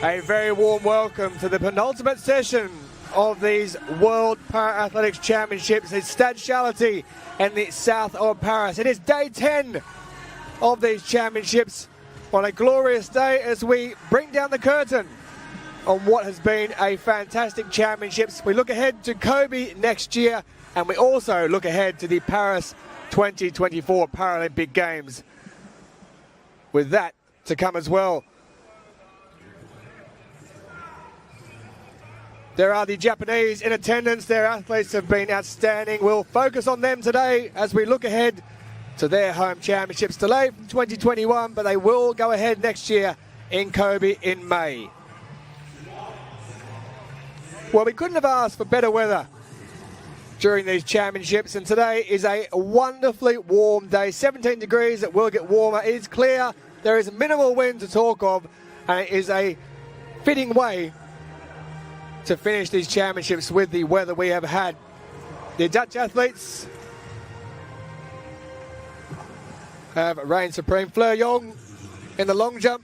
A very warm welcome to the penultimate session of these World Para-Athletics Championships in Stade Charité in the south of Paris. It is day 10 of these championships on a glorious day as we bring down the curtain on what has been a fantastic championships. We look ahead to Kobe next year, and we also look ahead to the Paris 2024 Paralympic Games. With that to come as well. There are the Japanese in attendance. Their athletes have been outstanding. We'll focus on them today as we look ahead to their home championships, delayed from 2021, but they will go ahead next year in Kobe in May. Well, we couldn't have asked for better weather during these championships, and today is a wonderfully warm day. 17 degrees. It will get warmer. It is clear. There is minimal wind to talk of, and it is a fitting way to finish these championships with the weather we have had. The Dutch athletes have reigned supreme. Fleur Jong in the long jump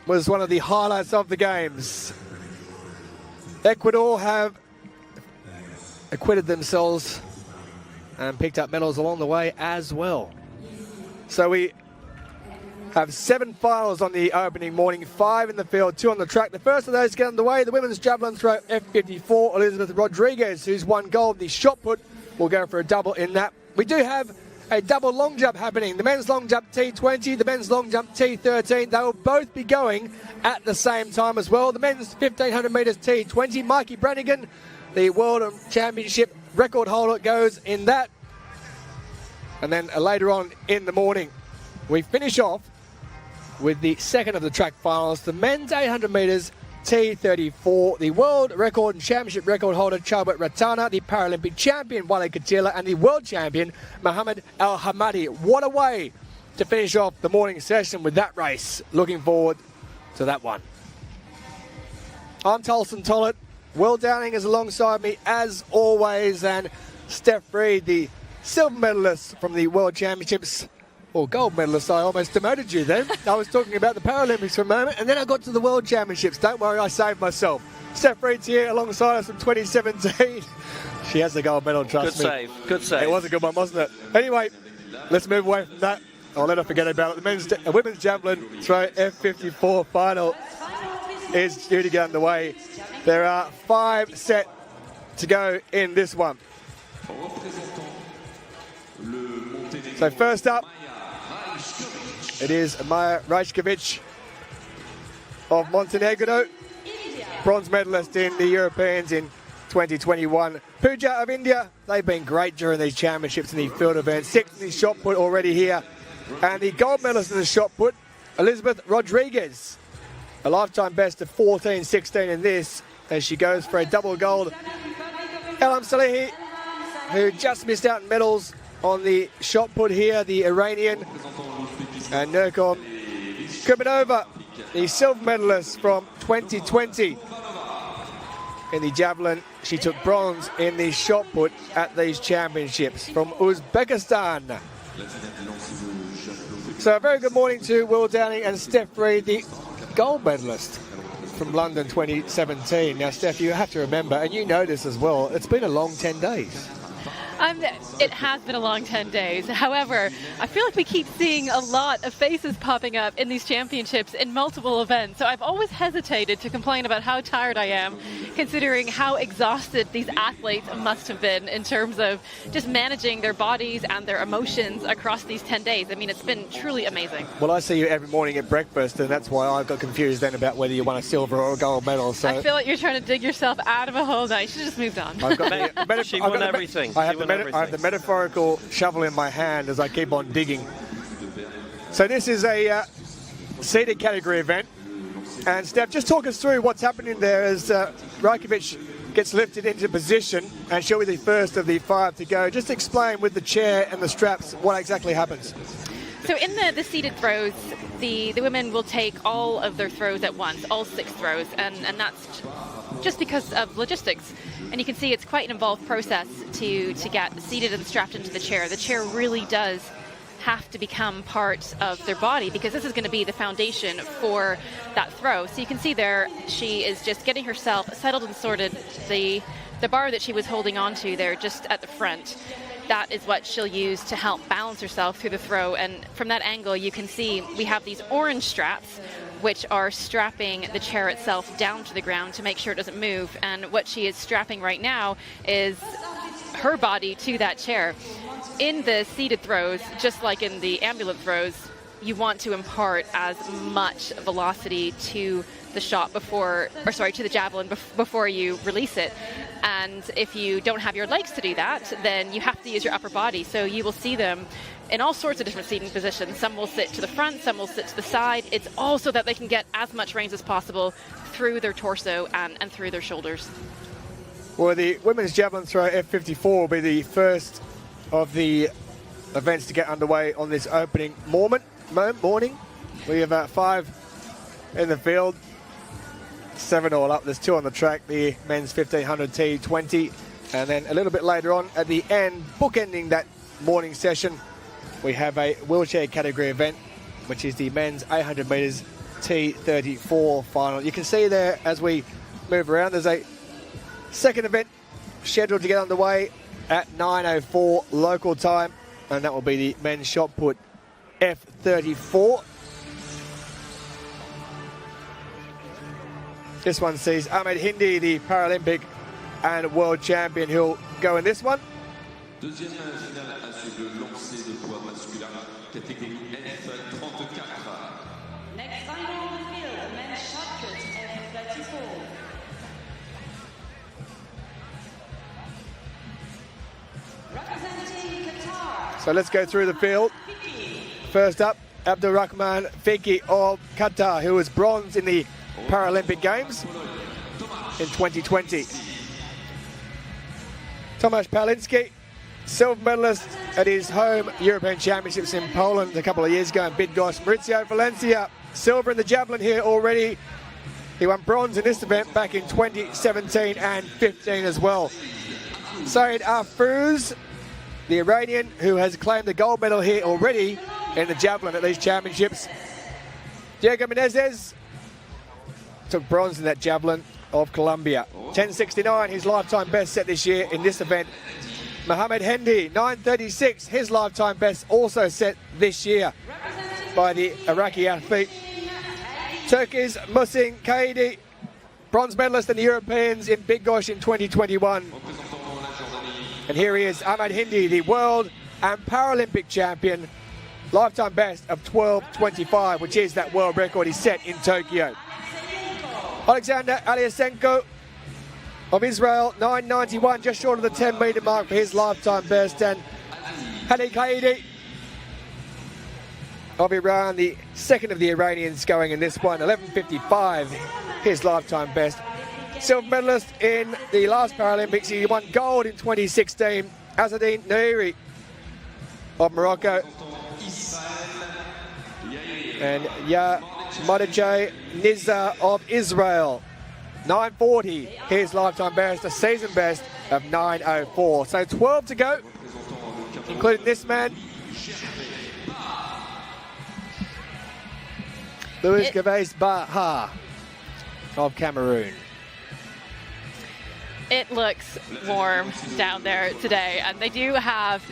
was one of the highlights of the games. Ecuador have acquitted themselves and picked up medals along the way as well. So we have 7 finals on the opening morning, 5 in the field, 2 on the track. The first of those to get underway, the women's javelin throw F54, Elizabeth Rodriguez, who's won gold. The shot put will go for a double in that. We do have a double long jump happening. The men's long jump T20, the men's long jump T13. They will both be going at the same time as well. The men's 1500 metres T20, Mikey Brannigan, the World Championship record holder, goes in that. And then later on in the morning, we finish off with the second of the track finals, the men's 800 metres T34, the world record and championship record holder Chowbert Ratana, the Paralympic champion Wale Katila, and the world champion Mohamed El Hamadi. What a way to finish off the morning session with that race. Looking forward to that one. I'm Tolson Tollett. Will Downing is alongside me as always, and Steph Reed, the silver medalist from the World Championships. Well, gold medalist, I almost demoted you then. I was talking about the Paralympics for a moment, and then I got to the World Championships. Don't worry, I saved myself. Steph Reed's here alongside us from 2017. She has the gold medal, trust me. Good save, good save. It was a good one, wasn't it? Anyway, let's move away from that. I'll let her forget about it. The women's javelin throw F54 final is due to get underway. There are 5 set to go in this one. So first up, it is Maja Rajkovic of Montenegro, bronze medalist in the Europeans in 2021. Pooja of India, they've been great during these championships in the field events. 6th in the shot put already here. And the gold medalist in the shot put, Elizabeth Rodriguez, a lifetime best of 14-16 in this, as she goes for a double gold. Elam Salehi, who just missed out in medals on the shot put here, the Iranian. And Nurkom Kubanova, the silver medalist from 2020 in the javelin. She took bronze in the shot put at these championships from Uzbekistan. So a very good morning to Will Downing and Steph Reed, the gold medalist from London 2017. Now, Steph, you have to remember, and you know this as well, it's been a long 10 days. It has been a long 10 days. However, I feel like we keep seeing a lot of faces popping up in these championships in multiple events. So I've always hesitated to complain about how tired I am, considering how exhausted these athletes must have been in terms of just managing their bodies and their emotions across these 10 days. I mean, it's been truly amazing. Well, I see you every morning at breakfast, and that's why I got confused then about whether you won a silver or a gold medal. So I feel like you're trying to dig yourself out of a hole now. You should have just moved on. She won everything. I have the metaphorical shovel in my hand as I keep on digging. So this is a seated category event. And Steph, just talk us through what's happening there as Rajkovic gets lifted into position, and she'll be the first of the 5 to go. Just explain with the chair and the straps what exactly happens. So in the seated throws, the women will take all of their throws at once, all 6 throws, and that's just because of logistics. And you can see it's quite an involved process to get seated and strapped into the chair. The chair really does have to become part of their body, because this is going to be the foundation for that throw. So you can see there, she is just getting herself settled and sorted. The bar that she was holding onto there just at the front, that is what she'll use to help balance herself through the throw. And from that angle, you can see we have these orange straps, which are strapping the chair itself down to the ground to make sure it doesn't move. And what she is strapping right now is her body to that chair. In the seated throws, just like in the ambulant throws, you want to impart as much velocity to the shot to the javelin before you release it. And if you don't have your legs to do that, then you have to use your upper body. So you will see them in all sorts of different seating positions. Some will sit to the front, some will sit to the side. It's all so that they can get as much range as possible through their torso and through their shoulders. Well, the women's javelin throw F54 will be the first of the events to get underway on this opening morning. We have 5 in the field, 7 all up. There's 2 on the track, the men's 1500 T20, and then a little bit later on at the end, bookending that morning session, we have a wheelchair category event, which is the men's 800 metres T34 final. You can see there as we move around, there's a second event scheduled to get underway at 9:04 local time, and that will be the men's shot put F34. This one sees Ahmed Hindi, the Paralympic and world champion, who'll go in this one. Deuxième finale à suivre le lancer de poids masculin, catégorie F34. Next final on the field, men's shot put F34. Representing Qatar. So let's go through the field. First up, Abdulrahman Fiki of Qatar, who was bronze in the Paralympic Games in 2020. Tomasz Palinski, silver medalist at his home European Championships in Poland a couple of years ago in Bydgoszcz. Maurizio Valencia, silver in the javelin here already. He won bronze in this event back in 2017 and 15 as well. Saeed Arfouz, the Iranian, who has claimed the gold medal here already in the javelin at these championships. Diego Menezes took bronze in that javelin of Colombia. 10.69, his lifetime best set this year in this event. Mohamed Hendi, 9.36, his lifetime best also set this year by the Iraqi athlete. Turkey's Muhsin Kaidi, bronze medalist in the Europeans in Bydgoszcz in 2021. And here he is, Ahmed Hindi, the world and Paralympic champion. Lifetime best of 12.25, which is that world record he set in Tokyo. Alexander Alyasenko of Israel, 9.91, just short of the 10-metre mark for his lifetime best. And Hadi Kaidi of Iran, the second of the Iranians going in this one, 11.55, his lifetime best. Silver medalist in the last Paralympics, he won gold in 2016, Azzedine Nairi of Morocco. And Madajay Nizar of Israel, 9.40, his lifetime best, a season best of 9.04. So 12 to go, including this man, Louis Gavez Baha of Cameroon. It looks warm down there today, and they do have,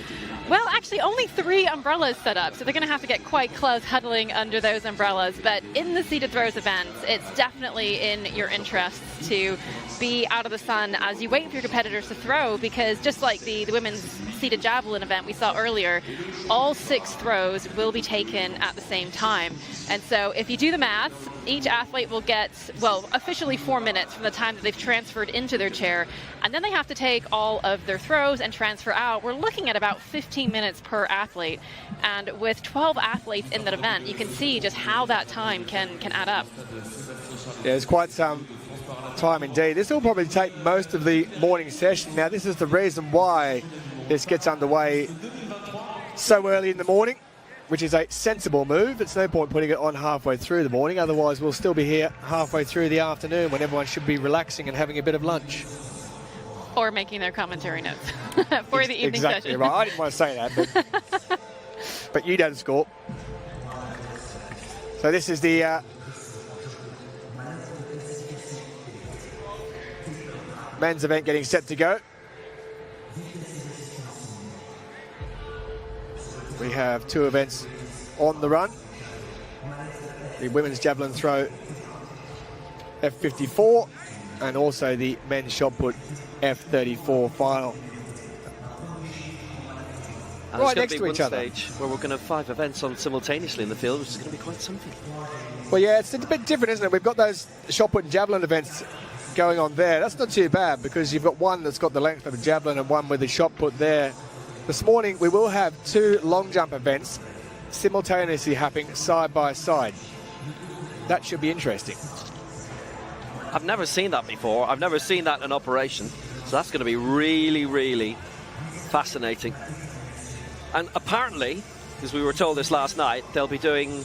well, actually only 3 umbrellas set up, so they're going to have to get quite close huddling under those umbrellas. But in the seated throws events, it's definitely in your interests to be out of the sun as you wait for your competitors to throw, because just like the women's seated javelin event we saw earlier, all 6 throws will be taken at the same time. And so if you do the math, each athlete will get, well, officially 4 minutes from the time that they've transferred into their chair, and then they have to take all of their throws and transfer out. We're looking at about 15 minutes per athlete, and with 12 athletes in that event, you can see just how that time can add up. Yeah, it's quite some time indeed. This will probably take most of the morning session. Now, this is the reason why this gets underway so early in the morning, which is a sensible move. It's no point putting it on halfway through the morning, otherwise we'll still be here halfway through the afternoon when everyone should be relaxing and having a bit of lunch. Or making their commentary notes for the evening exactly session. Right. I didn't want to say that, but but you don't score. So this is the men's event getting set to go. We have two events on the run. The women's javelin throw F54 and also the men's shot put F34 final. Right next to each other. Stage where we're going to have 5 events on simultaneously in the field, which is going to be quite something. Well, yeah, it's a bit different, isn't it? We've got those shot put and javelin events going on there. That's not too bad because you've got one that's got the length of a javelin and one with the shot put there. This morning we will have 2 long jump events simultaneously happening side by side. That should be interesting. I've never seen that before. I've never seen that in operation. So that's going to be really, really fascinating. And apparently, because we were told this last night, they'll be doing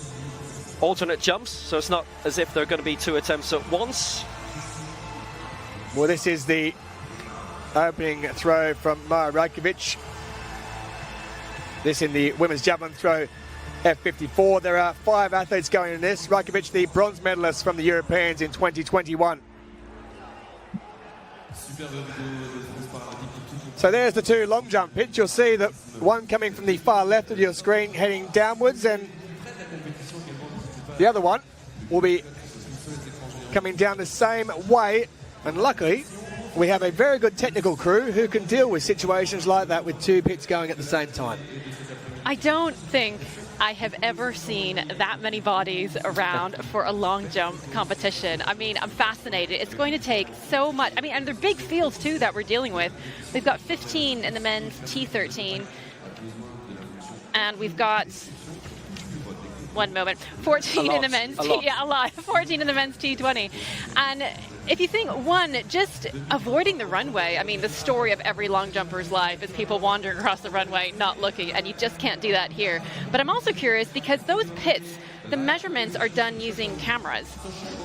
alternate jumps. So it's not as if they're going to be 2 attempts at once. Well, this is the opening throw from Maja Rajkovic. This in the women's javelin throw F54. There are 5 athletes going in this. Rajkovic, the bronze medalist from the Europeans in 2021. So there's the 2 long jump hits. You'll see that one coming from the far left of your screen heading downwards, and the other one will be coming down the same way. And luckily, we have a very good technical crew who can deal with situations like that with 2 pits going at the same time. I don't think I have ever seen that many bodies around for a long jump competition. I mean, I'm fascinated. It's going to take so much. I mean, and they're big fields too that we're dealing with. We've got 15 in the men's T13, and we've got 14 in the men's 14 in the men's T20. And if you think, one, just avoiding the runway, I mean, the story of every long jumper's life is people wandering across the runway, not looking, and you just can't do that here. But I'm also curious because those pits, the measurements are done using cameras.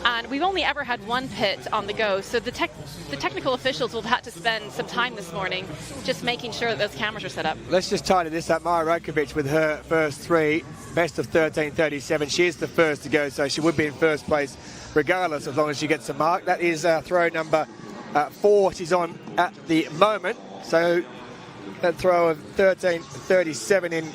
And we've only ever had 1 pit on the go, so the technical officials will have had to spend some time this morning just making sure that those cameras are set up. Let's just tidy this up. Maja Rajkovic with her first 3, best of 13.37. She is the first to go, so she would be in first place regardless, as long as she gets a mark. That is throw number 4 she's on at the moment. So that throw of 13.37 in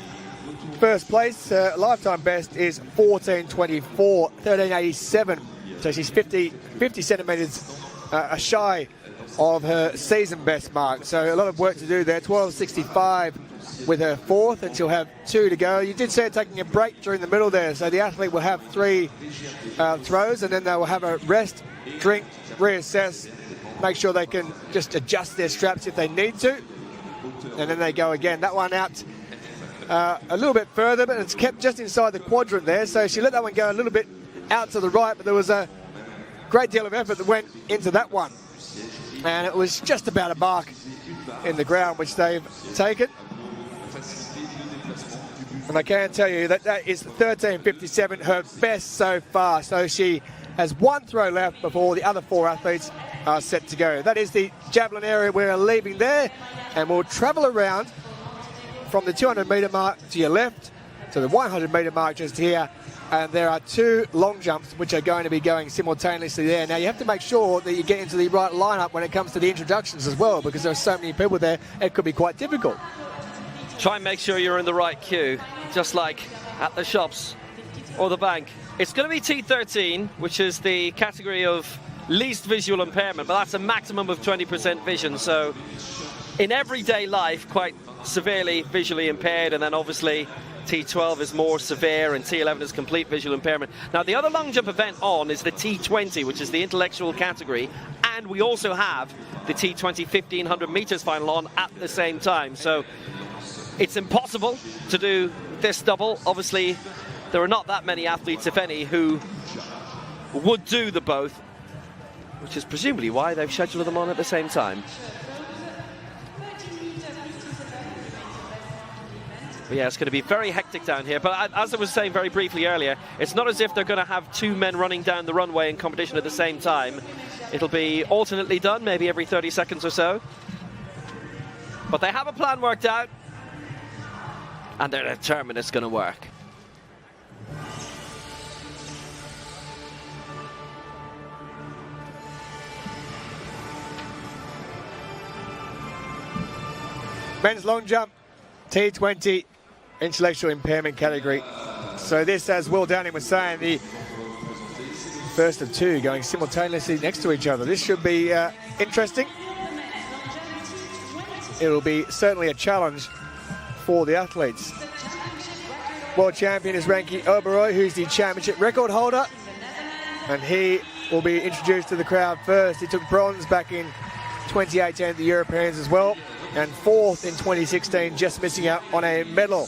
first place. Lifetime best is 14.24, 13.87. So she's 50 centimetres shy of her season best mark. So a lot of work to do there. 12.65 with her 4th, and she'll have 2 to go. You did see her taking a break during the middle there, so the athlete will have 3 throws, and then they will have a rest, drink, reassess, make sure they can just adjust their straps if they need to, and then they go again. That one out a little bit further, but it's kept just inside the quadrant there, so she let that one go a little bit out to the right, but there was a great deal of effort that went into that one, and it was just about a mark in the ground, which they've taken. And I can tell you that that is 13.57, her best so far. So she has 1 throw left before the other 4 athletes are set to go. That is the javelin area we're leaving there, and we'll travel around from the 200-metre mark to your left to the 100-metre mark just here. And there are 2 long jumps which are going to be going simultaneously there. Now, you have to make sure that you get into the right lineup when it comes to the introductions as well, because there are so many people there, it could be quite difficult. Try and make sure you're in the right queue, just like at the shops or the bank. It's going to be T13, which is the category of least visual impairment, but that's a maximum of 20% vision. So in everyday life, quite severely visually impaired, and then obviously T12 is more severe and T11 is complete visual impairment. Now, the other long jump event on is the T20, which is the intellectual category, and we also have the T20 1500 meters final on at the same time. So it's impossible to do this double. Obviously, there are not that many athletes, if any, who would do the both, which is presumably why they've scheduled them on at the same time. But yeah, it's going to be very hectic down here. But as I was saying very briefly earlier, it's not as if they're going to have 2 men running down the runway in competition at the same time. It'll be alternately done, maybe every 30 seconds or so. But they have a plan worked out. and they're determined it's going to work. Men's long jump, T20, intellectual impairment category. So this, as Will Downing was saying, the first of two going simultaneously next to each other. This should be interesting. It'll be certainly a challenge for the athletes. World champion is Ranky Oberoi, who's the championship record holder. And he will be introduced to the crowd first. He took bronze back in 2018 at the Europeans as well, and fourth in 2016, just missing out on a medal.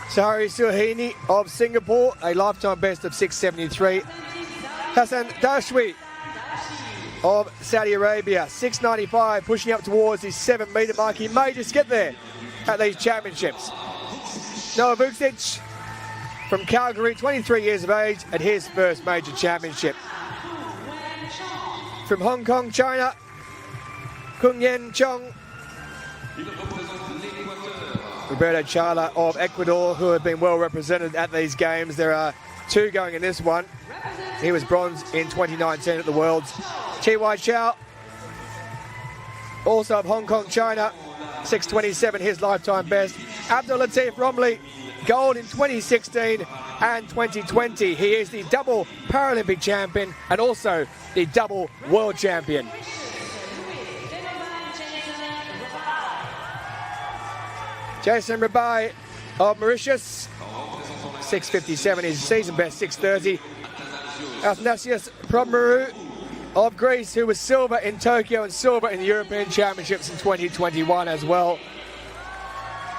Sahari Suhini of Singapore, a lifetime best of 6.73. Hassan Dashwi of Saudi Arabia, 6.95, pushing up towards his 7 metre mark. He may just get there at these championships. Noah Vucic from Calgary, 23 years of age, at his first major championship. From Hong Kong, China, Kung Yen Chong, Roberto Chala of Ecuador, who have been well represented at these games. There are two going in this one. He was bronze in 2019 at the Worlds. Chi Wai Chow, also of Hong Kong, China, 6.27, his lifetime best. Abdul Latif Romley, gold in 2016 and 2020. He is the double Paralympic champion and also the double world champion. Jason Rabai of Mauritius, 6.57, his season best, 6.30. Athanasios Promorou of Greece, who was silver in Tokyo and silver in the European Championships in 2021 as well.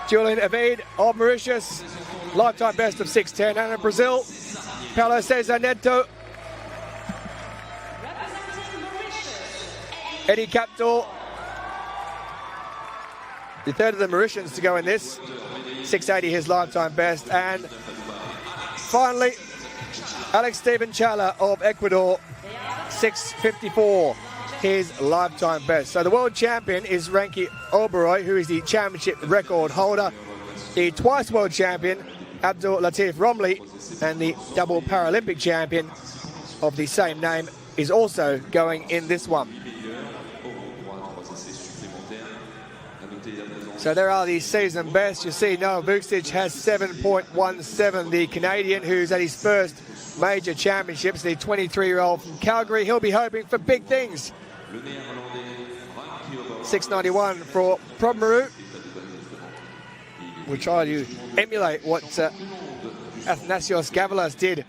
Julian Avid of Mauritius, lifetime best of 6.10. And in Brazil, Paulo Cesar Neto, Eddie Captor, the third of the Mauritians to go in this, 6.80 his lifetime best. And finally, Alex Steven Chala of Ecuador, 6.54 his lifetime best. So the world champion is Ranky Oberoi, who is the championship record holder. The twice world champion, Abdul Latif Romley, and the double Paralympic champion of the same name is also going in this one. So there are the season best. You see Noah Vucic has 7.17. The Canadian, who's at his first major championships, the 23-year-old from Calgary. He'll be hoping for big things. 6.91 for Promorou. We'll try to emulate what Athanasios Gavalas did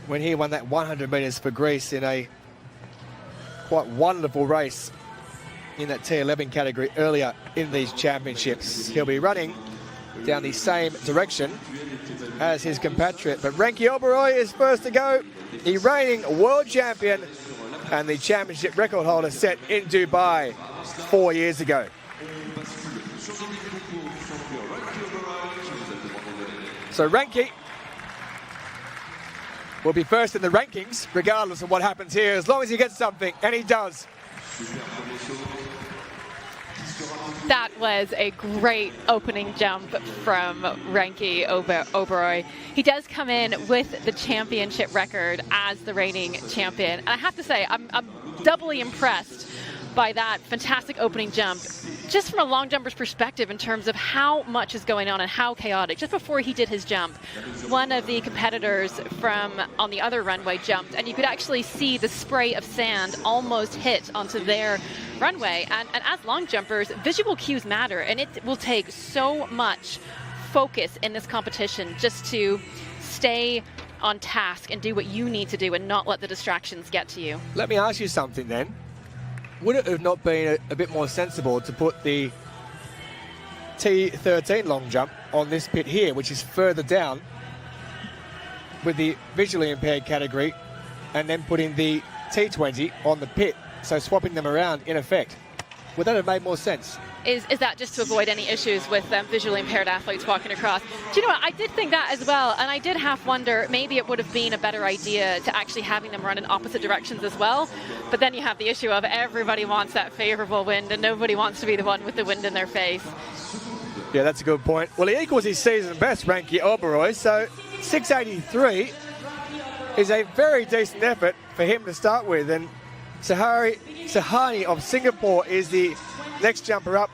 when he won that 100 metres for Greece in a quite wonderful race in that T11 category earlier in these championships. He'll be running down the same direction as his compatriot. But Ranky Oberoi is first to go. The reigning world champion and the championship record holder set in Dubai 4 years ago. So Ranky will be first in the rankings, regardless of what happens here, as long as he gets something, and he does. That was a great opening jump from Ranky Oberoi. He does come in with the championship record as the reigning champion. And I have to say, I'm doubly impressed by that fantastic opening jump, just from a long jumper's perspective in terms of how much is going on and how chaotic. Just before he did his jump, one of the competitors from on the other runway jumped, and you could actually see the spray of sand almost hit onto their runway. And as long jumpers, visual cues matter, and it will take so much focus in this competition just to stay on task and do what you need to do and not let the distractions get to you. Let me ask you something then. Would it have not been a bit more sensible to put the T13 long jump on this pit here, which is further down with the visually impaired category, and then putting the T20 on the pit, so swapping them around in effect? Would that have made more sense? Is that just to avoid any issues with visually impaired athletes walking across? Do you know what? I did think that as well, and I did half wonder maybe it would have been a better idea to actually having them run in opposite directions as well. But then you have the issue of everybody wants that favorable wind, and nobody wants to be the one with the wind in their face. Yeah, that's a good point. Well, he equals his season best, Ranky Oberoi, so 683 is a very decent effort for him to start with. And Sahani of Singapore is the next jumper up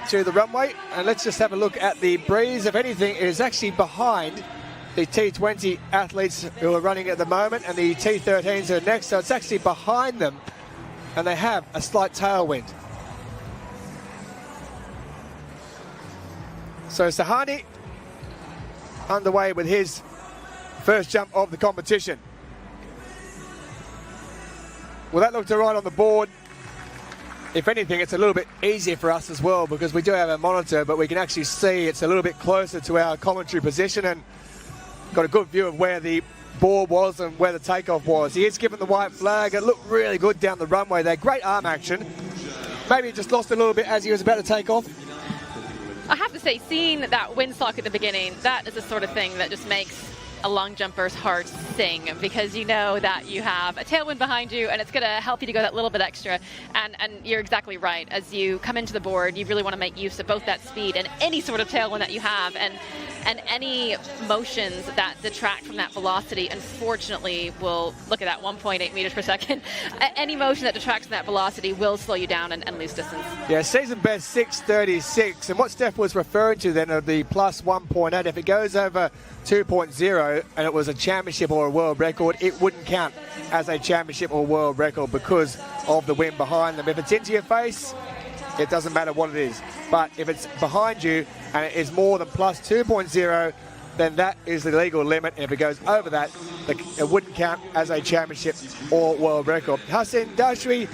to the runway. And let's just have a look at the breeze. If anything, it is actually behind the T20 athletes who are running at the moment, and the T13s are next, so it's actually behind them, and they have a slight tailwind. So Sahani underway with his first jump of the competition. Well, that looked all right on the board. If anything, it's a little bit easier for us as well because we do have a monitor, but we can actually see it's a little bit closer to our commentary position and got a good view of where the board was and where the takeoff was. He is given the white flag. It looked really good down the runway there. Great arm action. Maybe he just lost a little bit as he was about to take off. I have to say, seeing that windsock at the beginning, that is the sort of thing that just makes a long jumper's heart sing, because you know that you have a tailwind behind you and it's going to help you to go that little bit extra. And you're exactly right. As you come into the board, you really want to make use of both that speed and any sort of tailwind that you have, and any motions that detract from that velocity, unfortunately, will look at that 1.8 meters per second. Any motion that detracts from that velocity will slow you down and lose distance. Yeah, season best 6:36, and what Steph was referring to then of the plus 1.8, if it goes over 2.0 and it was a championship or a world record, it wouldn't count as a championship or world record because of the wind behind them. If it's into your face, it doesn't matter what it is. But if it's behind you and it is more than plus 2.0, then that is the legal limit. And if it goes over that, it wouldn't count as a championship or world record. Hassan Dashwi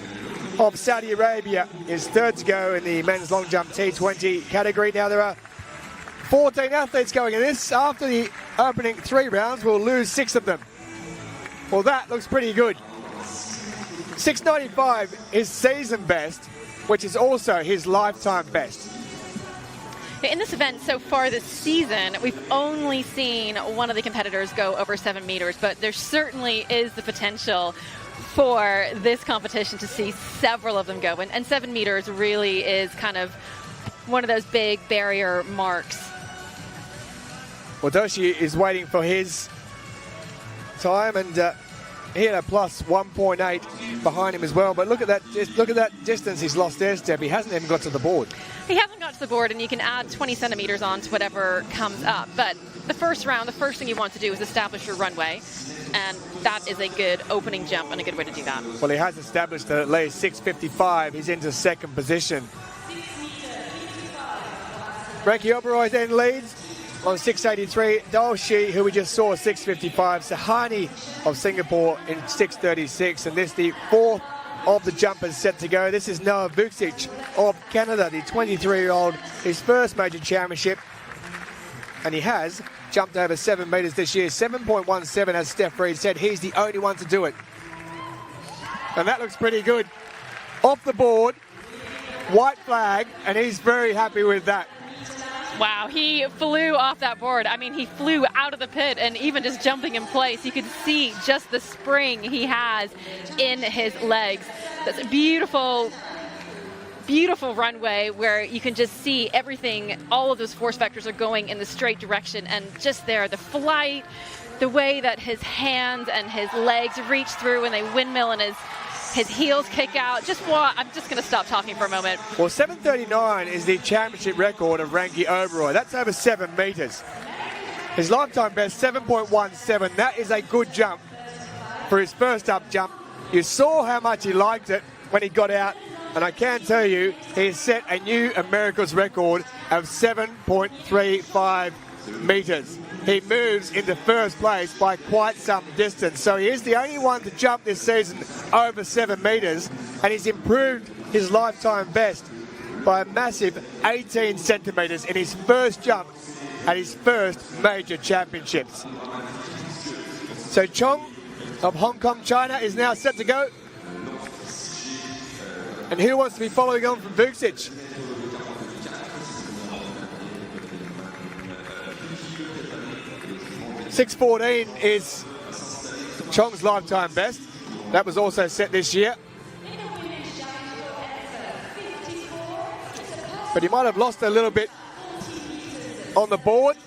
of Saudi Arabia is third to go in the men's long jump T20 category. Now there are 14 athletes going in this. After the opening 3 rounds, we'll lose 6 of them. Well, that looks pretty good. 695 is season best, which is also his lifetime best. In this event so far this season, we've only seen one of the competitors go over 7 meters, but there certainly is the potential for this competition to see several of them go. And 7 meters really is kind of one of those big barrier marks. Well, Doshi is waiting for his time, and he had a plus 1.8 behind him as well. But look at that distance he's lost there, Steph. He hasn't even got to the board. He hasn't got to the board, and you can add 20 centimeters on to whatever comes up. But the first round, the first thing you want to do is establish your runway, and that is a good opening jump and a good way to do that. Well, he has established that at least 655. He's into second position. Ranky Oberoi then leads on 683. Dolshi, who we just saw, 655. Sahani of Singapore in 636. And this the 4th of the jumpers set to go. This is Noah Vucic of Canada, the 23-year-old, his first major championship. And he has jumped over 7 meters this year. 7.17, as Steph Reed said. He's the only one to do it. And that looks pretty good. Off the board, white flag, and he's very happy with that. Wow, he flew off that board. I mean, he flew out of the pit, and even just jumping in place, you could see just the spring he has in his legs. That's a beautiful, beautiful runway where you can just see everything, all of those force vectors are going in the straight direction, and just there, the flight, the way that his hands and his legs reach through and they windmill and his heels kick out. I'm just going to stop talking for a moment. Well, 7:39 is the championship record of Ranky Oberoi. That's over 7 meters. His lifetime best, 7.17. That is a good jump for his first up jump. You saw how much he liked it when he got out, and I can tell you he has set a new America's record of 7.35 meters. He moves into first place by quite some distance. So he is the only one to jump this season over 7 meters, and he's improved his lifetime best by a massive 18 centimeters in his first jump at his first major championships. So Chong of Hong Kong, China is now set to go. And who wants to be following on from Vucic? .614 is Chong's lifetime best. That was also set this year. But he might have lost a little bit on the board.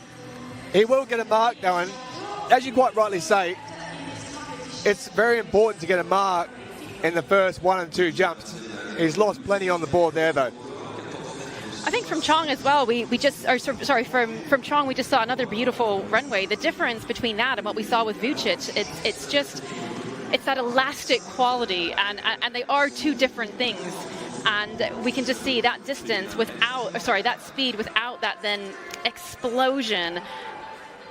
He will get a mark though, and as you quite rightly say, it's very important to get a mark in the first 1 and 2 jumps. He's lost plenty on the board there though. I think from Chong as well, from Chong we just saw another beautiful runway. The difference between that and what we saw with Vucic, it's that elastic quality, and they are two different things. And we can just see that distance that speed without that then explosion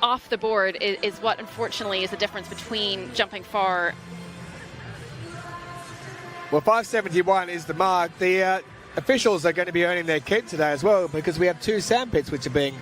off the board is what unfortunately is the difference between jumping far. Well, 571 is the mark. The officials are going to be earning their keep today as well, because we have 2 sandpits which are being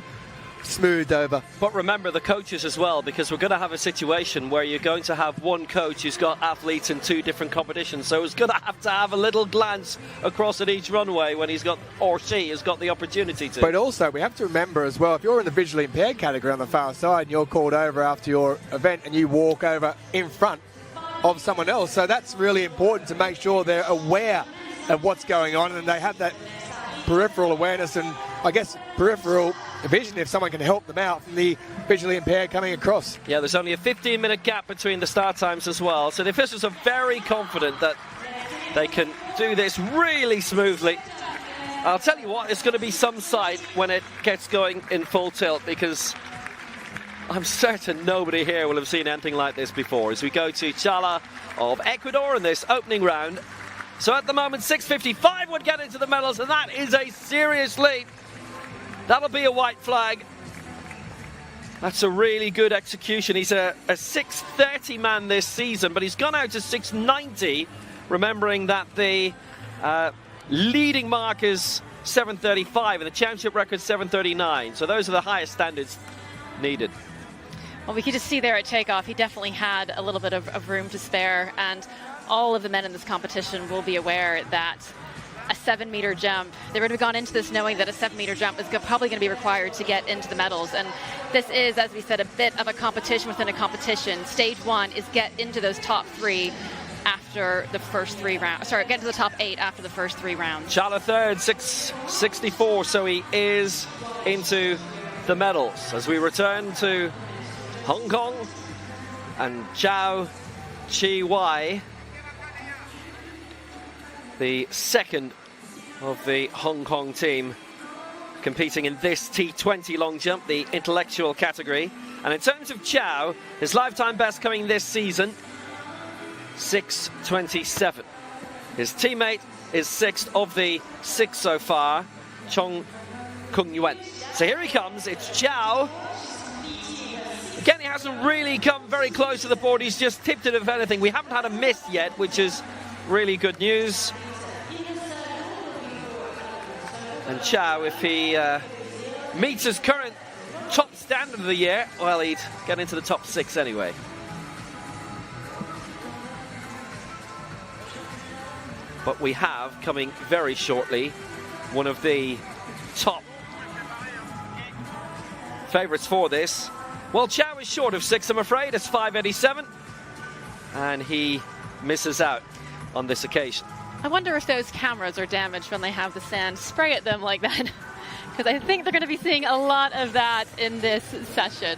smoothed over. But remember the coaches as well, because we're going to have a situation where you're going to have one coach who's got athletes in 2 different competitions, so he's going to have a little glance across at each runway when he's got, or she has got the opportunity to. But also we have to remember as well, if you're in the visually impaired category on the far side and you're called over after your event and you walk over in front of someone else, so that's really important to make sure they're aware of what's going on and they have that peripheral awareness and I guess peripheral vision if someone can help them out from the visually impaired coming across. Yeah, there's only a 15-minute gap between the start times as well, so the officials are very confident that they can do this really smoothly. I'll tell you what, it's going to be some sight when it gets going in full tilt, because I'm certain nobody here will have seen anything like this before as we go to Chala of Ecuador in this opening round. So at the moment 6:55 would get into the medals, and that is a serious lead. That'll be a white flag. That's a really good execution. He's a 6:30 man this season, but he's gone out to 6:90, remembering that the leading mark is 7:35 and the championship record 7:39. So those are the highest standards needed. Well, we could just see there at takeoff, he definitely had a little bit of room to spare, and all of the men in this competition will be aware that a 7-meter jump, they would have gone into this knowing that a 7-meter jump is probably going to be required to get into the medals. And this is, as we said, a bit of a competition within a competition. Stage 1 is get into those top 3 after the first 3 rounds. Sorry, get to the top 8 after the first 3 rounds. Chala third, 6:64, so he is into the medals. As we return to Hong Kong and Zhao Chi-Wai, the second of the Hong Kong team competing in this T20 long jump, the intellectual category. And in terms of Zhao, his lifetime best coming this season, 6:27. His teammate is 6th of the 6 so far, Chong Kung Yuan. So here he comes, it's Zhao. Again, he hasn't really come very close to the board, he's just tipped it if anything. We haven't had a miss yet, which is really good news. And Zhao, if he meets his current top standard of the year, well, he'd get into the top 6 anyway. But we have, coming very shortly, one of the top favourites for this. Well, Zhao is short of 6, I'm afraid. It's 5:87. And he misses out on this occasion. I wonder if those cameras are damaged when they have the sand spray at them like that. Because I think they're going to be seeing a lot of that in this session.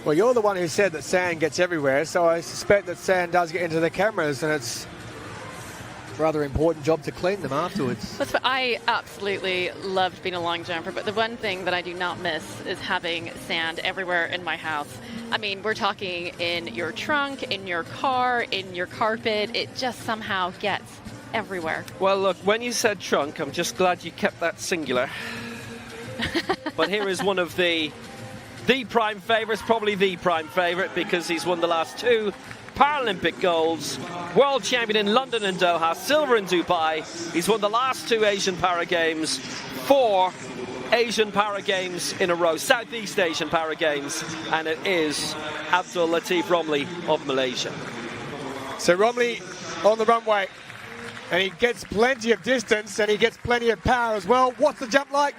Well, you're the one who said that sand gets everywhere, so I suspect that sand does get into the cameras, and it's a rather important job to clean them afterwards. That's what I absolutely loved being a long jumper, but the one thing that I do not miss is having sand everywhere in my house. I mean, we're talking in your trunk, in your car, in your carpet. It just somehow gets everywhere. Well, look, when you said trunk, I'm just glad you kept that singular. But here is one of the prime favourites, probably the prime favourite, because he's won the last 2 Paralympic golds, world champion in London and Doha, silver in Dubai. He's won the last 2 Asian Para Games, 4 Asian Para Games in a row, Southeast Asian Para Games, and it is Abdul Latif Romli of Malaysia. So Romli on the runway, and he gets plenty of distance and he gets plenty of power as well. What's the jump like?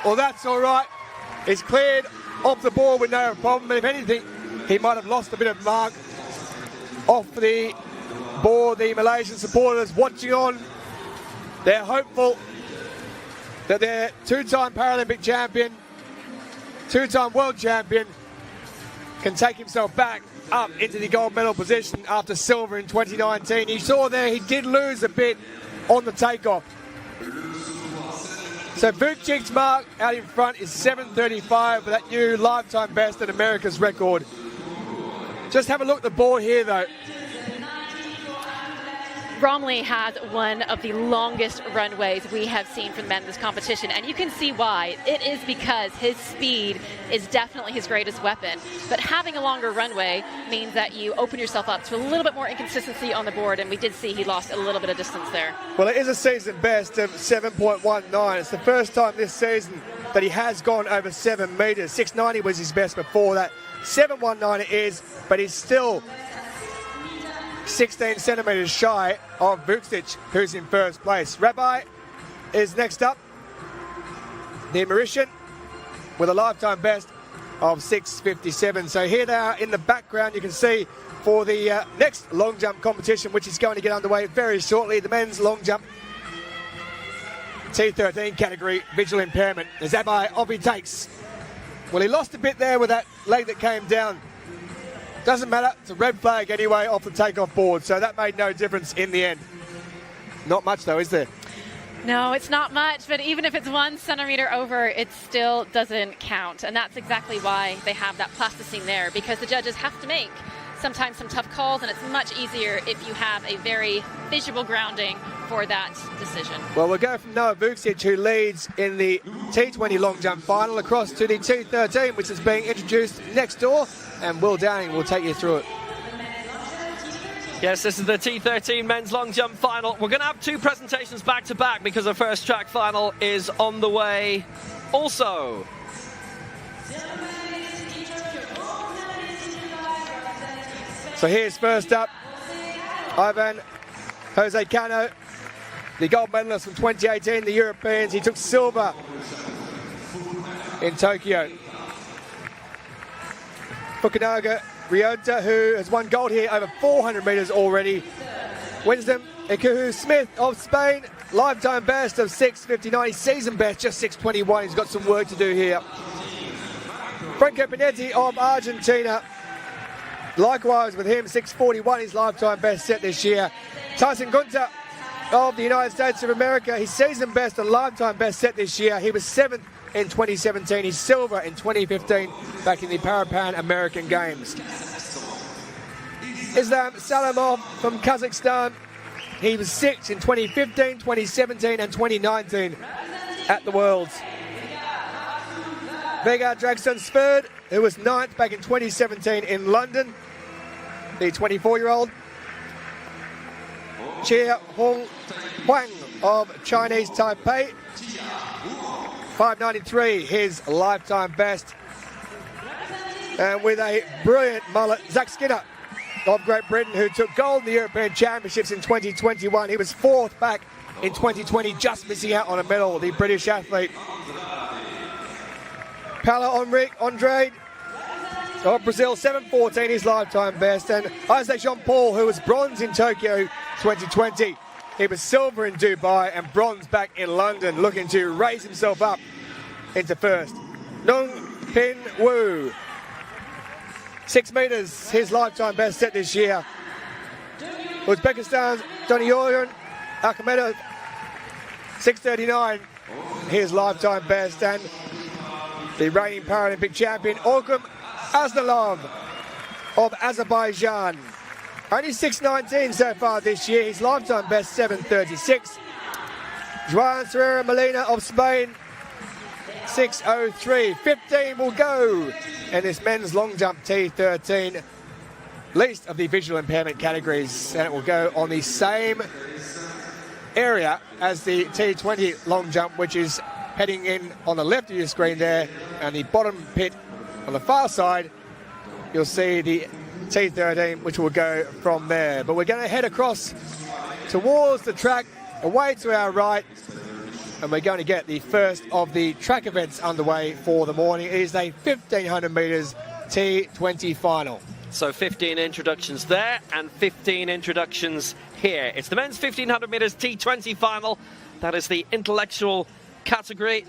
Well, that's all right. He's cleared off the board with no problem. If anything, he might have lost a bit of mark off the board. The Malaysian supporters watching on, they're hopeful that their two-time Paralympic champion, two-time world champion, can take himself back up into the gold medal position after silver in 2019. You saw there he did lose a bit on the takeoff. So Vucic's mark out in front is 7:35 with that new lifetime best at America's record. Just have a look at the board here though. Bromley has one of the longest runways we have seen from men in this competition, and you can see why. It is because his speed is definitely his greatest weapon, but having a longer runway means that you open yourself up to a little bit more inconsistency on the board, and we did see he lost a little bit of distance there. Well, it is a season best of 7.19. It's the first time this season that he has gone over 7 metres. 690 was his best before that. 719 it is, but he's still 16 centimetres shy of Vucic, who's in first place. Rabbi is next up, the Mauritian, with a lifetime best of 6:57. So here they are in the background. You can see for the next long jump competition, which is going to get underway very shortly, the men's long jump T13 category, visual impairment. As Rabbi off he takes. Well, he lost a bit there with that leg that came down. Doesn't matter, it's a red flag anyway off the takeoff board, so that made no difference in the end. Not much though, is there? No, it's not much, but even if it's 1 centimeter over, it still doesn't count. And that's exactly why they have that plasticine there, because the judges have to make sometimes some tough calls, and it's much easier if you have a very visual grounding for that decision. Well, we'll go from Noah Vucic, who leads in the T20 long jump final, across to the T13, which is being introduced next door, and Will Downing will take you through it. Yes, this is the T13 men's long jump final. We're going to have 2 presentations back to back because the first track final is on the way also. So here's first up, Ivan Jose Cano, the gold medalist from 2018, the Europeans. He took silver in Tokyo. Fukunaga Ryota, who has won gold here over 400 metres already. Winston Ikuhu Smith of Spain, lifetime best of 6:59, season best just 6:21. He's got some work to do here. Franco Pinetti of Argentina, likewise with him, 6:41, his lifetime best set this year. Tyson Gunter of the United States of America, his season best and lifetime best set this year. He was 7th in 2017, he's silver in 2015 back in the Pan American Games. Islam Salamov from Kazakhstan, he was 6th in 2015, 2017 and 2019 at the Worlds. Vegard Dragsson Sverd, who was 9th back in 2017 in London, the 24-year-old. Chia Hong Huang of Chinese Taipei, 5:93, his lifetime best. And with a brilliant mullet, Zach Skinner of Great Britain, who took gold in the European Championships in 2021. He was 4th back in 2020, just missing out on a medal, the British athlete. Paulo Andrade of Brazil, 7:14, his lifetime best. And Isaac Jean-Paul, who was bronze in Tokyo 2020. He was silver in Dubai and bronze back in London, looking to raise himself up into first. Nung Pin Wu, 6 metres, his lifetime best set this year. Uzbekistan's Doniyoryan Akhmedov, 6:39, his lifetime best. And the reigning Paralympic champion, Orkun Aslanov of Azerbaijan, only 6:19 so far this year, his lifetime best 7:36. Joan Serrera Molina of Spain, 6:03. 15 will go in this men's long jump T13, least of the visual impairment categories, and it will go on the same area as the T20 long jump, which is heading in on the left of your screen there, and the bottom pit on the far side, you'll see the T13, which will go from there. But we're going to head across towards the track, away to our right, and we're going to get the first of the track events underway for the morning. It is a 1,500 metres T20 final. So 15 introductions there and 15 introductions here. It's the men's 1,500 metres T20 final. That is the intellectual category.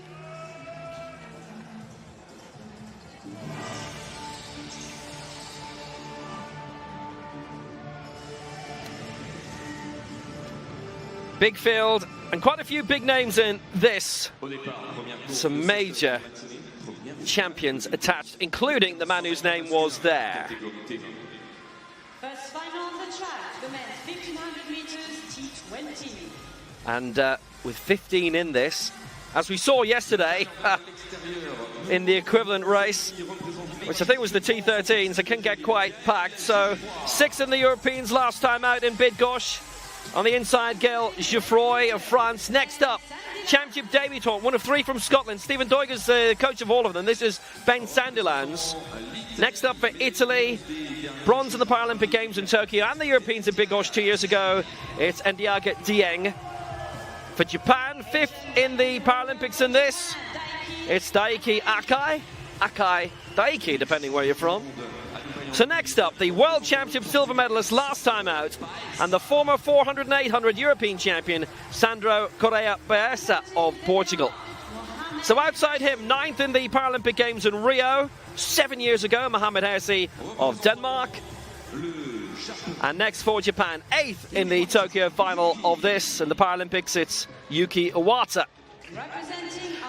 Big field and quite a few big names in this. Some major champions attached, including the man whose name was there. First final on the track, the men's 1500 meters T20. And with 15 in this, as we saw yesterday in the equivalent race, which I think was the T13s, it can get quite packed. So 6 in the Europeans last time out in Bydgoszcz. On the inside, Gail Geoffroy of France. Next up, championship debutant, one of 3 from Scotland. Stephen Doiger's the coach of all of them. This is Ben Sandilands. Next up for Italy, bronze in the Paralympic Games in Tokyo and the Europeans in Bydgoszcz 2 years ago. It's Ndiaga Dieng. For Japan, 5th in the Paralympics in this, it's Daiki Akai Daiki, depending where you're from. So next up, the World Championship silver medalist last time out, and the former 400 and 800 European champion, Sandro Correia Baeza of Portugal. So outside him, 9th in the Paralympic Games in Rio, 7 years ago, Mohamed Hersi of Denmark. And next for Japan, 8th in the Tokyo final of this, in the Paralympics, it's Yuki Iwata.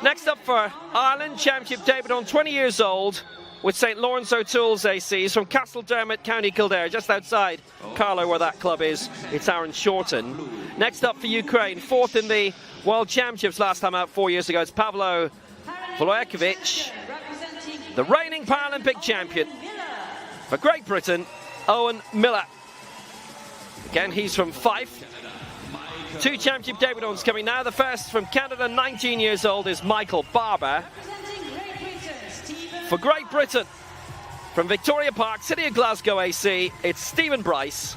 Next up for Ireland, championship debutant, 20 years old, with St Lawrence O'Toole's AC. He's from Castledermot, County Kildare, just outside Carlow, where that club is. It's Aaron Shorten. Next up for Ukraine, 4th in the World Championships last time out 4 years ago. It's Pavlo Volojevic, the reigning Paralympic champion. For Great Britain, Owen Miller. Again, he's from Fife. 2 championship debutants coming now. The first from Canada, 19 years old, is Michael Barber. For Great Britain, from Victoria Park, City of Glasgow AC, it's Stephen Bryce.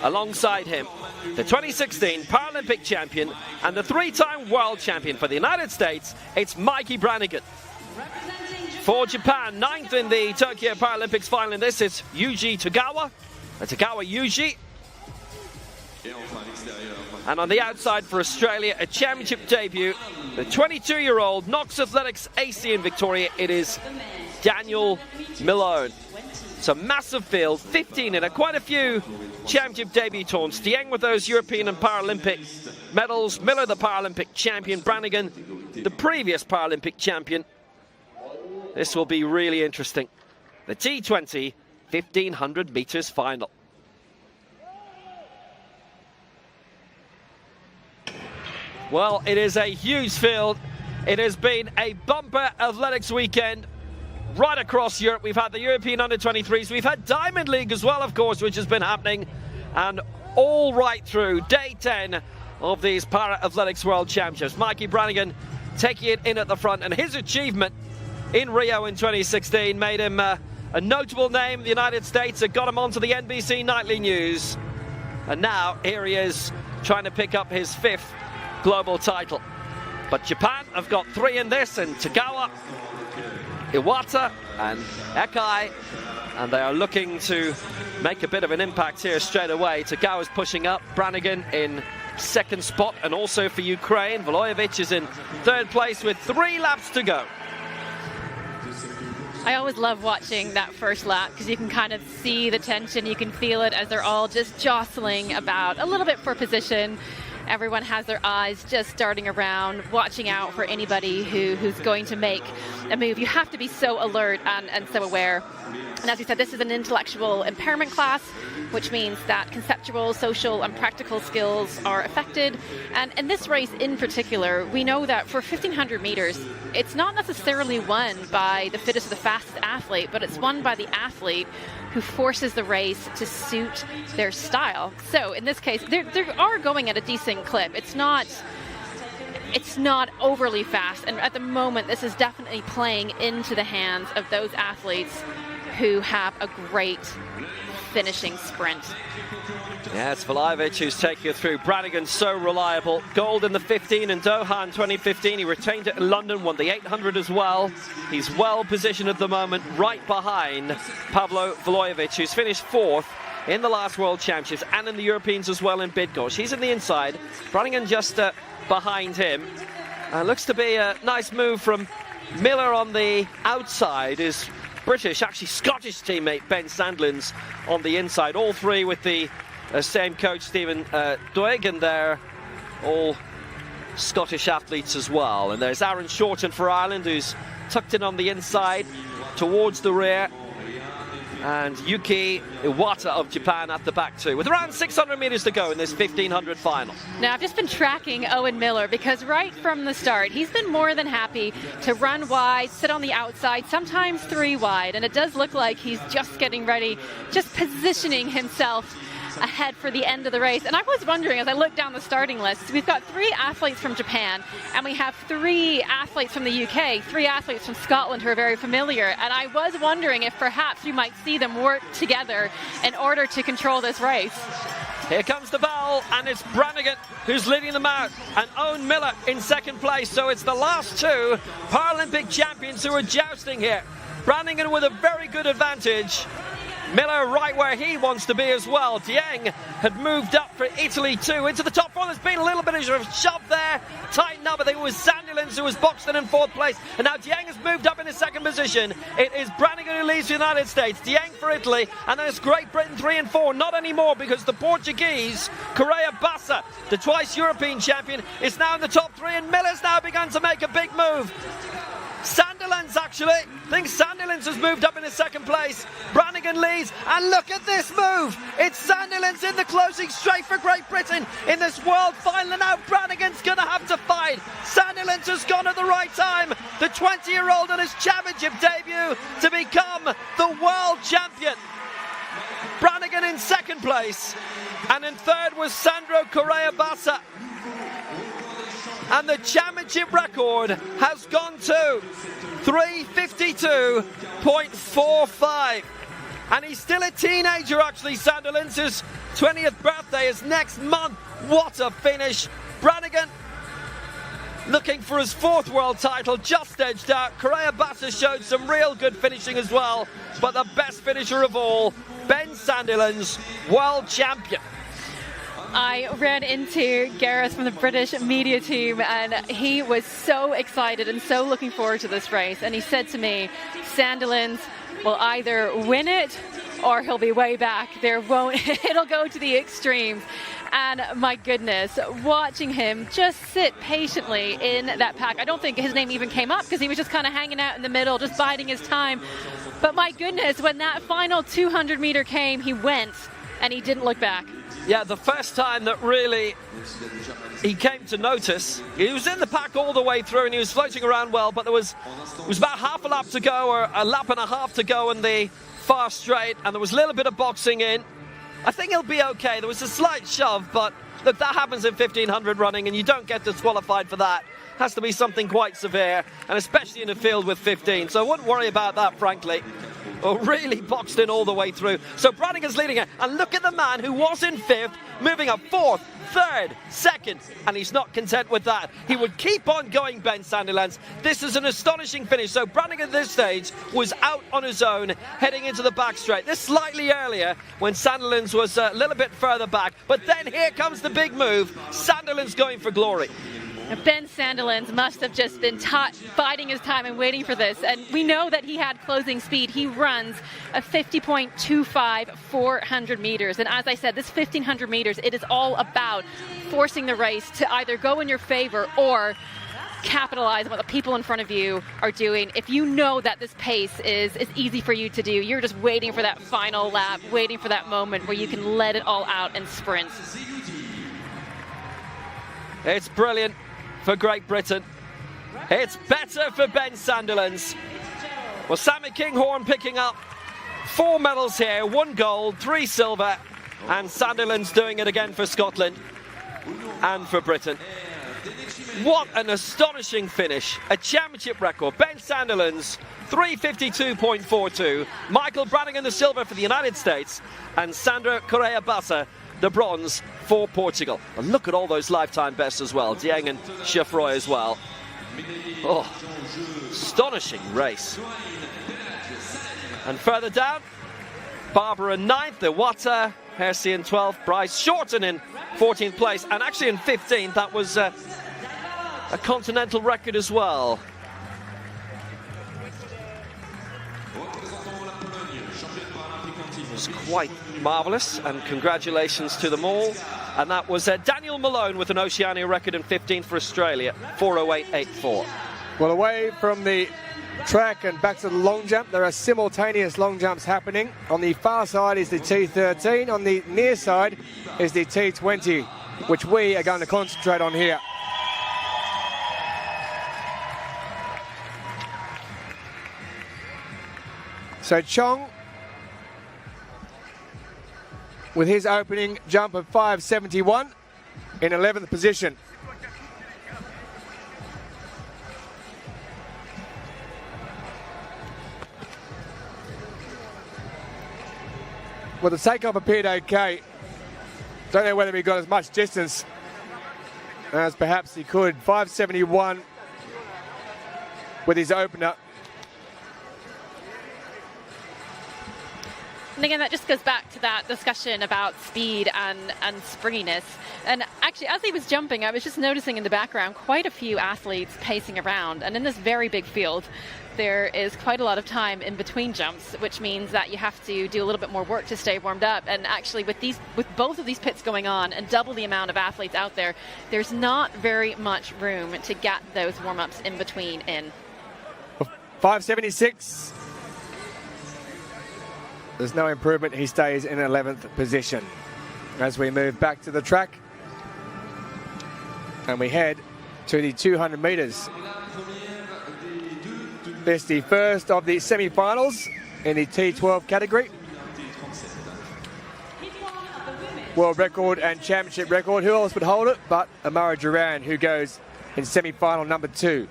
Alongside him, the 2016 Paralympic champion and the 3-time world champion for the United States, it's Mikey Brannigan. For Japan, 9th in the Tokyo Paralympics final in this, it's Yuji Tagawa. Tagawa Yuji. And on the outside for Australia, a championship debut, the 22-year-old Knox Athletics AC in Victoria, it is Daniel Milone. It's a massive field, 15 in it, quite a few championship debutants. Dieng with those European and Paralympic medals, Miller the Paralympic champion, Brannigan the previous Paralympic champion. This will be really interesting. The T20 1500 meters final. Well, it is a huge field. It has been a bumper athletics weekend right across Europe. We've had the European Under-23s. We've had Diamond League as well, of course, which has been happening. And all right through day 10 of these Para-Athletics World Championships. Mikey Brannigan taking it in at the front. And his achievement in Rio in 2016 made him a notable name in the United States. It got him onto the NBC Nightly News. And now here he is trying to pick up his 5th global title. But Japan have got 3 in this, and Tagawa, Iwata and Ekai, and they are looking to make a bit of an impact here straight away. Tagawa's pushing up, Brannigan in 2nd spot, and also for Ukraine, Volojevic is in 3rd place with 3 laps to go. I always love watching that first lap because you can kind of see the tension, you can feel it as they're all just jostling about a little bit for position. Everyone has their eyes just darting around, watching out for anybody who's going to make a move. You have to be so alert and so aware. And as we said, this is an intellectual impairment class, which means that conceptual, social, and practical skills are affected. And in this race in particular, we know that for 1,500 meters, it's not necessarily won by the fittest or the fastest athlete, but it's won by the athlete who forces the race to suit their style. So in this case, they are going at a decent clip. It's not overly fast, and at the moment this is definitely playing into the hands of those athletes who have a great finishing sprint. Yeah, it's Volojevic who's taking it through. Brannigan's so reliable. Gold in the 15 in Doha in 2015. He retained it in London, won the 800 as well. He's well positioned at the moment, right behind Pavlo Volojevic, who's finished 4th in the last World Championships and in the Europeans as well in Bydgoszcz. He's in the inside. Brannigan just behind him. Looks to be a nice move from Miller on the outside. His British, actually Scottish teammate Ben Sandlin's on the inside. All three with the same coach, Stephen Doig, and they're all Scottish athletes as well. And there's Aaron Shorten for Ireland, who's tucked in on the inside towards the rear. And Yuki Iwata of Japan at the back too, with around 600 meters to go in this 1500 final. Now, I've just been tracking Owen Miller because right from the start, he's been more than happy to run wide, sit on the outside, sometimes 3 wide. And it does look like he's just getting ready, just positioning himself ahead for the end of the race. And I was wondering, as I look down the starting list, we've got 3 athletes from Japan, and we have 3 athletes from the UK, 3 athletes from Scotland who are very familiar. And I was wondering if perhaps we might see them work together in order to control this race. Here comes the bell, and it's Brannigan who's leading them out, and Owen Miller in second place. So it's the last 2 Paralympic champions who are jousting here. Brannigan with a very good advantage. Miller right where he wants to be as well. Dieng had moved up for Italy too into the top 4. There's been a little bit of a shove there, tighten up. I think it was Sandilins who was boxed in 4th place, and now Dieng has moved up in his 2nd position. It is Brannigan who leads the United States, Dieng for Italy, and then it's Great Britain 3 and 4. Not anymore, because the Portuguese Correa Bassa, the twice European champion, is now in the top 3, and Miller's now begun to make a big move. Sandilands, actually. I think Sandilands has moved up in his 2nd place. Brannigan leads, and look at this move. It's Sandilands in the closing straight for Great Britain in this world final, and now Brannigan's going to have to fight. Sandilands has gone at the right time. The 20-year-old on his championship debut to become the world champion. Brannigan in 2nd place, and in 3rd was Sandro Correa Bassa. And the championship record has gone to 3:52.45. And he's still a teenager, actually. Sandilands, his 20th birthday is next month. What a finish. Brannigan looking for his 4th world title, just edged out. Correa Bassa showed some real good finishing as well. But the best finisher of all, Ben Sandilands, world champion. I ran into Gareth from the British media team, and he was so excited and so looking forward to this race. And he said to me, Sandilands will either win it or he'll be way back. It'll go to the extremes. And my goodness, watching him just sit patiently in that pack. I don't think his name even came up because he was just kind of hanging out in the middle, just biding his time. But my goodness, when that final 200 meter came, he went and he didn't look back. Yeah, the first time that really he came to notice. He was in the pack all the way through and he was floating around well, but it was about half a lap to go, or a lap and a half to go in the far straight, and there was a little bit of boxing in. I think he'll be okay. There was a slight shove, but look, that happens in 1500 running and you don't get disqualified for that. Has to be something quite severe, and especially in a field with 15, so I wouldn't worry about that, frankly. Well, really boxed in all the way through. So Brannigan's leading it, and look at the man who was in 5th, moving up 4th, 3rd, 2nd, and he's not content with that. He would keep on going, Ben Sandilands. This is an astonishing finish. So Brannigan at this stage was out on his own, heading into the back straight. This slightly earlier, when Sandilands was a little bit further back, but then here comes the big move. Sandilands going for glory. Ben Sandilands must have just been biding his time and waiting for this. And we know that he had closing speed. He runs a 50.25 400 meters. And as I said, this 1500 meters, it is all about forcing the race to either go in your favor or capitalize on what the people in front of you are doing. If you know that this pace is easy for you to do, you're just waiting for that final lap, waiting for that moment where you can let it all out and sprint. It's brilliant for Great Britain. It's better for Ben Sandilands. Well, Sammy Kinghorn picking up 4 medals here, 1 gold, 3 silver, and Sandilands doing it again for Scotland and for Britain. What an astonishing finish. A championship record. Ben Sandilands, 3:52.42. Michael Brannigan, the silver for the United States, and Sandro Correa Bassa, the bronze for Portugal. And look at all those lifetime bests as well. Dieng and Chefroy as well. Oh, astonishing race. And further down, Barbara in 9th, Iwata, Hersey in 12th, Bryce Shorten in 14th place, and actually in 15th, that was a continental record as well. It's quite marvellous, and congratulations to them all. And that was Daniel Malone with an Oceania record in 15th for Australia, 4:08.84. Well, away from the track and back to the long jump, there are simultaneous long jumps happening. On the far side is the T13, on the near side is the T20, which we are going to concentrate on here. So Chong, with his opening jump of 5.71 in 11th position. Well, the takeoff appeared okay. Don't know whether he got as much distance as perhaps he could. 5.71 with his opener. And again, that just goes back to that discussion about speed and springiness. And actually, as he was jumping, I was just noticing in the background quite a few athletes pacing around. And in this very big field, there is quite a lot of time in between jumps, which means that you have to do a little bit more work to stay warmed up. And actually, with both of these pits going on and double the amount of athletes out there, there's not very much room to get those warm-ups in between in. 5.76. There's no improvement. He stays in 11th position. As we move back to the track and we head to the 200 metres. This is the first of the semi-finals in the T12 category. World record and championship record. Who else would hold it but Amara Duran, who goes in semi-final number 2.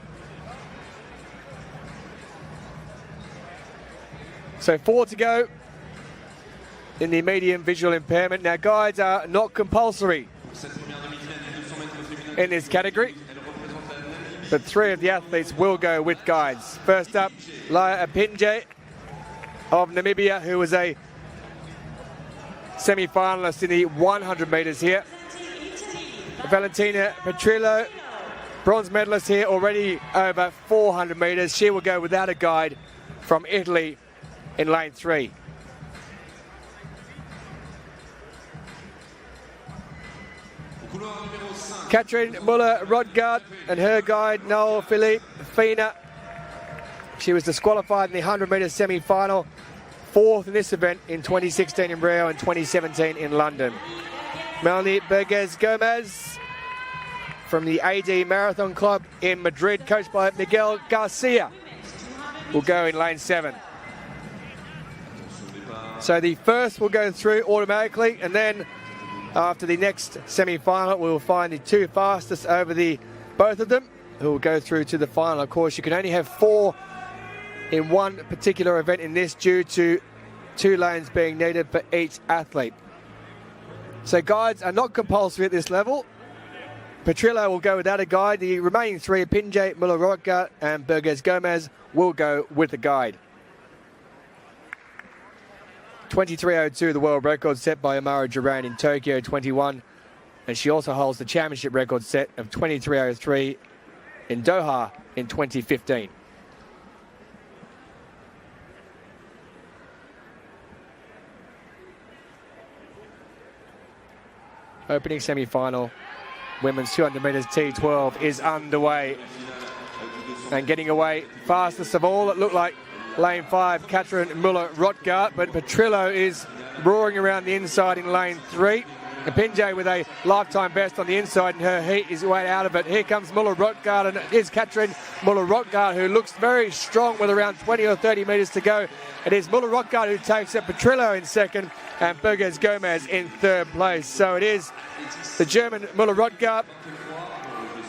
So 4 to go in the medium visual impairment. Now, guides are not compulsory in this category, but 3 of the athletes will go with guides. First up, Laia Apinje of Namibia, who was a semi-finalist in the 100 metres here. Valentina Petrillo, bronze medalist here, already over 400 metres. She will go without a guide from Italy in lane 3. Katrin Muller-Rodgaard and her guide Noel Philippe Fina. She was disqualified in the 100 metre semi-final, 4th in this event in 2016 in Rio and 2017 in London. Melanie Burgess-Gomez from the AD Marathon Club in Madrid, coached by Miguel Garcia, will go in lane 7. So the first will go through automatically, and then after the next semi-final, we will find the 2 fastest over both of them, who will go through to the final. Of course, you can only have 4 in one particular event in this, due to 2 lanes being needed for each athlete. So guides are not compulsory at this level. Petrillo will go without a guide. The remaining 3, Pinjay, Muller-Rodgaard and Burgess-Gomez, will go with the guide. 23.02, the world record set by Amara Duran in Tokyo 21, and she also holds the championship record set of 23.03 in Doha in 2015. Opening semi-final, women's 200 metres T12 is underway, and getting away fastest of all, it looked like lane 5, Katrin Muller-Rodgaard, but Petrillo is roaring around the inside in lane 3. Pinjay with a lifetime best on the inside, and her heat is way out of it. Here comes Muller-Rodgaard, and it is Katrin Muller-Rodgaard, who looks very strong with around 20 or 30 metres to go. It is Muller-Rodgaard who takes it, Petrillo in second, and Burgess-Gomez in 3rd place. So it is the German Muller-Rodgaard.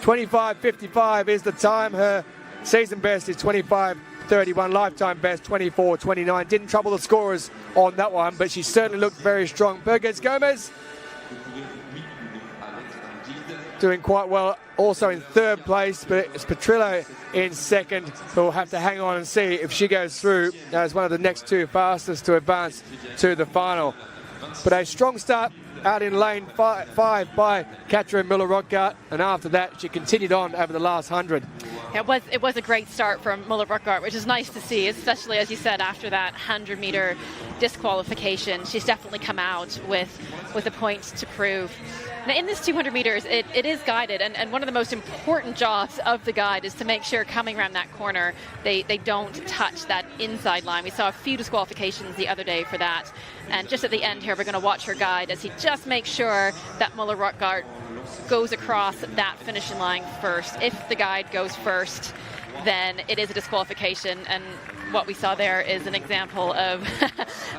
25.55 is the time. Her season best is 25.31, lifetime best 24.29. Didn't trouble the scorers on that one, but she certainly looked very strong. Burgess-Gomez doing quite well, also in 3rd place, but it's Petrillo in 2nd, who will have to hang on and see if she goes through as one of the next 2 fastest to advance to the final. But a strong start out in lane 5 by Katrin Müller-Rothgart, and after that she continued on over the last 100. It was a great start from Müller-Rothgart, which is nice to see, especially, as you said, after that 100-meter disqualification. She's definitely come out with a point to prove. Now, in this 200 meters, it is guided, and one of the most important jobs of the guide is to make sure coming around that corner, they don't touch that inside line. We saw a few disqualifications the other day for that. And just at the end here, we're going to watch her guide as he just makes sure that Müller-Rothgart goes across that finishing line first. If the guide goes first, then it is a disqualification, and what we saw there is an example of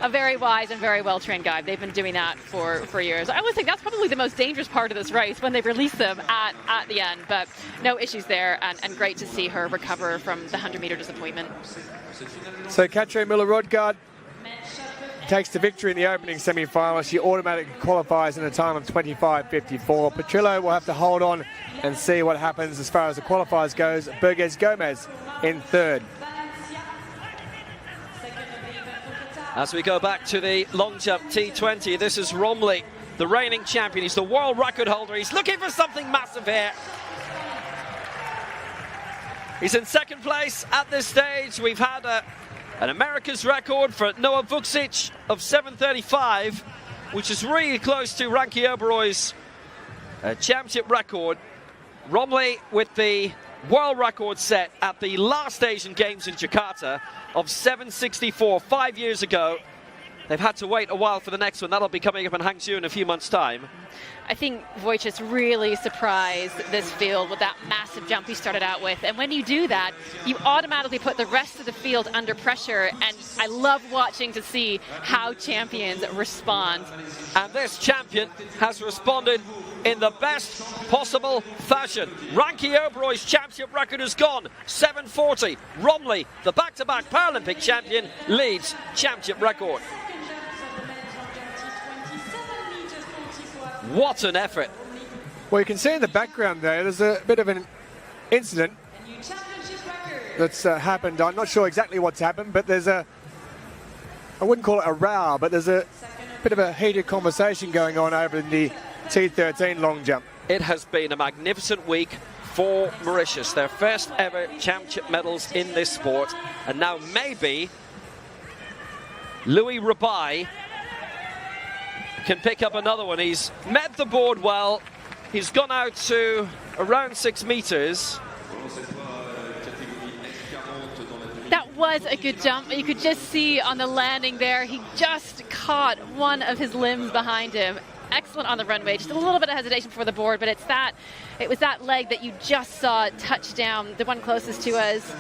a very wise and very well-trained guide. They've been doing that for years. I always think that's probably the most dangerous part of this race, when they release them at the end, but no issues there, and great to see her recover from the 100-meter disappointment. So Katrin Müller-Rothgart takes the victory in the opening semi-final. She automatically qualifies in a time of 25:54. Petrillo will have to hold on and see what happens as far as the qualifiers goes. Burgess Gomez in third. As we go back to the long jump T20, this is Romley, the reigning champion. He's the world record holder. He's looking for something massive here. He's in second place at this stage. We've had an America's record for Noah Vucic of 7:35, which is really close to Ranky Oberoy's championship record. Romley with the world record set at the last Asian Games in Jakarta of 7:64 5 years ago. They've had to wait a while for the next one. That'll be coming up in Hangzhou in a few months' time. I think Wojciech really surprised this field with that massive jump he started out with. And when you do that, you automatically put the rest of the field under pressure. And I love watching to see how champions respond. And this champion has responded in the best possible fashion. Ranky Oberoy's championship record is gone, 7:40. Romley, the back-to-back Paralympic champion, leads championship record. What an effort. Well, you can see in the background there's a bit of an incident that's happened. I'm not sure exactly what's happened, but there's I wouldn't call it a row, but there's a bit of a heated conversation going on over in the T13 long jump. It has been a magnificent week for Mauritius. Their first ever championship medals in this sport. And now maybe Louis Rabai can pick up another one. He's met the board well. He's gone out to around 6 meters. That was a good jump. You could just see on the landing there, he just caught one of his limbs behind him. Excellent on the runway. Just a little bit of hesitation before the board, but it was that leg that you just saw touch down, the one closest to us.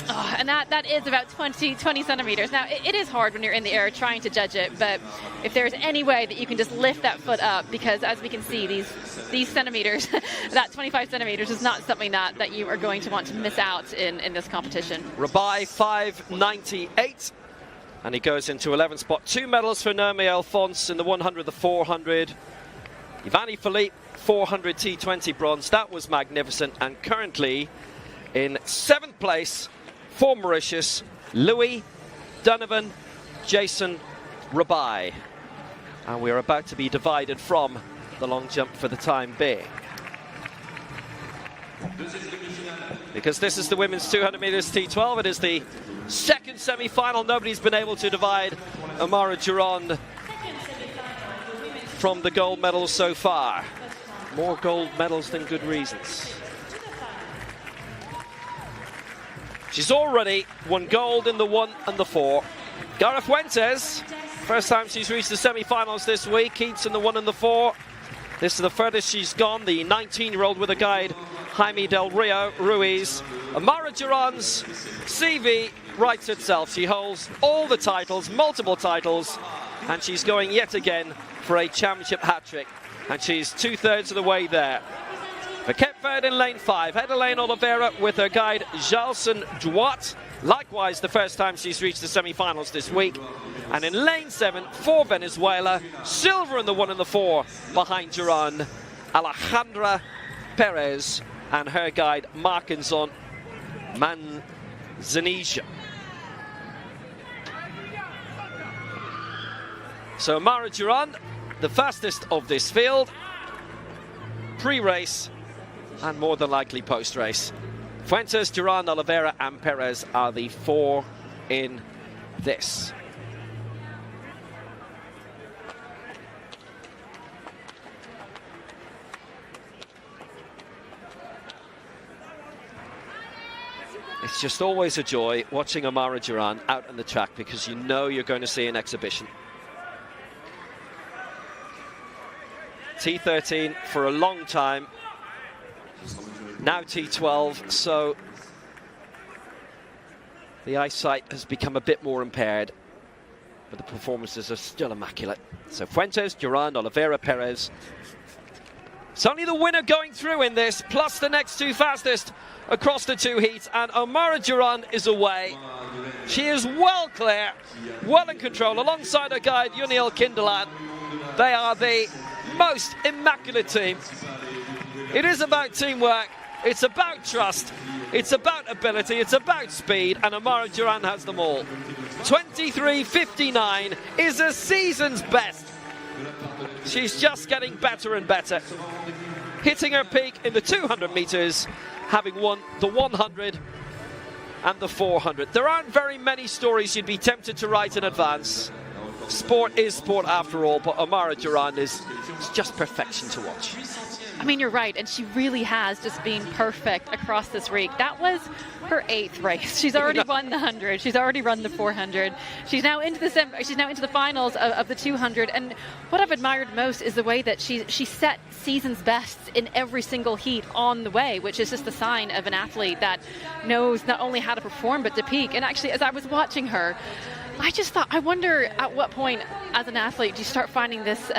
Oh, and that is about 20 centimeters. Now, it is hard when you're in the air trying to judge it, but if there's any way that you can just lift that foot up, because as we can see, these centimeters, that 25 centimeters is not something that you are going to want to miss out in this competition. Rabai 5.98, and he goes into 11th spot. 2 medals for Naomi Alphonse in the 100, the 400. Ivani Philippe, 400 T20 bronze. That was magnificent, and currently in 7th place for Mauritius, Louis, Donovan, Jason, Rabai. And we're about to be divided from the long jump for the time being, because this is the women's 200 meters T12. It is the second semi-final. Nobody's been able to divide Amara Durand from the gold medals so far. More gold medals than good reasons. She's already won gold in the 1 and the 4. Gara Fuentes, first time she's reached the semi-finals this week. Keats in the 1 and the 4. This is the furthest she's gone. The 19-year-old with a guide, Jaime Del Rio Ruiz. Amara Durand's CV writes itself. She holds all the titles, multiple titles, and she's going yet again for a championship hat-trick. And she's 2/3 of the way there. For Cape Verde in lane 5, Edelaine Oliveira with her guide Jalson Duat. Likewise, the first time she's reached the semi-finals this week. And in lane 7, for Venezuela, silver in the 1 and the 4 behind Duran, Alejandra Perez and her guide Markinson Manzanilla. So Amara Duran, the fastest of this field, pre-race and more than likely post-race. Fuentes, Duran, Oliveira and Perez are the 4 in this. It's just always a joy watching Amara Duran out on the track because you know you're going to see an exhibition. T13 for a long time, now T12, so the eyesight has become a bit more impaired, but the performances are still immaculate. So Fuentes, Duran, Oliveira, Perez. It's only the winner going through in this, plus the next 2 fastest across the 2 heats, and Amara Duran is away. She is well clear, well in control, alongside her guide, Yuniel Kindelan. They are the most immaculate team. It is about teamwork, it's about trust, it's about ability, it's about speed, and Amara Duran has them all. 23:59 is a season's best. She's just getting better and better, hitting her peak in the 200 meters, having won the 100 and the 400. There aren't very many stories you'd be tempted to write in advance. Sport is sport after all, but Amara Duran is just perfection to watch. I mean, you're right, and she really has just been perfect across this week. That was her 8th race. She's already won the 100. She's already run the 400. She's now into the finals of the 200. And what I've admired most is the way that she set season's bests in every single heat on the way, which is just a sign of an athlete that knows not only how to perform but to peak. And actually, as I was watching her, I just thought, I wonder at what point as an athlete do you start finding this.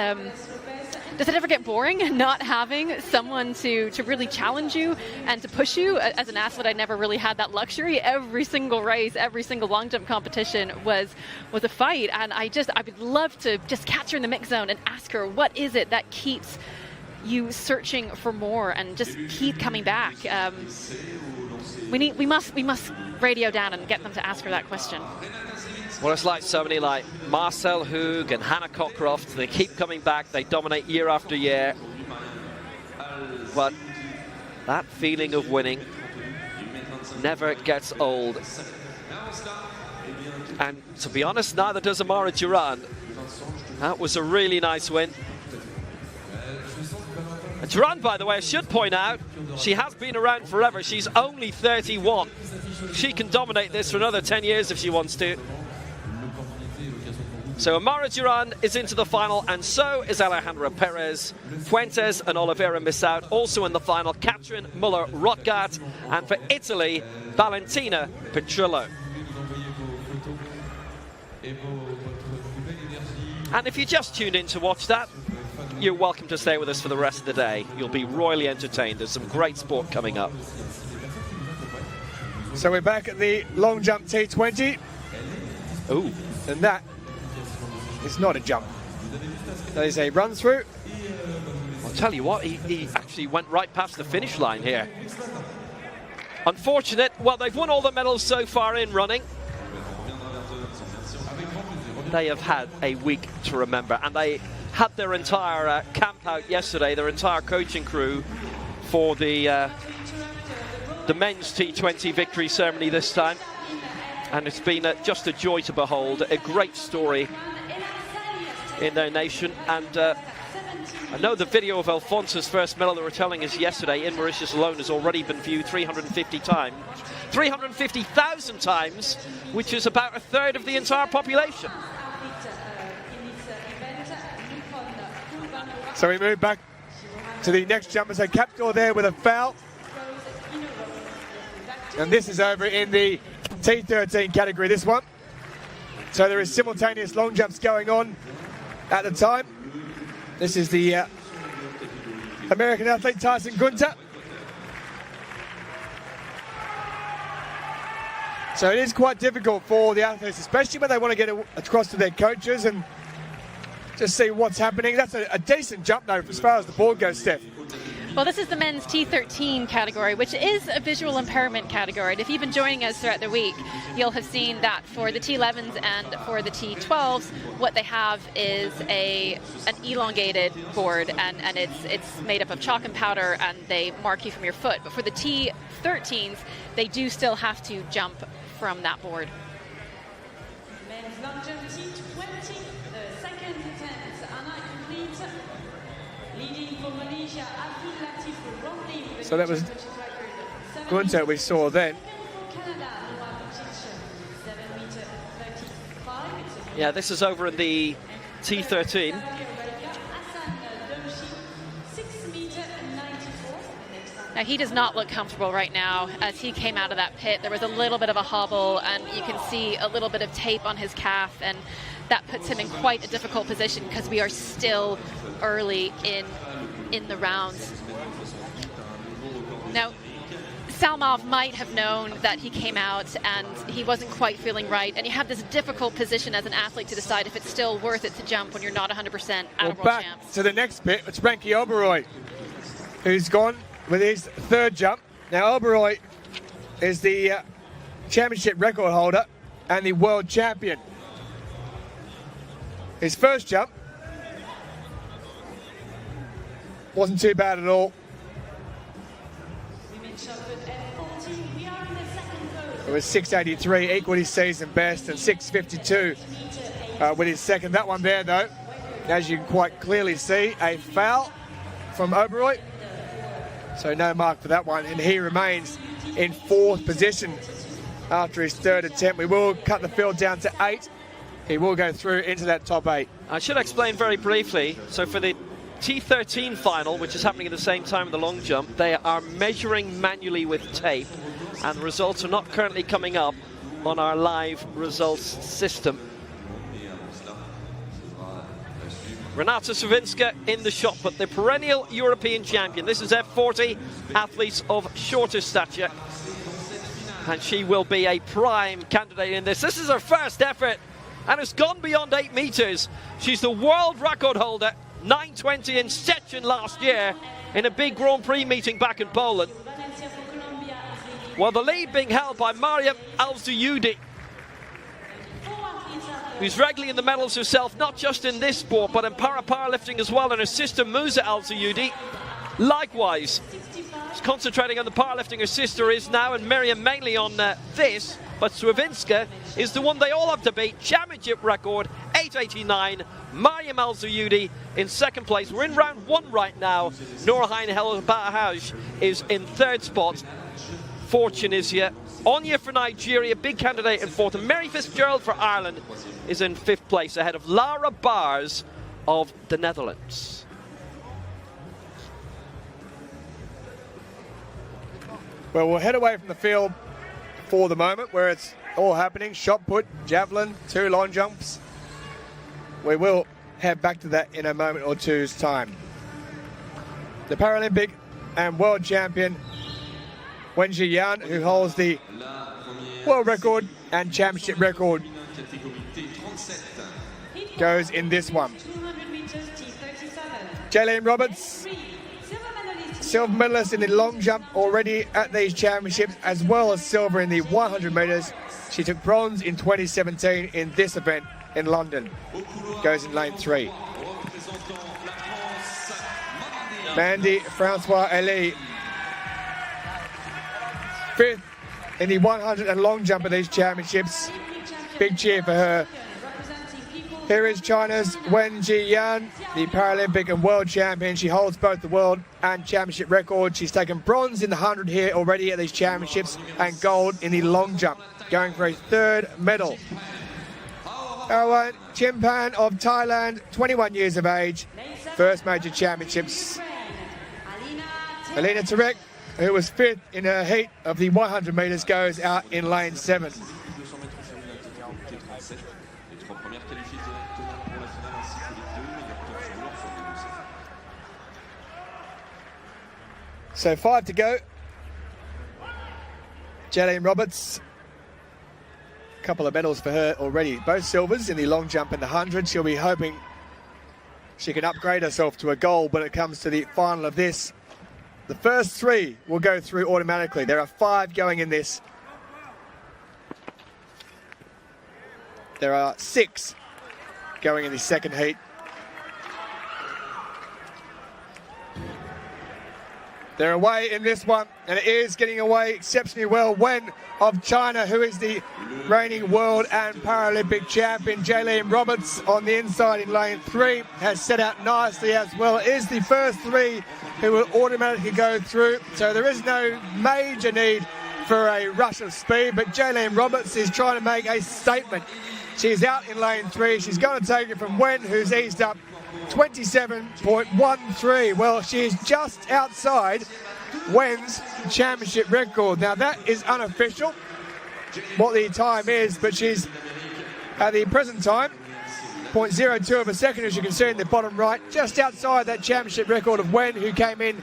Does it ever get boring not having someone to really challenge you and to push you? As an athlete, I never really had that luxury. Every single race, every single long jump competition was a fight. And I would love to just catch her in the mix zone and ask her, what is it that keeps you searching for more and just keep coming back? We must radio down and get them to ask her that question. Well, it's like so many, like Marcel Hoog and Hannah Cockcroft. They keep coming back. They dominate year after year. But that feeling of winning never gets old. And to be honest, neither does Amara Duran. That was a really nice win. And Duran, by the way, I should point out, she has been around forever. She's only 31. She can dominate this for another 10 years if she wants to. So Amara Duran is into the final, and so is Alejandra Perez. Fuentes and Oliveira miss out. Also in the final, Katrin Muller-Rothgart. And for Italy, Valentina Petrillo. And if you just tuned in to watch that, you're welcome to stay with us for the rest of the day. You'll be royally entertained. There's some great sport coming up. So we're back at the long jump T20. Ooh. And that is not a jump. That is a run through. I'll tell you what, he actually went right past the finish line here. Unfortunate. Well, they've won all the medals so far in running. They have had a week to remember, and they had their entire camp out yesterday, their entire coaching crew for the men's T20 victory ceremony this time. And it's been just a joy to behold, a great story in their nation. And I know the video of Alfonso's first medal they were telling us yesterday in Mauritius alone has already been viewed 350 times. 350,000 times, which is about a third of the entire population. So we move back to the next jumper. So Captor there with a foul. And this is over in the T13 category, this one. So there is simultaneous long jumps going on at the time. This is the American athlete Tyson Gunter. So it is quite difficult for the athletes, especially when they want to get across to their coaches and just see what's happening. That's a decent jump though as far as the board goes, Steph. Well, this is the men's T13 category, which is a visual impairment category. And if you've been joining us throughout the week, you'll have seen that for the T11s and for the T12s, what they have is an elongated board, and it's made up of chalk and powder, and they mark you from your foot. But for the T13s, they do still have to jump from that board. Men's long jump T20, the second attempt, Anna complete. Leading for Malaysia, Abdul Latif Romney. So that was Gunther we saw then. Yeah, this is over in the T13. Now, he does not look comfortable right now. As he came out of that pit, there was a little bit of a hobble, and you can see a little bit of tape on his calf, and that puts him in quite a difficult position because we are still early in the rounds. Now, Salmov might have known that he came out and he wasn't quite feeling right, and you have this difficult position as an athlete to decide if it's still worth it to jump when you're not 100% out of world back champs. to the next bit. It's Frankie Oberoi, who's gone with his third jump. Now, Oberoi is the championship record holder and the world champion. His first jump wasn't too bad at all. It was 6.83, equaled his season best, and 6.52 with his second. That one there, though, as you can quite clearly see, a foul from Oberoi. So no mark for that one, and he remains in fourth position after his third attempt. We will cut the field down to 8. He will go through into that top 8. I should explain very briefly. So for the T13 final, which is happening at the same time in the long jump, they are measuring manually with tape, and the results are not currently coming up on our live results system. Renata Sawinska in the shot put, the perennial European champion. This is F40, athletes of shorter stature, and she will be a prime candidate in this. This is her first effort, and it's gone beyond 8 meters. She's the world record holder, 9:20 in Szczecin last year in a big Grand Prix meeting back in Poland. Well, the lead being held by Mariam Alzuyudi, who's regularly in the medals herself, not just in this sport, but in powerlifting as well. And her sister Musa Alzuyudi, likewise, is concentrating on the powerlifting. Her sister is now, and Miriam mainly on this. But Sawinska is the one they all have to beat. Championship record, 8.89. Mariam Alzuyudi in second place. We're in round 1 right now. Noorhain El Bahaj is in third spot for Tunisia. Onya for Nigeria, big candidate in fourth. And Mary Fitzgerald for Ireland is in fifth place, ahead of Lara Bars of the Netherlands. Well, we'll head away from the field for the moment, where it's all happening. Shot put, javelin, 2 long jumps. We will head back to that in a moment or two's time. The Paralympic and world champion Wenji Yan, who holds the world record and championship record, goes in this one. Jaylene Roberts, silver medalist in the long jump already at these championships, as well as silver in the 100 metres. She took bronze in 2017 in this event in London. Goes in lane 3. Mandy Francois Elie, 5th in the 100 and long jump at these championships. Big cheer for her. Here is China's Wen Jiyan, the Paralympic and world champion. She holds both the world and championship record. She's taken bronze in the 100 here already at these championships, and gold in the long jump, going for a 3rd medal. Chimpan of Thailand, 21 years of age, first major championships. Alina Tarek, who was 5th in her heat of the 100 metres, goes out in lane 7. So 5 to go. Jaylene Roberts, a couple of medals for her already, both silvers in the long jump and the 100. She'll be hoping she can upgrade herself to a gold when it comes to the final of this The first 3 will go through automatically. There are 5 going in this. There are 6 going in the second heat. They're away in this one, and it is getting away exceptionally well. Wen of China, who is the reigning world and Paralympic champion. Jaylene Roberts on the inside in lane 3 has set out nicely as well. It is the first 3 who will automatically go through, so there is no major need for a rush of speed, but Jaylene Roberts is trying to make a statement. She's out in lane 3. She's going to take it from Wen, who's eased up 27.13. Well, she is just outside Wen's championship record. Now, that is unofficial, what the time is, but she's at the present time 0.02 of a second, as you can see in the bottom right, just outside that championship record of Wen, who came in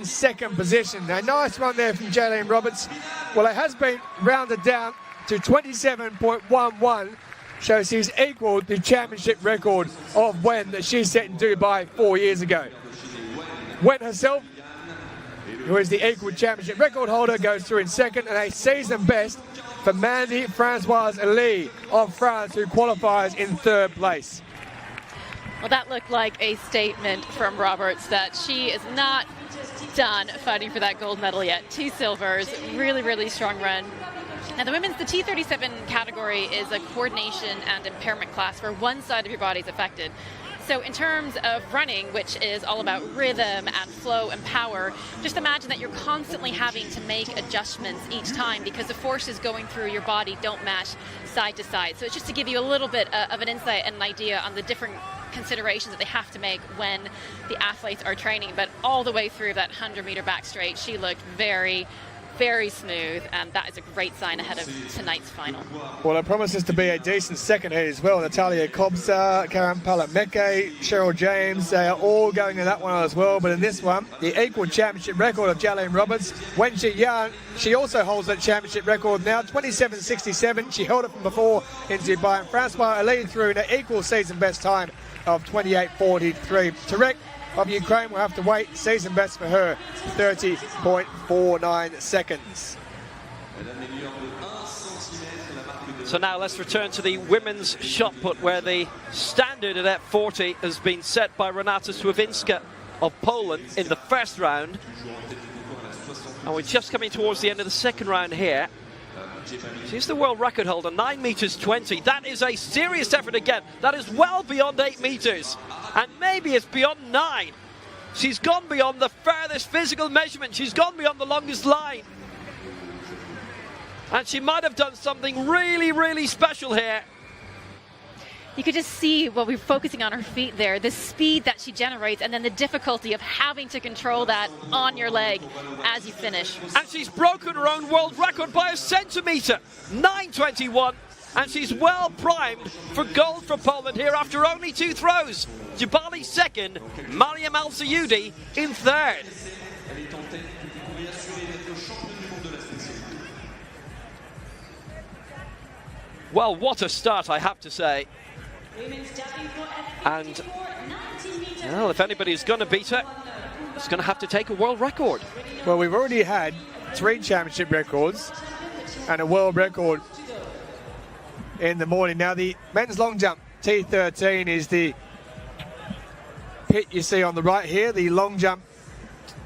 second position. Now, nice run there from Jaylene Roberts. Well, it has been rounded down to 27.11. So she's equalled the championship record of Wen that she set in Dubai 4 years ago. Wen herself, who is the equal championship record holder, goes through in second, and a season best for Mandy Françoise Elie of France, who qualifies in third place. Well, that looked like a statement from Roberts that she is not done fighting for that gold medal yet. 2 silvers, really, really strong run. Now, the T37 category is a coordination and impairment class where one side of your body is affected. So in terms of running, which is all about rhythm and flow and power, just imagine that you're constantly having to make adjustments each time because the forces going through your body don't match side to side. So it's just to give you a little bit of an insight and an idea on the different considerations that they have to make when the athletes are training. But all the way through that 100-meter back straight, she looked very, very smooth, and that is a great sign ahead of tonight's final. Well, it promises to be a decent second heat as well. Natalia Kobza, Karen Palameke, Cheryl James, they are all going in that one as well. But in this one, the equal championship record of Jaylene Roberts. Wen Yan, she also holds that championship record now, 27.67. She held it from before in Dubai. And Françoise Elie through an equal season best time of 28.43. Tarek of Ukraine will have to wait. Season best for her, 30.49 seconds. So now let's return to the women's shot put, where the standard at F40 has been set by Renata Słowinska of Poland in the first round. And we're just coming towards the end of the second round here. She's the world record holder, 9 meters 20. That is a serious effort again. That is well beyond 8 meters. And maybe it's beyond 9. She's gone beyond the furthest physical measurement. She's gone beyond the longest line. And she might have done something really, really special here. You could just see, well, we're focusing on her feet there, the speed that she generates and then the difficulty of having to control that on your leg as you finish. And she's broken her own world record by a centimetre, 9:21. And she's well primed for gold for Poland here after only 2 throws. Jabali second, Mariam Al-Sayoudi in third. Well, what a start, I have to say. And, well, if anybody's going to beat her, it's going to have to take a world record. Well, we've already had 3 championship records and a world record in the morning. Now, the men's long jump, T13, is the pit you see on the right here. The long jump,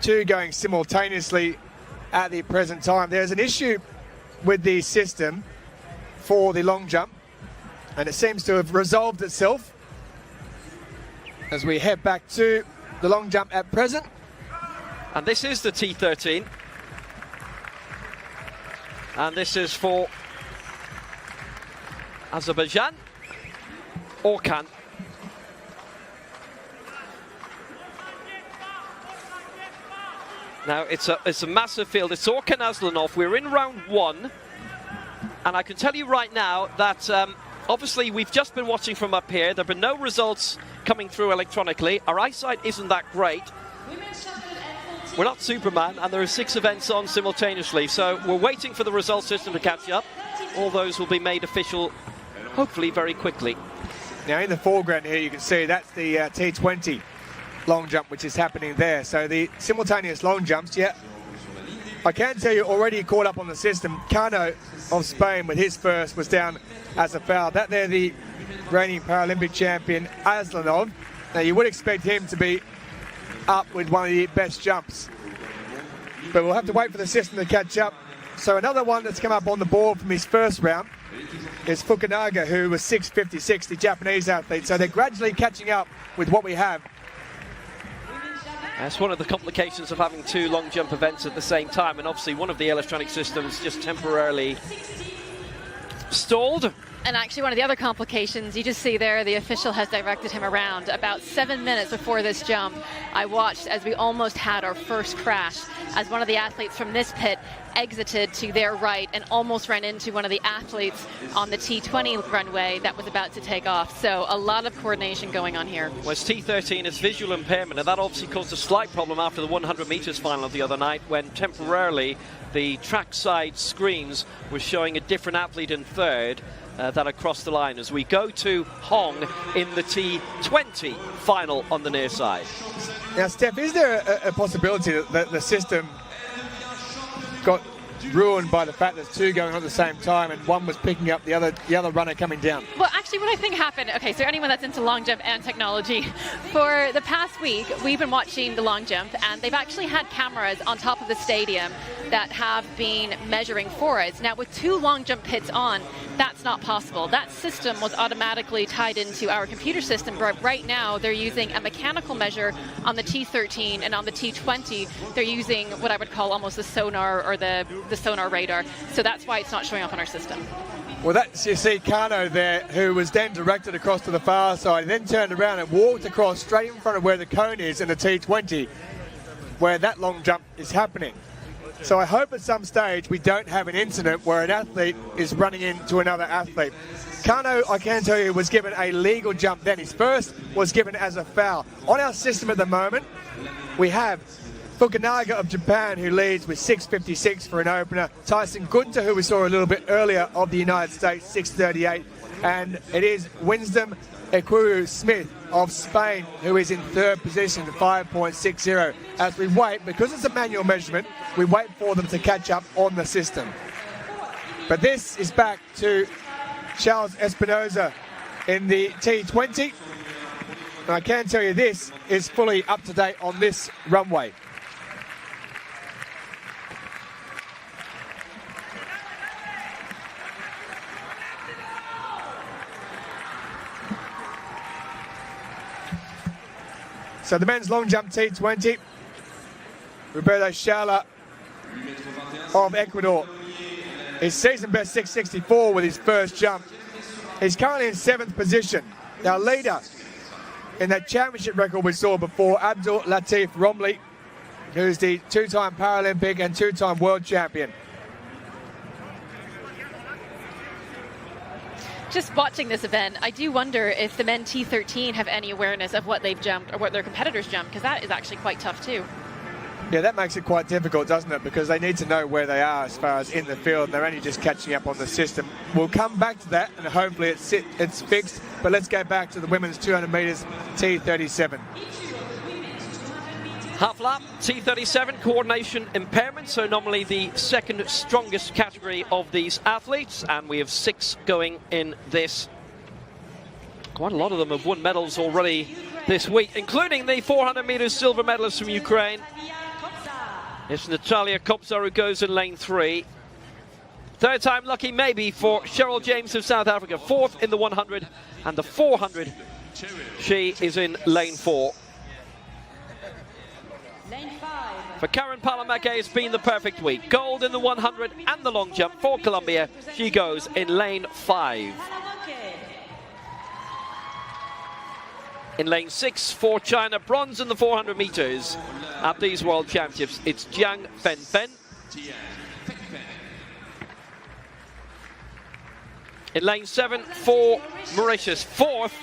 2 going simultaneously at the present time. There's an issue with the system for the long jump, and it seems to have resolved itself as we head back to the long jump at present. And this is the T13. And this is for Azerbaijan, Orkan. Now it's a massive field. It's Orkan Aslanov. We're in round 1. And I can tell you right now that obviously we've just been watching from up here. There have been no results coming through electronically. Our eyesight isn't that great. We're not Superman, and there are 6 events on simultaneously. So we're waiting for the result system to catch up. All those will be made official, hopefully very quickly. Now in the foreground here you can see that's the T20 long jump which is happening there. So the simultaneous long jumps, yeah. I can tell you already caught up on the system. Cano of Spain with his first was down as a foul. That there the reigning Paralympic champion Aslanov. Now you would expect him to be up with one of the best jumps. But we'll have to wait for the system to catch up. So another one that's come up on the board from his first round is Fukunaga, who was 6.56, the Japanese athlete. So they're gradually catching up with what we have. That's one of the complications of having two long jump events at the same time, and obviously one of the electronic systems just temporarily stalled. And actually one of the other complications, you just see there, the official has directed him around. About 7 minutes before this jump, I watched as we almost had our first crash, as one of the athletes from this pit exited to their right and almost ran into one of the athletes on the T20 runway that was about to take off. So a lot of coordination going on here. Well, it's T13, it's visual impairment, and that obviously caused a slight problem after the 100 meters final the other night, when temporarily the trackside screens were showing a different athlete in third that had crossed the line, as we go to Hong in the T20 final on the near side. Now, Steph, is there a possibility that the system got ruined by the fact there's two going on at the same time and one was picking up the other runner coming down? Well, actually, what I think happened, okay, so anyone that's into long jump and technology, for the past week, we've been watching the long jump, and they've actually had cameras on top of the stadium that have been measuring for us. Now, with two long jump pits on, that's not possible. That system was automatically tied into our computer system, but right now they're using a mechanical measure on the T13, and on the T20 they're using what I would call almost the sonar, or the sonar radar. So that's why it's not showing up on our system. Well, that's, you see Cano there, who was then directed across to the far side, then turned around and walked across straight in front of where the cone is in the T20, where that long jump is happening. So I hope at some stage we don't have an incident where an athlete is running into another athlete. Cano, I can tell you, was given a legal jump then. His first was given as a foul. On our system at the moment, we have Fukunaga of Japan, who leads with 6.56 for an opener. Tyson Gunter, who we saw a little bit earlier, of the United States, 6.38. And it is Winston Ekuru Smith of Spain, who is in third position, 5.60. As we wait, because it's a manual measurement, we wait for them to catch up on the system. But this is back to Charles Espinoza in the T20. And I can tell you this is fully up to date on this runway. So the men's long jump T20, Roberto Schala of Ecuador. His season best 6.64 with his first jump. He's currently in 7th position. Our leader in that championship record we saw before, Abdul Latif Romli, who's the two-time Paralympic and two-time world champion. Just watching this event, I do wonder if the men T13 have any awareness of what they've jumped or what their competitors jumped, because that is actually quite tough too. Yeah, that makes it quite difficult, doesn't it? Because they need to know where they are as far as in the field. They're only just catching up on the system. We'll come back to that, and hopefully it's fixed. But let's go back to the women's 200 metres T37. Half lap, T37, coordination impairment, so normally the second strongest category of these athletes, and we have 6 going in this. Quite a lot of them have won medals already this week, including the 400 metres silver medalist from Ukraine. It's Natalia Kopsa who goes in lane 3. Third time lucky maybe for Cheryl James of South Africa. 4th in the 100 and the 400. She is in lane 4. For Karen Palamake, it's been the perfect week. Gold in the 100 and the long jump for Colombia. She goes in lane 5. In lane 6 for China, bronze in the 400 meters at these World Championships. It's Jiang Fenfen. In lane 7 for Mauritius, 4th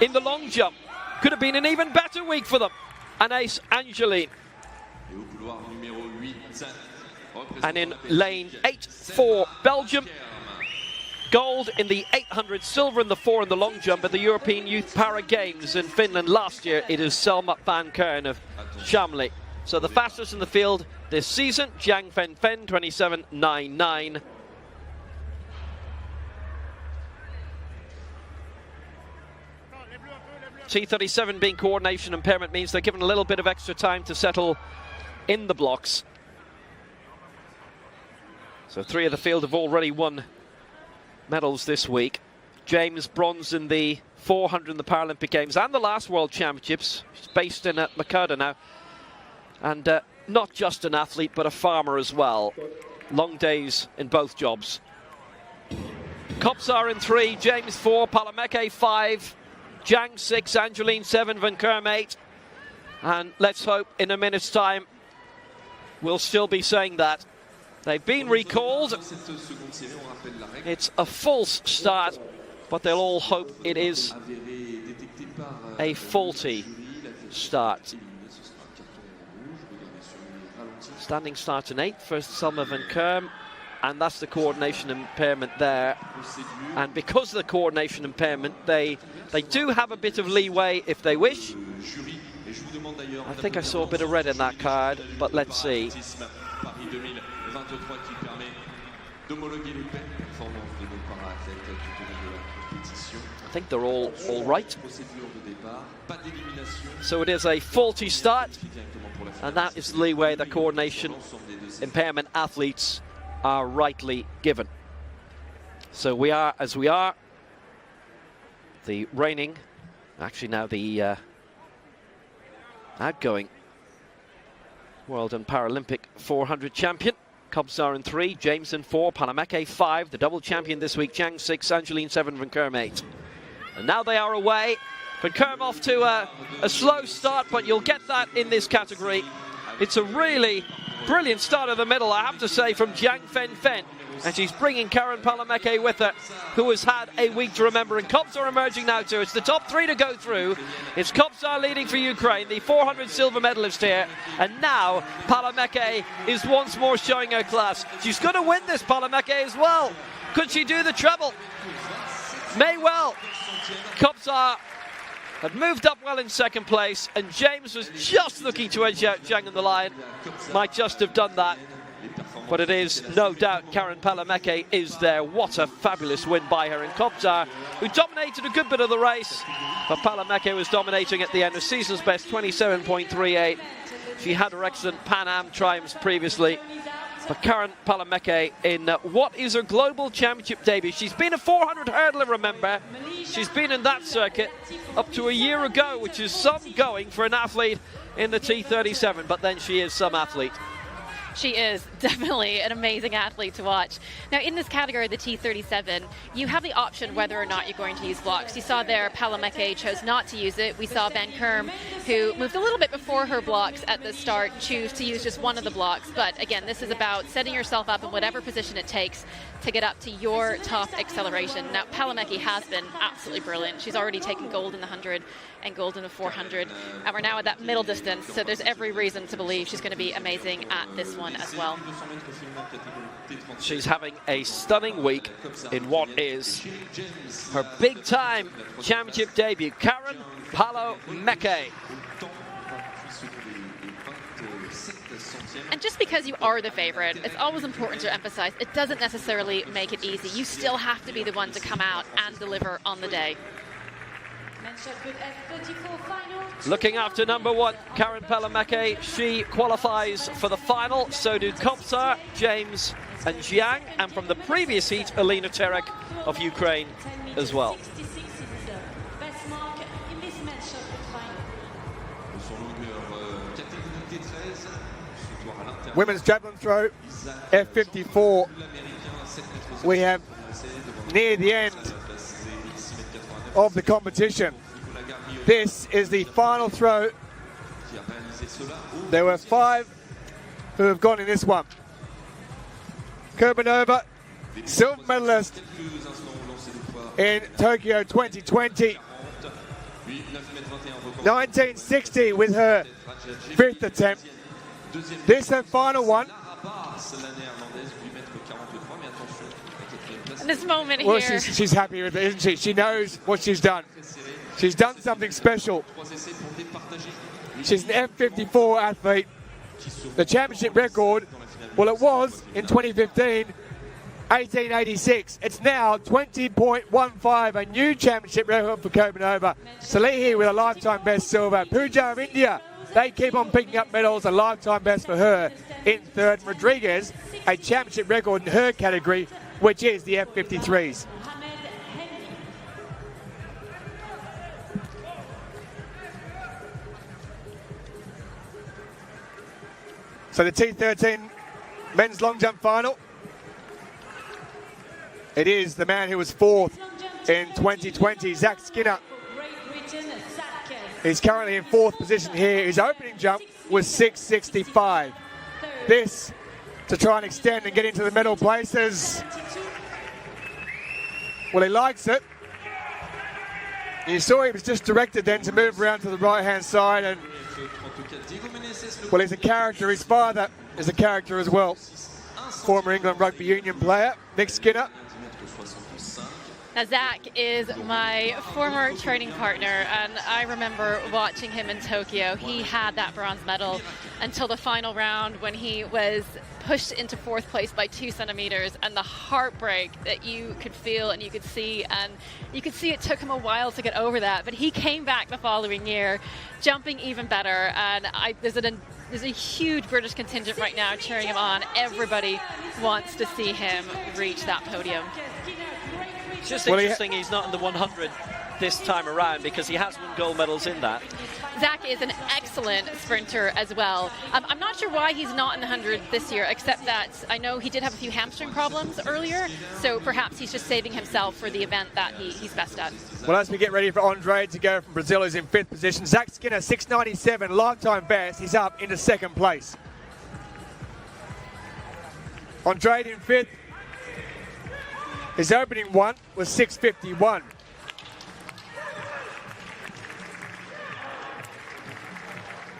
in the long jump. Could have been an even better week for them. Anaïs Angeline. And in lane 8 for Belgium, gold in the 800, silver in the 4 in the long jump at the European Youth Para Games in Finland last year. It is Selma van Kern of Shamli. So the fastest in the field this season, Jiang Fen Fen, 27.99. T37 being coordination impairment means they're given a little bit of extra time to settle in the blocks. So 3 of the field have already won medals this week. James, bronze in the 400 in the Paralympic Games and the last World Championships. She's based in Makata now. And not just an athlete, but a farmer as well. Long days in both jobs. Kopsar in 3, James 4, Palameke 5, Jiang 6, Angeline 7, Van Kerm 8. And let's hope in a minute's time we'll still be saying that. They've been recalled. It's a false start, but they'll all hope it is a faulty start. Standing start in 8 for Selma van Kerm, and that's the coordination impairment there. And because of the coordination impairment, they do have a bit of leeway if they wish. I think I saw a bit of red in that card, but let's see. I think they're all right. So it is a faulty start, and that is the leeway the coordination impairment athletes are rightly given. So we are as we are. The reigning, actually now the outgoing World and Paralympic 400 champion. Kopsar in 3, James in 4, Palameke 5, the double champion this week, Jiang 6, Angeline 7, Van Kerm 8. And now they are away. Van Kerm off to a slow start, but you'll get that in this category. It's a really brilliant start of the middle, I have to say, from Jiang Fen Fen. And she's bringing Karen Palameke with her, who has had a week to remember. And Kopsar emerging now too. It's the top 3 to go through. It's Kopsar leading for Ukraine, the 400 silver medalist here. And now Palameke is once more showing her class. She's going to win this, Palameke, as well. Could she do the treble? May well. Kopsar had moved up well in second place, and James was just looking to edge out Jiang on the line. Might just have done that. But it is no doubt Karen Palameke is there. What a fabulous win by her. And Kopsar, who dominated a good bit of the race, but Palameke was dominating at the end. Her season's best, 27.38. She had her excellent Pan Am triumphs previously. But Karen Palameke in what is her global championship debut. She's been a 400 hurdler, remember. She's been in that circuit up to a year ago, which is some going for an athlete in the T37. But then she is some athlete. She is definitely an amazing athlete to watch. Now, in this category, the T37, you have the option whether or not you're going to use blocks. You saw there Palameke chose not to use it. We saw Van Kerm, who moved a little bit before her blocks at the start, choose to use just one of the blocks. But again, this is about setting yourself up in whatever position it takes to get up to your top acceleration. Now, Palameke has been absolutely brilliant. She's already taken gold in the 100 and gold in the 400. And we're now at that middle distance, so there's every reason to believe she's going to be amazing at this one as well. She's having a stunning week in what is her big time championship debut. Karen Palameke. And just because you are the favorite, it's always important to emphasize it doesn't necessarily make it easy. You still have to be the one to come out and deliver on the day. Looking after number 1, Karen Palameke. She qualifies for the final. So do Kopsar, James and Jiang. And from the previous heat, Alina Terek of Ukraine as well. Women's javelin throw, F54. We have near the end of the competition. This is the final throw. There were 5 who have gone in this one. Kurbanova, silver medalist in Tokyo 2020. 1960 with her 5th attempt. This her final one. in this moment Well, here. she's happy with it, isn't she? She knows what she's done. She's done something special. She's an F54 athlete. The championship record, well, it was in 2015, 1886. It's now 20.15, a new championship record for Copenhagen. Salehi with a lifetime best silver. Pooja of India, they keep on picking up medals, a lifetime best for her in third. Rodriguez, a championship record in her category, which is the F53s. So the T13 men's long jump final. It is the man who was fourth in 2020, Zach Skinner. He's currently in fourth position here. His opening jump was 6.65. This to try and extend and get into the medal places. Well, he likes it. You saw he was just directed then to move around to the right-hand side, and well, he's a character. His father is a character as well. Former England rugby union player, Nick Skinner. Now, Zach is my former training partner, and I remember watching him in Tokyo. He had that bronze medal until the final round when he was pushed into fourth place by 2 centimeters, and the heartbreak that you could feel and you could see it took him a while to get over that, but he came back the following year jumping even better, and there's a huge British contingent right now cheering him on. Everybody wants to see him reach that podium. It's just interesting he's not in the 100 this time around, because he has won gold medals in that. Zach is an excellent sprinter as well. I'm not sure why he's not in the 100 this year, except that I know he did have a few hamstring problems earlier, so perhaps he's just saving himself for the event that he's best at. Well, as we get ready for Andre to go from Brazil, who's in fifth position, Zach Skinner, 6.97, lifetime best. He's up into second place. Andre in fifth. His opening one was 6.51.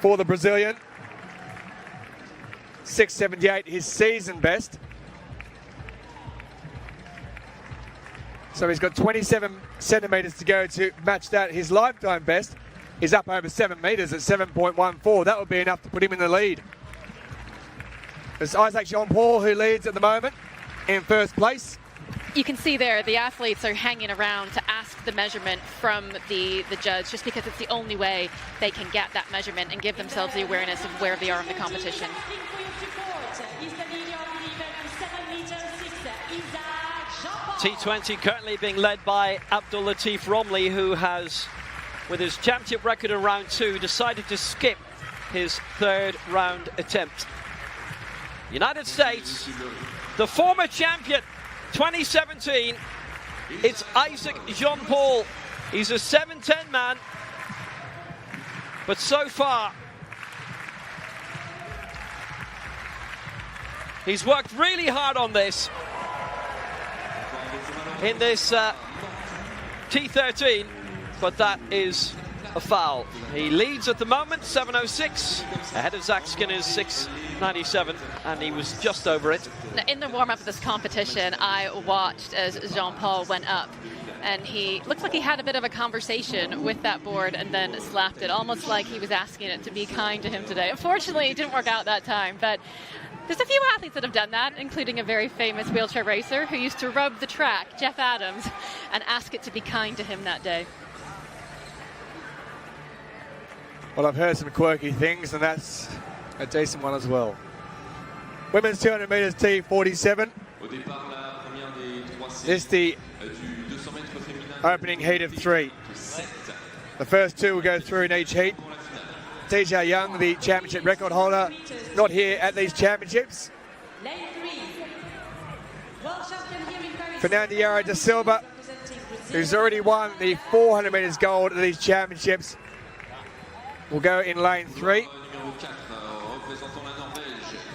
For the Brazilian, 6.78, his season best. So he's got 27 centimetres to go to match that. His lifetime best is up over 7 metres at 7.14. That would be enough to put him in the lead. It's Isaac Jean-Paul who leads at the moment in first place. You can see there the athletes are hanging around to ask the measurement from the judge, just because it's the only way they can get that measurement and give themselves the awareness of where they are in the competition. T20 currently being led by Abdul Latif Romley, who has, with his championship record in round 2, decided to skip his third round attempt. United States, the former champion 2017, it's Isaac Jean-Paul. He's a 7'10" man, but so far he's worked really hard on this in this T13, but that is a foul. He leads at the moment, 7.06, ahead of Zach Skinner's 6.97, and he was just over it. Now, in the warm-up of this competition, I watched as Jean-Paul went up, and he looked like he had a bit of a conversation with that board and then slapped it, almost like he was asking it to be kind to him today. Unfortunately, it didn't work out that time, but there's a few athletes that have done that, including a very famous wheelchair racer who used to rub the track, Jeff Adams, and ask it to be kind to him that day. Well, I've heard some quirky things, and that's a decent one as well. Women's 200 metres T47. This is the opening heat of 3. The first 2 will go through in each heat. TJ Young, the championship record holder, not here at these championships. Fernando da Silva, who's already won the 400 metres gold at these championships, will go in lane 3.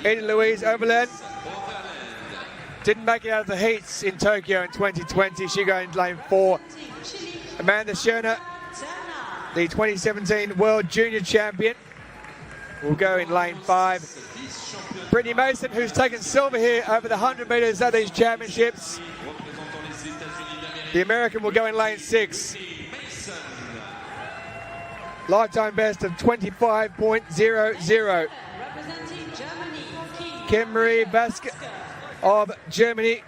Eden Louise Oberland didn't make it out of the heats in Tokyo in 2020. She goes in lane 4. Amanda Scherner, the 2017 World Junior Champion, will go in lane 5. Brittany Mason, who's taken silver here over the 100 metres at these championships, The American will go in lane 6. Lifetime best of 25.00. Representing Germany, Kim-Marie Vaske of Germany,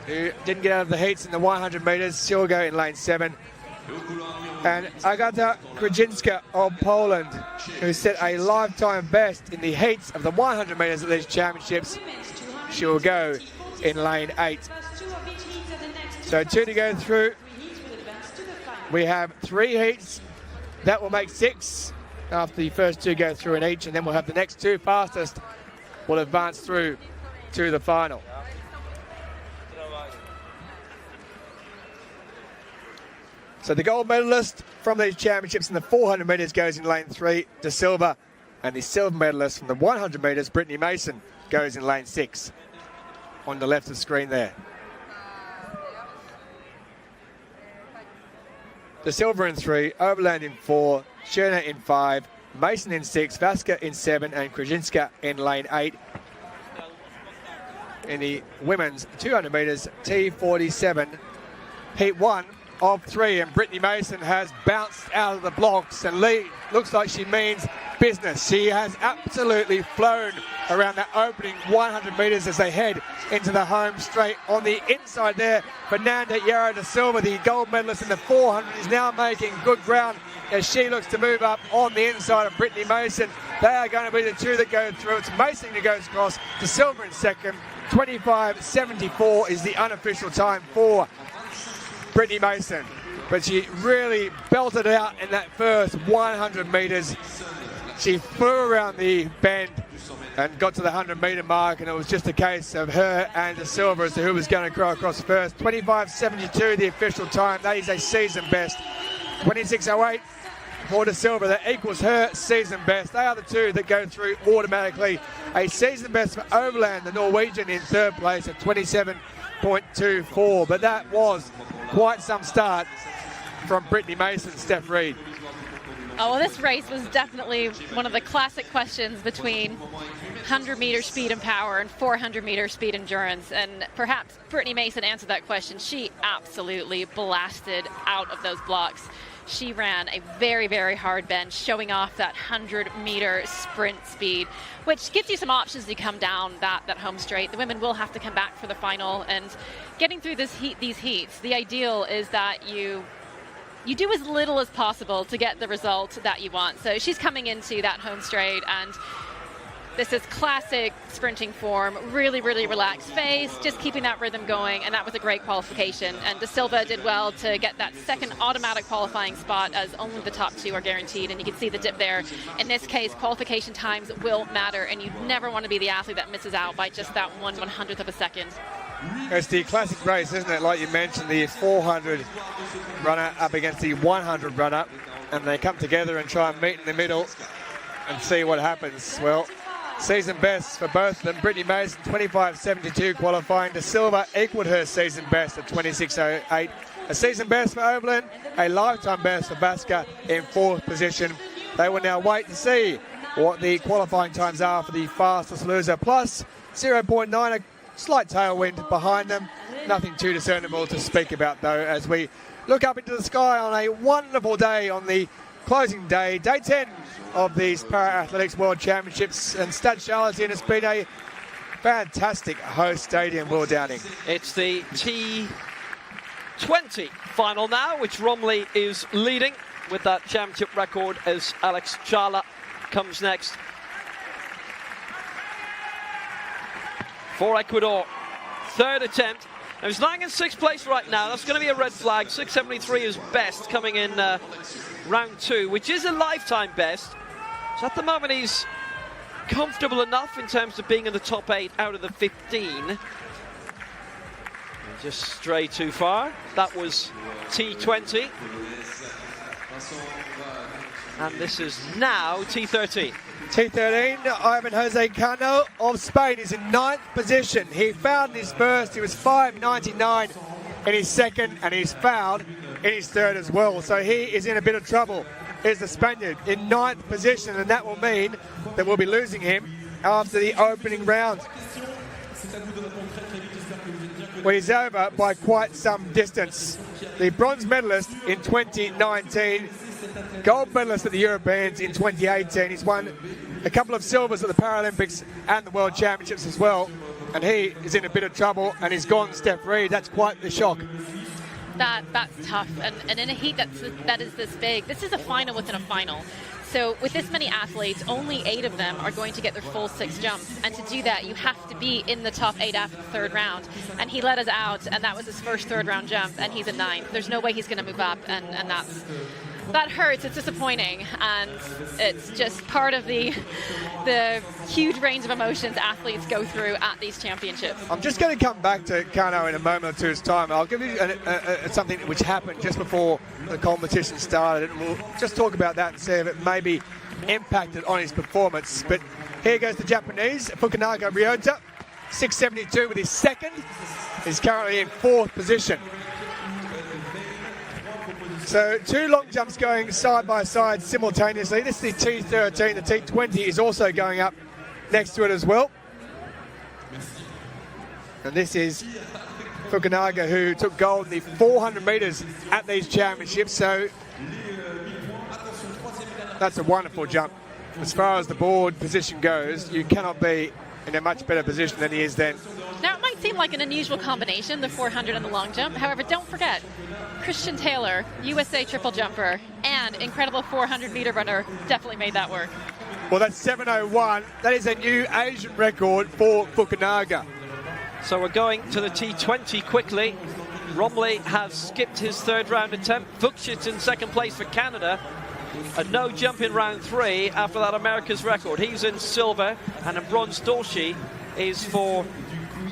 who didn't get out of the heats in the 100 metres. She'll go in lane 7. And Agata Krajinska of Poland, who set a lifetime best in the heats of the 100 metres at these championships. She'll go in lane 8. So 2 to go through. We have 3 heats. That will make 6 after the first 2 go through in each, and then we'll have the next 2 fastest will advance through to the final. So the gold medalist from these championships in the 400 metres goes in lane 3, De Silva, and the silver medalist from the 100 metres, Brittany Mason, goes in lane 6 on the left of the screen there. De Silva in 3, Oberland in 4, Schöner in 5, Mason in 6, Vaske in 7, and Krajinska in lane 8. In the women's 200 metres, T47, heat 1 of 3, and Brittany Mason has bounced out of the blocks, and Lee looks like she means business. She has absolutely flown around that opening 100 metres as they head into the home straight. On the inside there, Fernanda Yara de Silva, the gold medalist in the 400, is now making good ground as she looks to move up on the inside of Brittany Mason. They are going to be the 2 that go through. It's Mason who goes across, De Silva in second. 25.74 is the unofficial time for Brittany Mason, but she really belted out in that first 100 metres. She flew around the bend and got to the 100 metre mark, and it was just a case of her and De Silva as to who was going to go across first. 25.72 the official time. That is a season best. 26.08 for De Silva. That equals her season best. They are the 2 that go through automatically. A season best for Overland, the Norwegian, in 3rd place at 27.24. But that was quite some start from Brittany Mason, Steph Reed. Oh, well, this race was definitely one of the classic questions between 100-meter speed and power and 400-meter speed endurance. And perhaps Brittany Mason answered that question. She absolutely blasted out of those blocks. She ran a very, very hard bend, showing off that 100-meter sprint speed, which gives you some options to come down that home straight. The women will have to come back for the final, and getting through these heats, the ideal is that you do as little as possible to get the result that you want. So she's coming into that home straight, and this is classic sprinting form, really, really relaxed pace, just keeping that rhythm going, and that was a great qualification. And De Silva did well to get that second automatic qualifying spot, as only the top 2 are guaranteed, and you can see the dip there. In this case, qualification times will matter, and you never want to be the athlete that misses out by just that 1/100th of a second. It's the classic race, isn't it? Like you mentioned, the 400 runner up against the 100 runner, and they come together and try and meet in the middle and see what happens. Well, season best for both of them. Brittany Mason, 25.72 qualifying. De Silva equaled her season best at 26.08. A season best for Oberland, a lifetime best for Vaske in 4th position. They will now wait to see what the qualifying times are for the fastest loser. Plus 0.9, a slight tailwind behind them. Nothing too discernible to speak about, though, as we look up into the sky on a wonderful day on the closing day, day 10 of these Para-Athletics World Championships, and Stade Charlotte, and it's been a fantastic host stadium, Will Downing. It's the T20 final now, which Romley is leading with that championship record as Alex Chala comes next. For Ecuador, 3rd attempt. Now he's lying in 6th place right now. That's going to be a red flag. 6.73 is best coming in round 2, which is a lifetime best. So at the moment he's comfortable enough in terms of being in the top 8 out of the 15. Just stray too far. That was T20. And this is now T13. T13, Ivan Jose Cano of Spain is in 9th position. He fouled in his first. He was 5.99 in his second, and he's fouled in his third as well. So he is in a bit of trouble. Is the Spaniard in 9th position, and that will mean that we'll be losing him after the opening round. Well, he's over by quite some distance. The bronze medalist in 2019, gold medalist at the Europeans in 2018. He's won a couple of silvers at the Paralympics and the World Championships as well. And he is in a bit of trouble, and he's gone step free. That's quite the shock. That's tough, and in a heat that is this big, this is a final within a final. So with this many athletes, only 8 of them are going to get their full 6 jumps. And to do that, you have to be in the top 8 after the 3rd round. And he let us out, and that was his first 3rd round jump, and he's a 9th. There's no way he's going to move up, and that hurts. It's disappointing, and it's just part of the huge range of emotions athletes go through at these championships. I'm just going to come back to Kano in a moment or two's time. I'll give you something which happened just before the competition started, and we'll just talk about that and see if it maybe impacted on his performance. But here goes the Japanese, Fukunaga Ryota, 6.72 with his 2nd. He's currently in 4th position. So 2 long jumps going side by side simultaneously. This is the T13. The T20 is also going up next to it as well. And this is Fukunaga, who took gold in the 400 metres at these championships. So that's a wonderful jump. As far as the board position goes, you cannot be in a much better position than he is then. Now, it might seem like an unusual combination, the 400 and the long jump. However, don't forget, Christian Taylor, USA triple jumper, and incredible 400-meter runner, definitely made that work. Well, that's 7:01. That is a new Asian record for Fukunaga. So we're going to the T20 quickly. Romley has skipped his 3rd round attempt. Vukcic's in 2nd place for Canada. A no jump in round 3 after that America's record. He's in silver, and in bronze Dorshi is for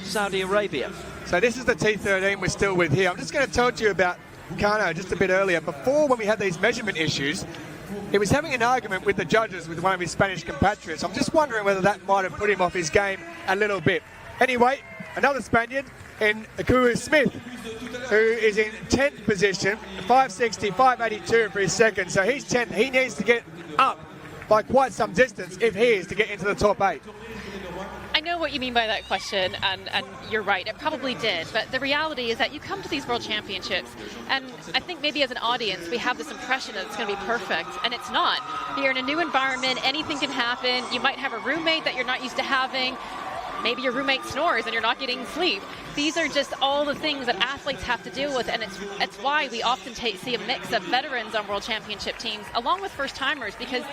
Saudi Arabia. So this is the T13 we're still with here. I'm just going to talk to you about Kano just a bit earlier. Before, when we had these measurement issues, he was having an argument with the judges with one of his Spanish compatriots. I'm just wondering whether that might have put him off his game a little bit. Anyway, another Spaniard in Akuru Smith, who is in 10th position, 5.60, 5.82 for his 2nd. So he's 10th. He needs to get up by quite some distance if he is to get into the top 8. I know what you mean by that question, and you're right, it probably did, but the reality is that you come to these World Championships, and I think maybe as an audience we have this impression that it's going to be perfect, and it's not. You're in a new environment, anything can happen. You might have a roommate that you're not used to having. Maybe your roommate snores and you're not getting sleep. These are just all the things that athletes have to deal with, and it's why we often see a mix of veterans on World Championship teams along with first-timers, because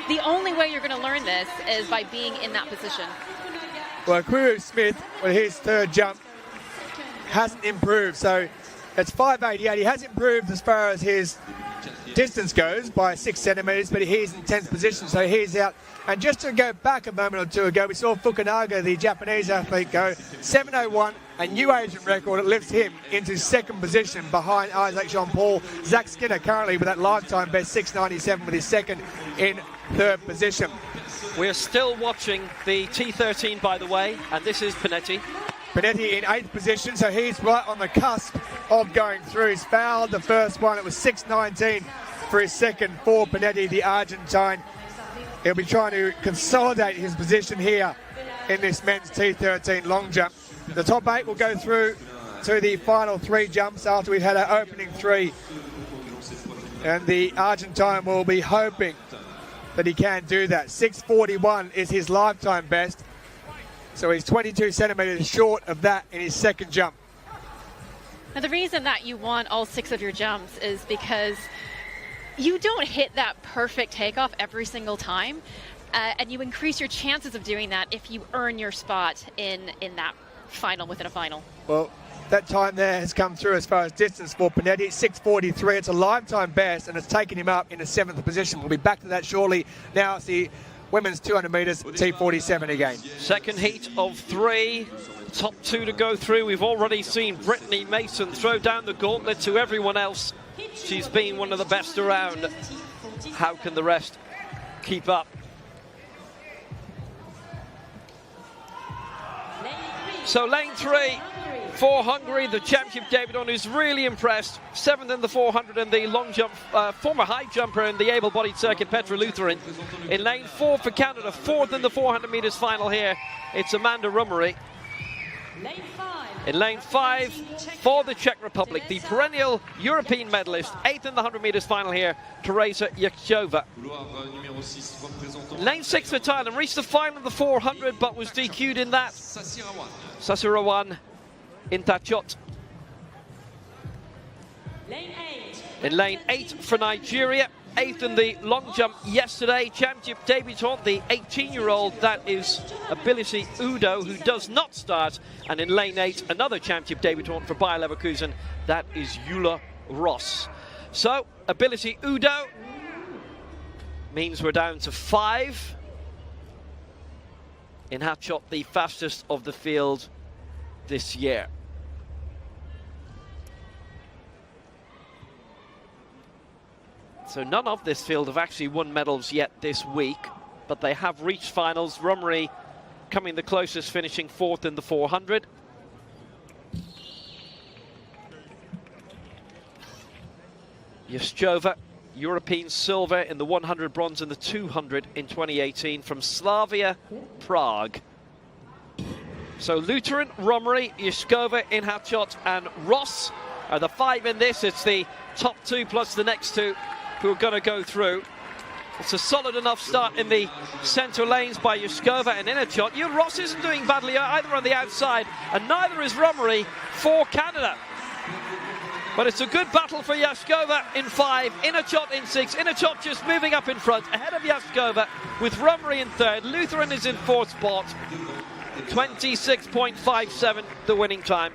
the only way you're going to learn this is by being in that position. Well, Akuru Smith, with his 3rd jump, hasn't improved. So it's 5.88. He has improved as far as his distance goes by 6 centimetres, but he's in 10th position, so he's out. And just to go back a moment or two ago, we saw Fukunaga, the Japanese athlete, go 7:01, a new Asian record. It lifts him into 2nd position behind Isaac Jean-Paul. Zach Skinner currently with that lifetime best 6.97 with his 2nd in 3rd position. We're still watching the T13, by the way, and this is Panetti. Panetti in 8th position, so he's right on the cusp of going through. He's fouled the first one. It was 6.19 for his 2nd for Panetti, the Argentine. He'll be trying to consolidate his position here in this men's T13 long jump. The top 8 will go through to the final 3 jumps after we've had our opening 3. And the Argentine will be hoping that he can do that. 6.41 is his lifetime best. So he's 22 centimetres short of that in his 2nd jump. Now, the reason that you want all 6 of your jumps is because you don't hit that perfect takeoff every single time, and you increase your chances of doing that if you earn your spot in that final within a final. Well, that time there has come through as far as distance for Panetti, 6.43. It's a lifetime best, and it's taken him up in the 7th position. We'll be back to that shortly. Now it's the women's 200 metres, T47 again. 2nd heat of 3. Top 2 to go through. We've already seen Brittany Mason throw down the gauntlet to everyone else. She's been one of the best around. How can the rest keep up? So lane 3 for Hungary, the championship David On, who's really impressed. 7th in the 400 and the long jump, former high jumper in the able-bodied circuit, Petra Lutheran. In lane 4 for Canada, 4th in the 400 metres final here. It's Amanda Rummery. In lane 5 for the Czech Republic, the perennial European medalist, 8th in the 100 meters final here, Teresa Yachova. Lane 6 for Thailand, reached the final of the 400 but was DQ'd in that. Sasirawan Intachot. In lane 8 for Nigeria, 8th in the long jump yesterday, championship debutant, the 18-year-old, that is Ability Udo, who does not start. And in lane 8, another championship debutant for Bayer Leverkusen, that is Eula Ross. So, Ability Udo means we're down to 5. In Hatchot, the fastest of the field this year. So none of this field have actually won medals yet this week, but they have reached finals. Rummery coming the closest, finishing 4th in the 400. Yachova, European silver in the 100, bronze in the 200 in 2018 from Slavia, Prague. So Lutheran, Rummery, Yachova, Inhatchot and Ross are the 5 in this. It's the top 2 plus the next 2 who are going to go through. It's a solid enough start in the centre lanes by Yachova and Inhatchot. Ross isn't doing badly either on the outside, and neither is Rummery for Canada. But it's a good battle for Yachova in 5, Inhatchot in 6. Inhatchot just moving up in front, ahead of Yachova, with Rummery in 3rd. Lutheran is in 4th spot. 26.57 the winning time.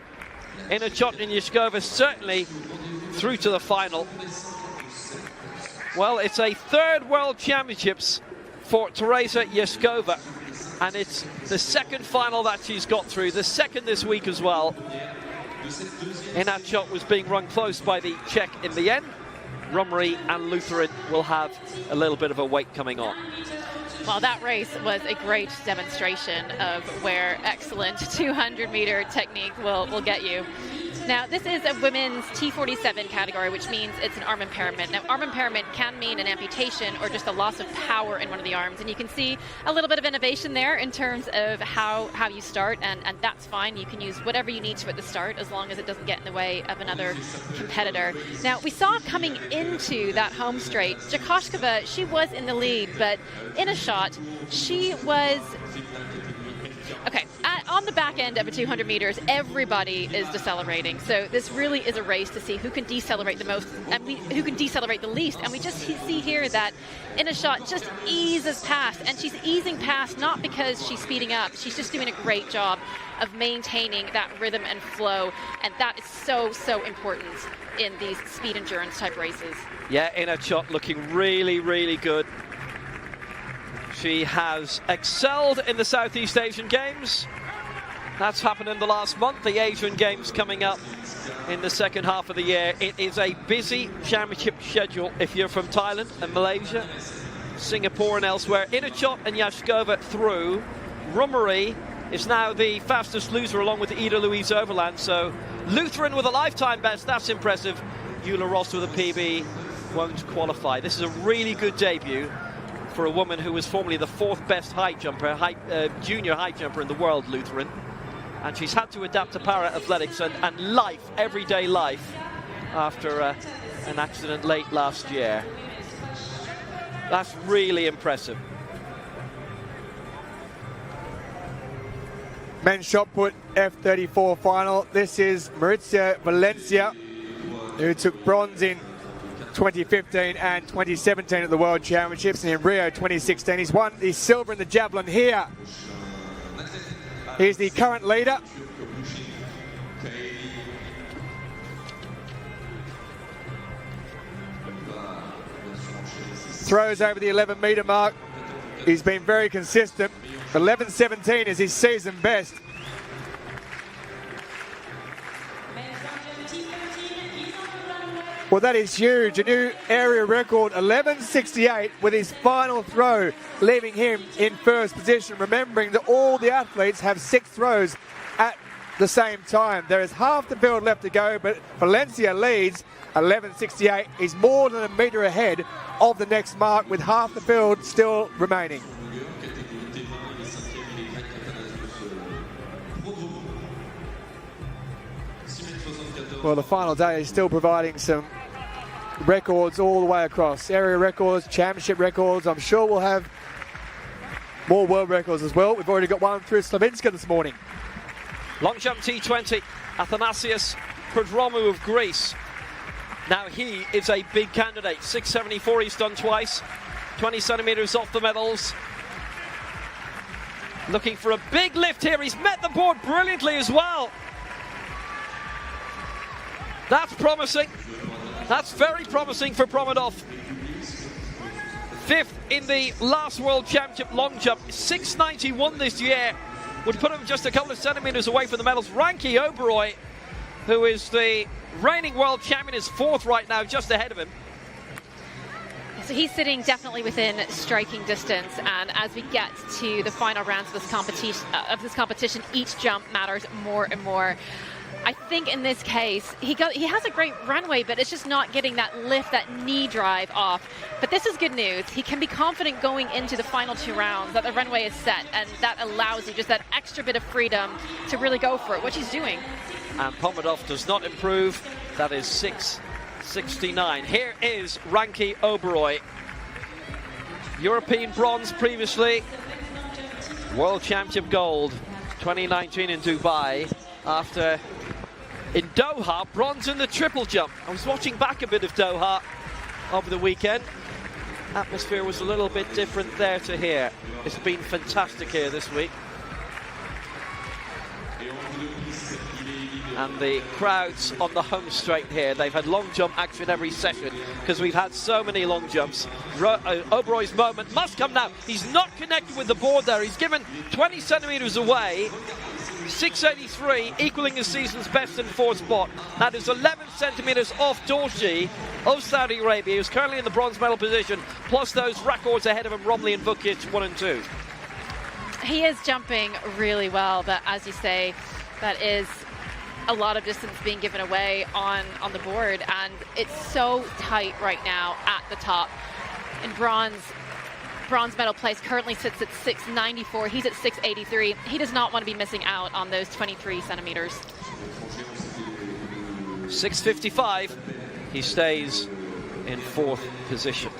Inhatchot and Yachova certainly through to the final. Well, it's a 3rd World Championships for Teresa Yachova, and it's the 2nd final that she's got through, the 2nd this week as well. Inhatchot was being run close by the Czech in the end. Rummery and Lutheran will have a little bit of a wait coming on. Well, that race was a great demonstration of where excellent 200-meter technique will get you. Now, this is a women's T47 category, which means it's an arm impairment. Now, arm impairment can mean an amputation or just a loss of power in one of the arms. And you can see a little bit of innovation there in terms of how you start, and that's fine. You can use whatever you need to at the start, as long as it doesn't get in the way of another competitor. Now, we saw coming into that home straight, Jakoshkova, she was in the lead, but in a shot, she was... Okay, on the back end of a 200 meters, everybody is decelerating. So this really is a race to see who can decelerate the most and who can decelerate the least. And we just see here that Inhatchot just eases past, and she's easing past not because she's speeding up. She's just doing a great job of maintaining that rhythm and flow, and that is so important in these speed endurance type races. Yeah, Inhatchot looking really, really good. She has excelled in the Southeast Asian Games. That's happened in the last month. The Asian Games coming up in the second half of the year. It is a busy championship schedule if you're from Thailand and Malaysia, Singapore and elsewhere. Inhatchot and Yachova through. Rummery is now the fastest loser along with Ida Louise Overland. So Lutheran with a lifetime best, that's impressive. Eula Ross with a PB won't qualify. This is a really good debut for a woman who was formerly the 4th best high jumper, junior high jumper in the world, Lutheran. And she's had to adapt to para-athletics and life, everyday life, after an accident late last year. That's really impressive. Men's shot put F34 final. This is Maurizio Valencia, who took bronze in 2015 and 2017 at the World Championships, and in Rio 2016 he's won the silver in the javelin here. He's the current leader. Throws over the 11-meter mark. He's been very consistent. 11:17 is his season best. Well, that is huge. A new area record, 11:68 with his final throw, leaving him in first position. Remembering that all the athletes have 6 throws at the same time. There is half the field left to go, but Valencia leads 11:68. He's more than a metre ahead of the next mark with half the field still remaining. Well, the final day is still providing some records all the way across. Area records, championship records. I'm sure we'll have more world records as well. We've already got one through Slovenska this morning. Long jump T20, Athanasios Prodromou of Greece. Now he is a big candidate. 6.74 he's done twice. 20 centimetres off the medals. Looking for a big lift here. He's met the board brilliantly as well. That's promising. That's very promising for Promadov. 5th in the last World Championship long jump. 6.91 this year. Would put him just a couple of centimetres away from the medals. Ranky Oberoi, who is the reigning world champion, is 4th right now, just ahead of him. So he's sitting definitely within striking distance, and as we get to the final rounds of this competition, each jump matters more and more. I think in this case, he has a great runway, but it's just not getting that lift, that knee drive off. But this is good news. He can be confident going into the final 2 rounds that the runway is set, and that allows you just that extra bit of freedom to really go for it, which he's doing. And Promadov does not improve. That is 6.69. Here is Ranky Oberoi. European bronze previously. World Championship gold 2019 in Dubai. After in Doha, bronze in the triple jump. I was watching back a bit of Doha over the weekend. Atmosphere was a little bit different there to here. It's been fantastic here this week. And the crowds on the home straight here, they've had long jump action every session because we've had so many long jumps. Oberoi's moment must come now. He's not connected with the board there. He's given 20 centimetres away. 6.83, equaling the season's best in 4th spot. That is 11 centimetres off Dorshi of Saudi Arabia, who's currently in the bronze medal position, plus those records ahead of him, Romley and Vukic, 1 and 2. He is jumping really well, but as you say, that is a lot of distance being given away on the board, and it's so tight right now at the top. In bronze medal place currently sits at 6.94. He's at 6.83. He does not want to be missing out on those 23 centimeters. 6.55. He stays in 4th position.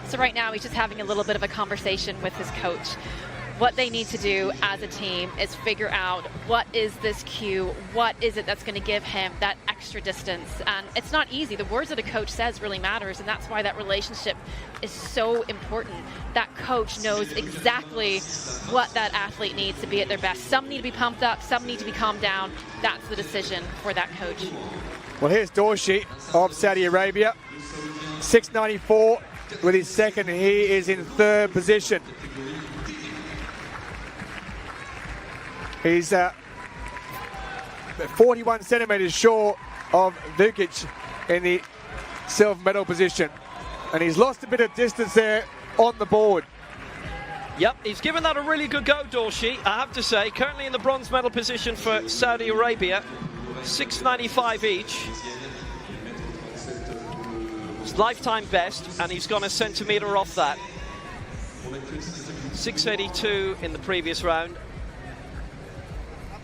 So right now he's just having a little bit of a conversation with his coach. What they need to do as a team is figure out what is this cue, what is it that's going to give him that extra distance. And it's not easy. The words that a coach says really matters, and that's why that relationship is so important. That coach knows exactly what that athlete needs to be at their best. Some need to be pumped up, some need to be calmed down. That's the decision for that coach. Well, here's Dorshi of Saudi Arabia. 6.94 with his second. He is in 3rd position. He's 41 centimetres short of Vukic in the silver medal position. And he's lost a bit of distance there on the board. Yep, he's given that a really good go, Dorshi, I have to say. Currently in the bronze medal position for Saudi Arabia. 6.95 each. His lifetime best, and he's gone a centimetre off that. 6.82 in the previous round.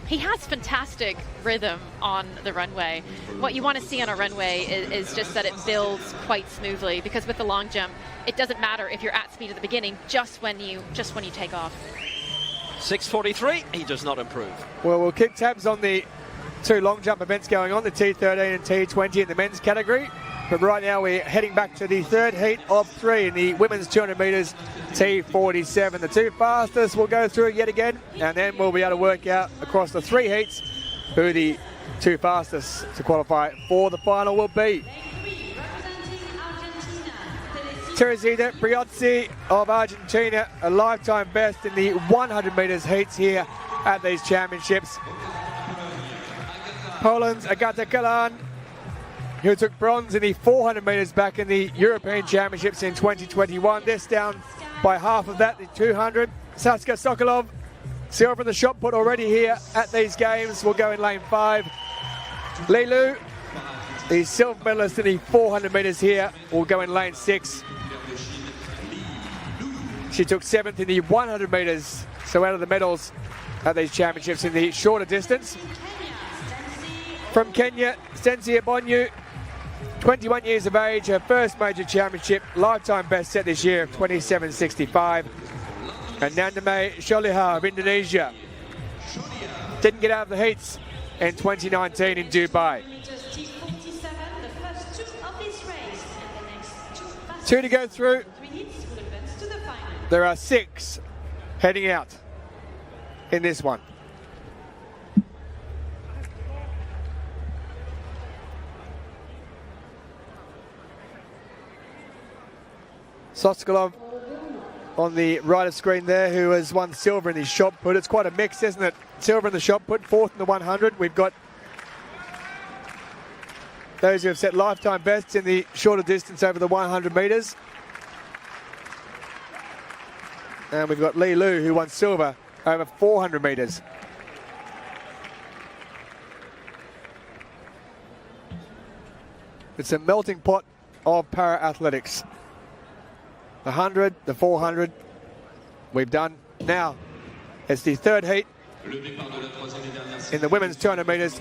He has fantastic rhythm on the runway. What you want to see on a runway is just that it builds quite smoothly, because with the long jump, it doesn't matter if you're at speed at the beginning, just when you take off. 6.43, he does not improve. Well, we'll keep tabs on the 2 long jump events going on, the T13 and T20 in the men's category. But right now we're heading back to the 3rd heat of 3 in the women's 200 metres T47. The 2 fastest will go through yet again, and then we'll be able to work out across the 3 heats who the 2 fastest to qualify for the final will be. Teresita Briozzi of Argentina, a lifetime best in the 100 metres heats here at these championships. Poland's Agata Kalan, who took bronze in the 400 metres back in the European Championships in 2021. This down by half of that, the 200. Saskia Sokolov, silver in the shot put already here at these games, will go in lane 5. Lilu, the silver medalist in the 400 metres here, will go in lane 6. She took 7th in the 100 metres. So out of the medals at these championships in the shorter distance. From Kenya, Stensia Bonyu, 21 years of age, her first major championship, lifetime best set this year of 27.65. And Nandame Sholiha of Indonesia didn't get out of the heats in 2019 in Dubai. 2 to go through. There are 6 heading out in this one. Soskolov on the right of screen there, who has won silver in his shot put. It's quite a mix, isn't it? Silver in the shot put, 4th in the 100. We've got those who have set lifetime bests in the shorter distance over the 100 metres. And we've got Li Lu, who won silver over 400 metres. It's a melting pot of para-athletics. The 100, the 400, we've done. Now, it's the third heat in the women's 200 metres,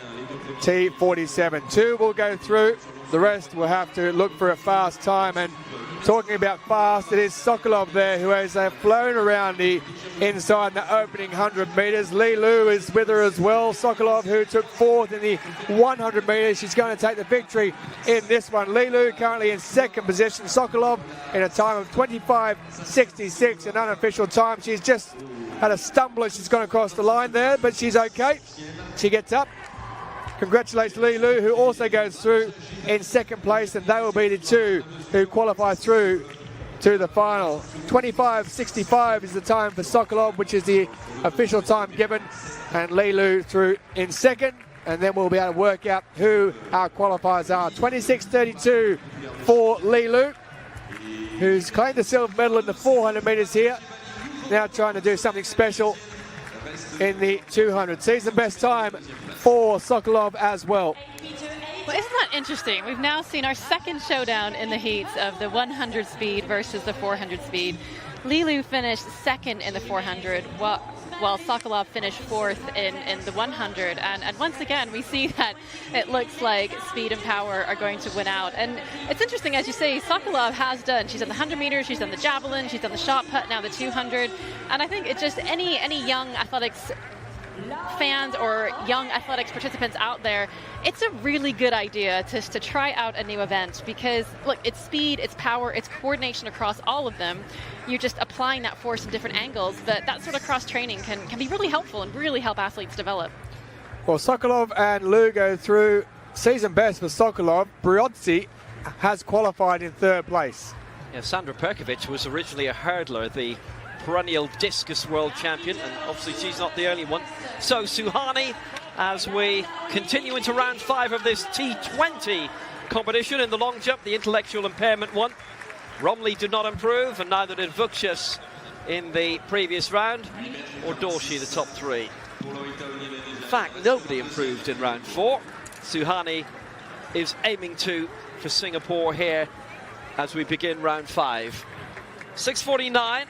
T47. 2 will go through. The rest will have to look for a fast time. And talking about fast, it is Sokolov there who has flown around the inside the opening 100 metres. Li Lu is with her as well. Sokolov, who took 4th in the 100 metres. She's going to take the victory in this one. Li Lu currently in 2nd position. Sokolov in a time of 25.66, an unofficial time. She's just had a stumble as she's gone across the line there, but she's okay. She gets up. Congratulates Li Lu, who also goes through in 2nd place, and they will be the 2 who qualify through to the final. 25.65 is the time for Sokolov, which is the official time given, and Li Lu through in 2nd, and then we'll be able to work out who our qualifiers are. 26.32 for Li Lu, who's claimed the silver medal in the 400 metres here, now trying to do something special in the 200. Season best time for Sokolov as well. Well, isn't that interesting? We've now seen our second showdown in the heats of the 100 speed versus the 400 speed. Li Lu finished 2nd in the 400, while Sokolov finished 4th in the 100. And once again, we see that it looks like speed and power are going to win out. And it's interesting, as you say, Sokolov has done. She's done the 100 meters, she's done the javelin, she's done the shot put, now the 200. And I think it's just any young athletics fans or young athletics participants out there, it's a really good idea to try out a new event, because look, it's speed, it's power, it's coordination across all of them. You're just applying that force in different angles, but that sort of cross training can be really helpful and really help athletes develop. Well, Sokolov and Lu go through. Season best for Sokolov. Briotsi has qualified in 3rd place. Yeah, Sandra Perkovic was originally a hurdler, the perennial discus world champion, and obviously she's not the only one. So Suhani, as we continue into round 5 of this T20 competition in the long jump, the intellectual impairment one. Romley did not improve, and neither did Vukshes in the previous round, or Dorshi, the top 3. In fact, nobody improved in round 4. Suhani is aiming for Singapore here as we begin round 5. 6:49.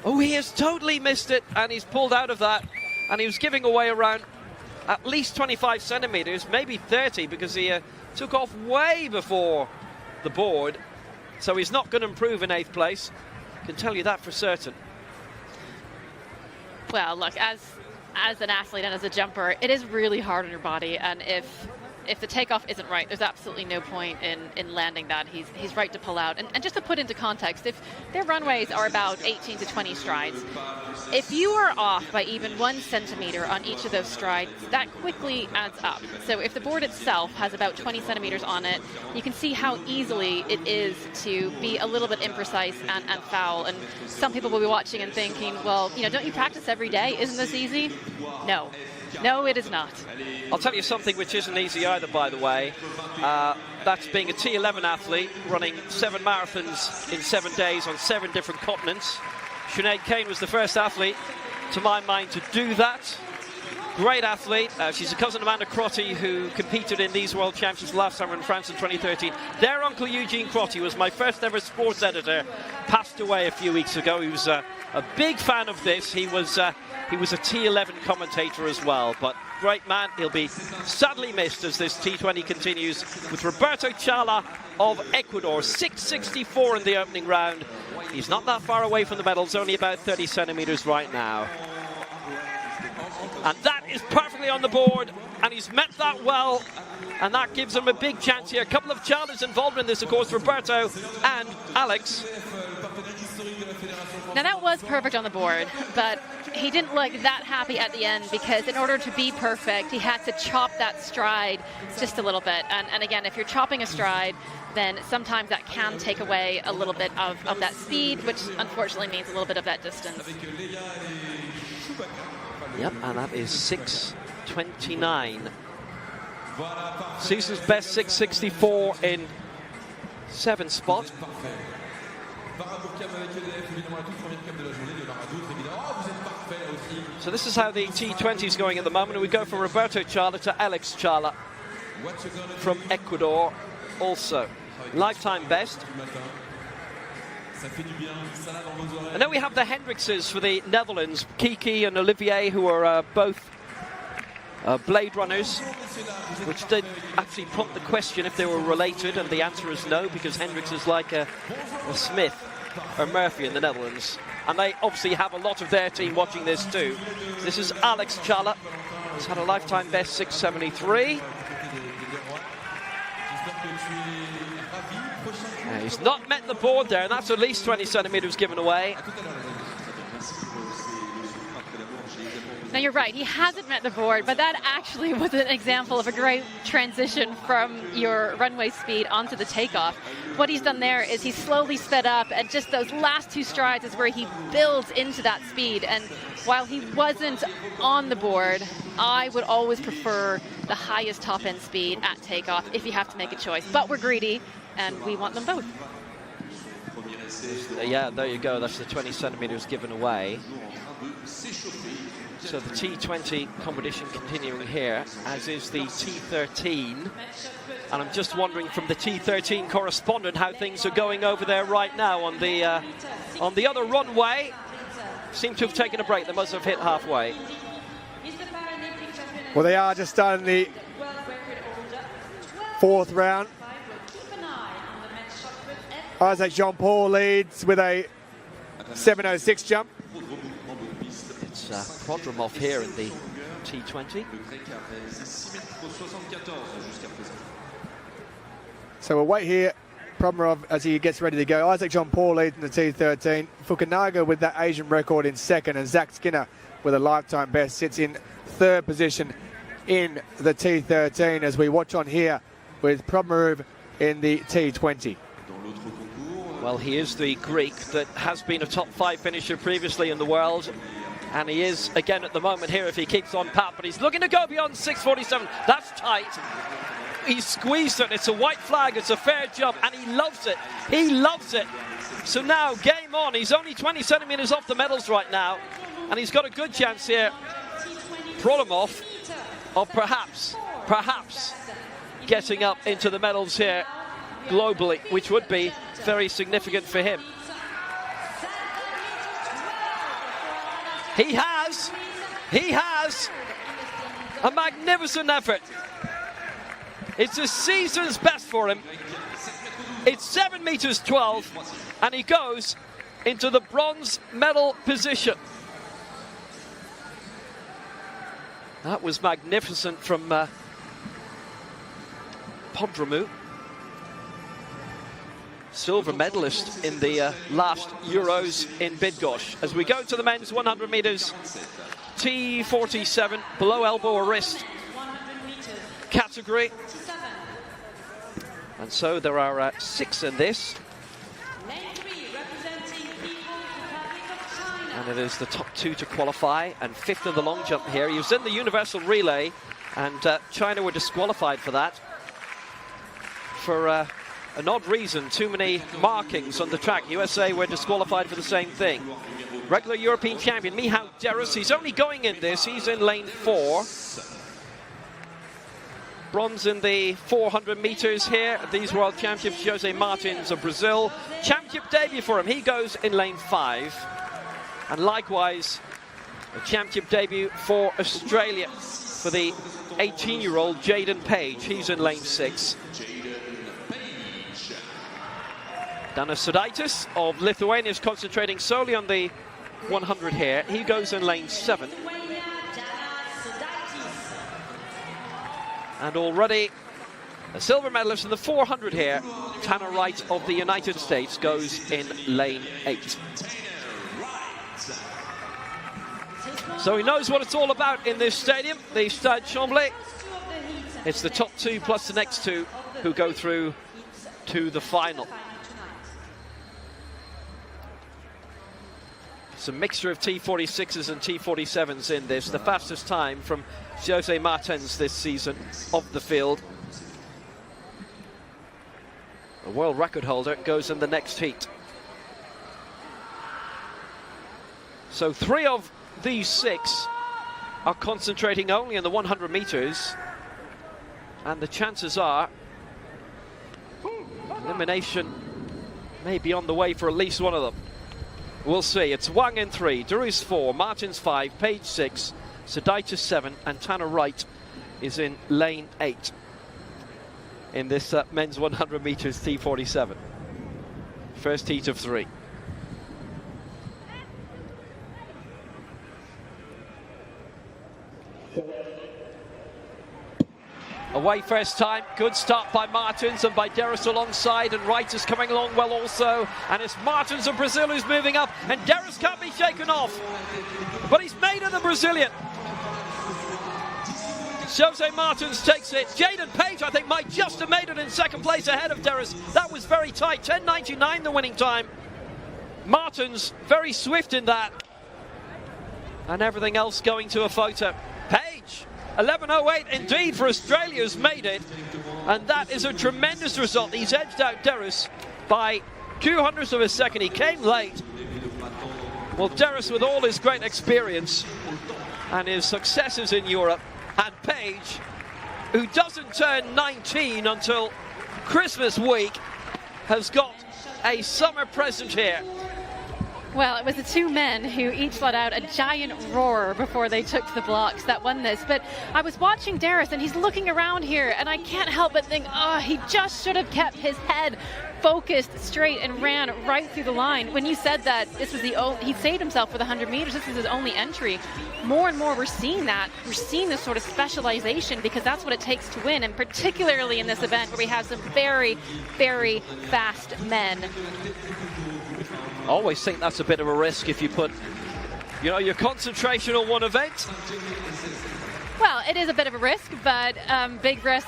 Oh, he has totally missed it, and he's pulled out of that, and he was giving away around at least 25 centimeters, maybe 30, because he took off way before the board. So he's not going to improve in 8th place. Can tell you that for certain. Well, look, as an athlete and as a jumper, it is really hard on your body, and if the takeoff isn't right, there's absolutely no point in landing that. He's right to pull out. And just to put into context, if their runways are about 18 to 20 strides, if you are off by even 1 centimeter on each of those strides, that quickly adds up. So if the board itself has about 20 centimeters on it, you can see how easily it is to be a little bit imprecise and foul. And some people will be watching and thinking, well, don't you practice every day? Isn't this easy? No. No, it is not. I'll tell you something which isn't easy either, by the way. That's being a T11 athlete, running 7 marathons in 7 days on 7 different continents. Sinead Kane was the first athlete, to my mind, to do that. Great athlete. She's a cousin of Amanda Crotty, who competed in these World Championships last summer in France in 2013. Their uncle Eugene Crotty was my first ever sports editor. Passed away a few weeks ago. He was a big fan of this. He was a T11 commentator as well. But great man. He'll be sadly missed as this T20 continues with Roberto Chala of Ecuador. 6.64 in the opening round. He's not that far away from the medals, only about 30 centimeters right now. And that is perfectly on the board, and he's met that well, and that gives him a big chance here. A couple of Chalas involved in this, of course, Roberto and Alex. Now that was perfect on the board, but he didn't look that happy at the end, because in order to be perfect, he had to chop that stride just a little bit. And again, if you're chopping a stride, then sometimes that can take away a little bit of that speed, which unfortunately means a little bit of that distance. Yep, and that is 6.29. Season's best 6.64 in 7 spots. So this is how the T20 is going at the moment. We go from Roberto Chala to Alex Chala from Ecuador also. Lifetime best. And then we have the Hendrikses for the Netherlands, Kiki and Olivier, who are both Blade Runners, which did actually prompt the question if they were related, and the answer is no, because Hendricks is like a Smith or Murphy in the Netherlands. And they obviously have a lot of their team watching this too. This is Alex Chala. He's had a lifetime best 6.73. He's not met the board there, and that's at least 20 centimeters given away. Now you're right, he hasn't met the board, but that actually was an example of a great transition from your runway speed onto the takeoff. What he's done there is he's slowly sped up, and just those last 2 strides is where he builds into that speed. And while he wasn't on the board, I would always prefer the highest top-end speed at takeoff if you have to make a choice. But we're greedy, and we want them both. Yeah, there you go. That's the 20 centimeters given away. So the T20 competition continuing here, as is the T13. And I'm just wondering from the T13 correspondent how things are going over there right now on the other runway. Seem to have taken a break. They must have hit halfway. Well, they are just starting the 4th round. Isaac Jean-Paul leads with a 7.06 jump. It's Prodromov here in the T20. So we'll wait here. Prodromov as he gets ready to go. Isaac Jean-Paul leads in the T13. Fukunaga with that Asian record in 2nd, and Zach Skinner with a lifetime best sits in 3rd position in the T13 as we watch on here with Prodromov in the T20. Well, he is the Greek that has been a top 5 finisher previously in the world, and he is again at the moment here if he keeps on pat, but he's looking to go beyond 6.47. That's tight. He's squeezed it. It's a white flag. It's a fair jump, and he loves it. He loves it. So now, game on. He's only 20 centimeters off the medals right now, and he's got a good chance here. Prodromov of perhaps getting up into the medals here globally, which would be very significant for him. He has a magnificent effort. It's a season's best for him. It's 7 meters 12, and he goes into the bronze medal position. That was magnificent from Prodromov. Silver medalist in the last Euros in Bydgoszcz. As we go to the men's 100 meters, T47, below elbow or wrist category. And so there are 6 in this. And it is the top 2 to qualify, and 5th in the long jump here. He was in the universal relay, and China were disqualified for that. For an odd reason, too many markings on the track. USA were disqualified for the same thing. Regular European champion Michał Derus, he's only going in this, he's in lane 4. Bronze in the 400 meters here at these World Championships. Jose Martins of Brazil. Championship debut for him, he goes in lane 5. And likewise, a championship debut for Australia for the 18-year-old Jaden Page. He's in lane 6. Danas Sudaitis of Lithuania is concentrating solely on the 100 here. He goes in lane 7. And already a silver medalist in the 400 here, Tanner Wright of the United States, goes in lane 8. So he knows what it's all about in this stadium, the Stade Chambly. It's the top 2 plus the next 2 who go through to the final. It's a mixture of T46s and T47s in this. The fastest time from Jose Martins this season of the field. The world record holder goes in the next heat. So 3 of these 6 are concentrating only on the 100 meters, and the chances are elimination may be on the way for at least one of them. We'll see. It's Wang in 3, Derus 4, Martins 5, Page 6, Sudaitis 7, and Tanner Wright is in lane 8 in this men's 100 meters T47. First heat of 3. Away first time, good start by Martins and by Derus alongside, and Wright is coming along well also, and it's Martins of Brazil who's moving up, and Derus can't be shaken off, but he's made it the Brazilian. Jose Martins takes it. Jaden Page, I think, might just have made it in second place ahead of Derus. That was very tight, 10:99 the winning time. Martins very swift in that, and everything else going to a photo. Page 11:08 indeed for Australia's made it, and that is a tremendous result. He's edged out Derus by 200ths of a second. He came late. Well, Derus, with all his great experience and his successes in Europe, and Page, who doesn't turn 19 until Christmas week, has got a summer present here. Well, it was the 2 men who each let out a giant roar before they took to the blocks that won this. But I was watching Derus, and he's looking around here, and I can't help but think, oh, he just should have kept his head focused straight and ran right through the line. When you said that this was he saved himself for the 100 meters, this is his only entry. More and more we're seeing that. We're seeing this sort of specialization, because that's what it takes to win, and particularly in this event where we have some very, very fast men. I always think that's a bit of a risk if you put, your concentration on one event. Well, it is a bit of a risk, but big risk,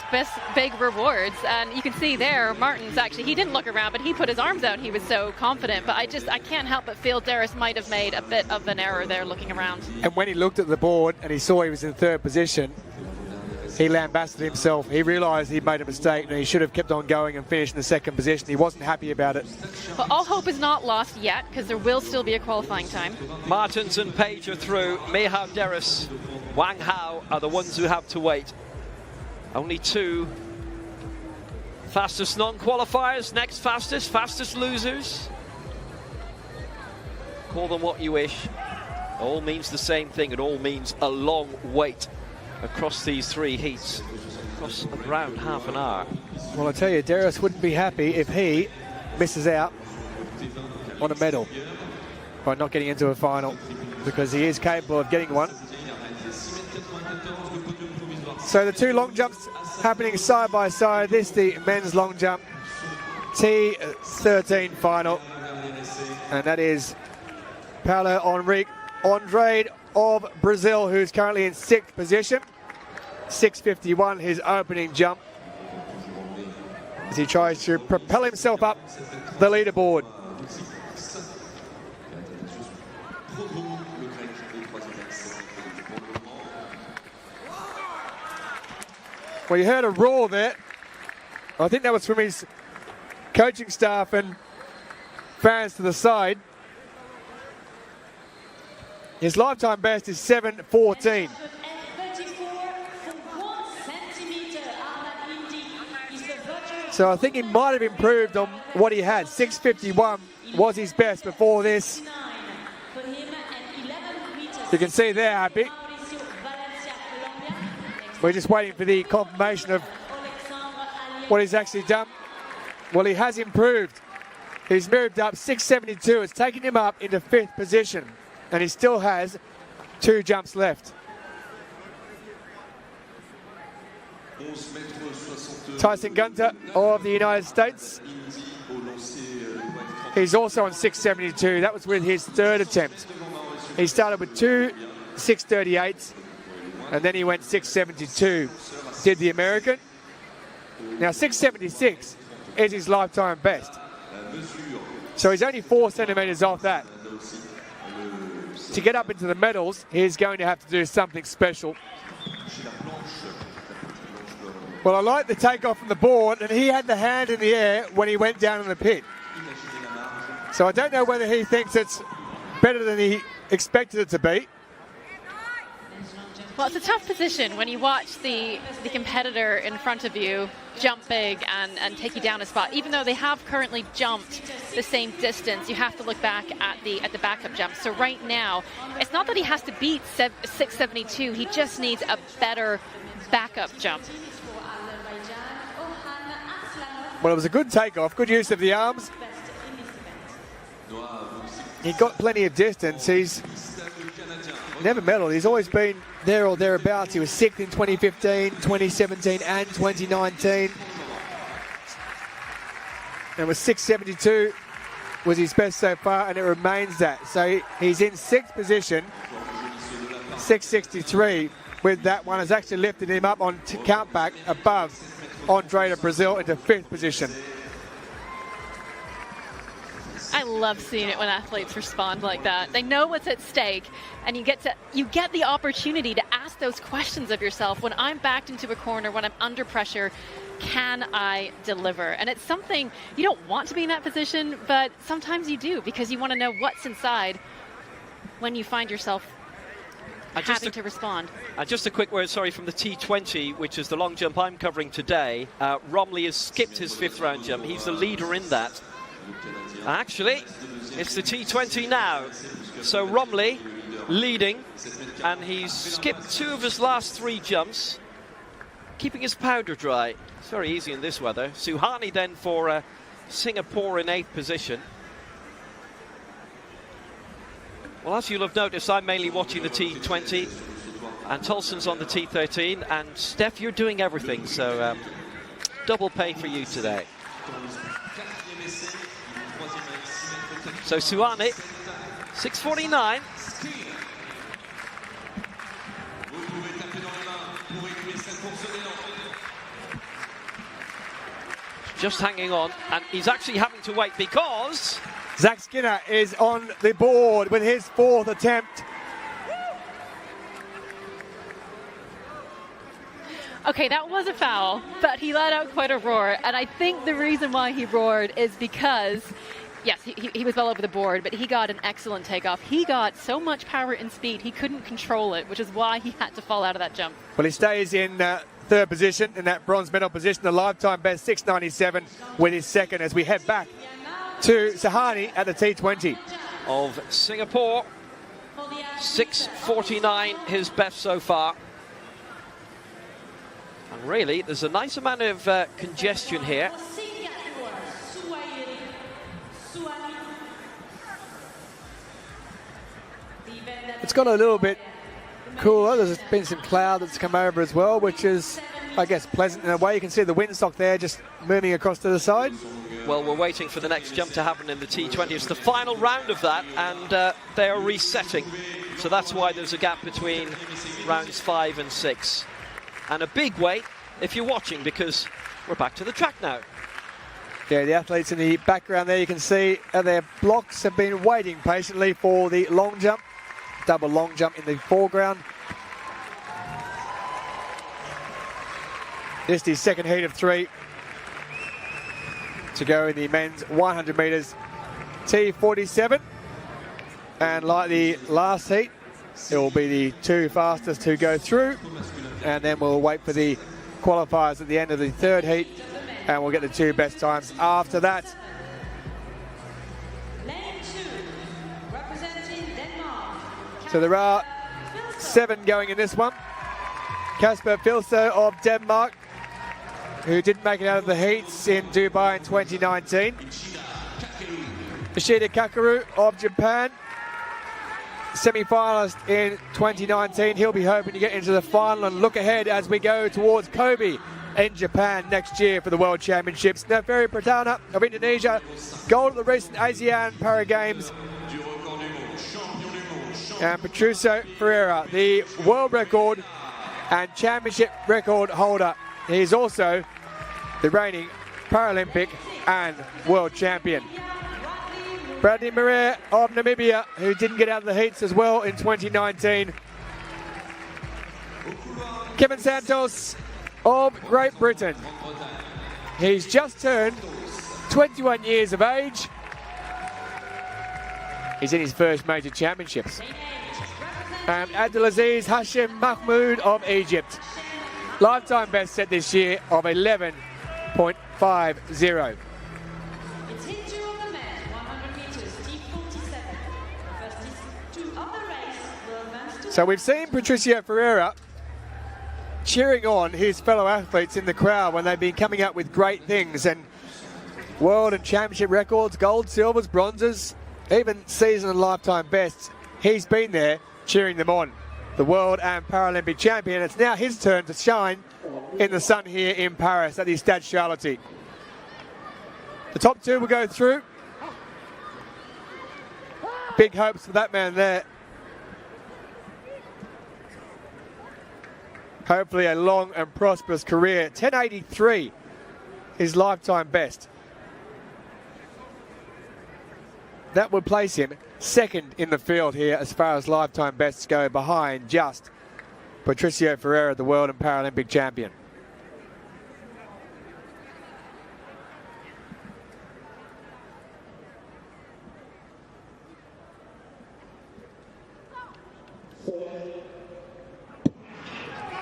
big rewards. And you can see there, Martins actually, he didn't look around, but he put his arms out. He was so confident. But I can't help but feel Derus might have made a bit of an error there looking around. And when he looked at the board and he saw he was in 3rd position, he lambasted himself. He realised he'd made a mistake and he should have kept on going and finished in the 2nd position. He wasn't happy about it. But all hope is not lost yet, because there will still be a qualifying time. Martins and Page are through. Michał Derus, Wang Hao are the ones who have to wait. Only 2 fastest non-qualifiers, next fastest losers. Call them what you wish. All means the same thing. It all means a long wait across these 3 heats, across around half an hour. Well, I tell you, Derus wouldn't be happy if he misses out on a medal by not getting into a final, because he is capable of getting one. So the 2 long jumps happening side by side. This the men's long jump T13 final, and that is Paulo Henrique Andrade of Brazil, who's currently in 6th position. 6:51 his opening jump, as he tries to propel himself up the leaderboard. Well, you heard a roar there. I think that was from his coaching staff and fans to the side. His lifetime best is 7:14. So I think he might have improved on what he had. 6:51 was his best before this. You can see they're happy. We're just waiting for the confirmation of what he's actually done. Well, he has improved. He's moved up 6:72. It's taken him up into 5th position. And he still has 2 jumps left. Tyson Gunter of the United States. He's also on 6:72. That was with his 3rd attempt. He started with 2 6:38s and then he went 6:72. Did the American. Now 6:76 is his lifetime best. So he's only 4 centimeters off that. To get up into the medals, he's going to have to do something special. Well, I like the takeoff from the board, and he had the hand in the air when he went down in the pit. So I don't know whether he thinks it's better than he expected it to be. Well, it's a tough position when you watch the competitor in front of you jump big and take you down a spot. Even though they have currently jumped the same distance, you have to look back at the backup jump. So right now, it's not that he has to beat 6:72. He just needs a better backup jump. Well, it was a good takeoff, good use of the arms. He got plenty of distance. He's never medalled. He's always been there or thereabouts. He was 6th in 2015, 2017 and 2019. And with 6:72 was his best so far, and it remains that. So he's in 6th position. 6:63 with that one has actually lifted him up on countback above Andre de Brazil into 5th position. I love seeing it when athletes respond like that. They know what's at stake, and you get the opportunity to ask those questions of yourself. When I'm backed into a corner, when I'm under pressure, can I deliver? And it's something you don't want to be in that position, but sometimes you do, because you want to know what's inside when you find yourself having to respond. Just a quick word, sorry, from the T20, which is the long jump I'm covering today. Romley has skipped his 5th round jump. He's the leader in that. Actually, it's the T20 now. So Romley leading, and he's skipped 2 of his last 3 jumps, keeping his powder dry. It's very easy in this weather. Suhani then for Singapore in 8th position. Well, as you'll have noticed, I'm mainly watching the T20, and Tolson's on the T13, and Steph, you're doing everything, so double pay for you today. So Suhani, 6:49. Just hanging on, and he's actually having to wait because Zach Skinner is on the board with his 4th attempt. Okay, that was a foul, but he let out quite a roar, and I think the reason why he roared is because, yes, he was well over the board, but he got an excellent takeoff. He got so much power and speed, he couldn't control it, which is why he had to fall out of that jump. Well, he stays in 3rd position, in that bronze medal position, the lifetime best 6:97 with his 2nd, as we head back to Suhani at the T20. Of Singapore, 6:49, his best so far. And really, there's a nice amount of congestion here. It's got a little bit cooler. There's been some cloud that's come over as well, which is, I guess, pleasant in a way. You can see the windsock there just moving across to the side. Well, we're waiting for the next jump to happen in the T20. It's the final round of that, and they are resetting. So that's why there's a gap between rounds 5 and 6. And a big wait if you're watching, because we're back to the track now. Yeah, the athletes in the background there, you can see their blocks have been waiting patiently for the long jump. Double long jump in the foreground. This is the second heat of 3. to go in the men's 100 metres T47. And like the last heat, it will be the 2 fastest to go through, and then we'll wait for the qualifiers at the end of the 3rd heat, and we'll get the 2 best times after that. Lane 2, representing Denmark. So there are 7 going in this one. Kasper Filso of Denmark, who didn't make it out of the heats in Dubai in 2019. Ishida Kakaru of Japan, semi-finalist in 2019. He'll be hoping to get into the final and look ahead as we go towards Kobe in Japan next year for the World Championships. Neferi Pradana of Indonesia, gold at the recent ASEAN Para Games. And Patricio Ferreira, the world record and championship record holder. He's also the reigning Paralympic and world champion. Bradley Maria of Namibia, who didn't get out of the heats as well in 2019. Kevin Santos of Great Britain. He's just turned 21 years of age. He's in his first major championships. And Abdulaziz Hashim Mahmoud of Egypt. Lifetime best set this year of 11.50. It's hit 2 of the men, 100 meters, T47. First is 2 of the race will advance to. So we've seen Patricio Ferreira cheering on his fellow athletes in the crowd when they've been coming up with great things, and world and championship records, gold, silvers, bronzes, even season and lifetime bests. He's been there cheering them on. The world and Paralympic champion. It's now his turn to shine in the sun here in Paris at the Stade Charlotte. The top 2 will go through. Big hopes for that man there. Hopefully a long and prosperous career. 10.83, his lifetime best. That would place him second in the field here as far as lifetime bests go, behind just Patricio Ferreira, the world and Paralympic champion.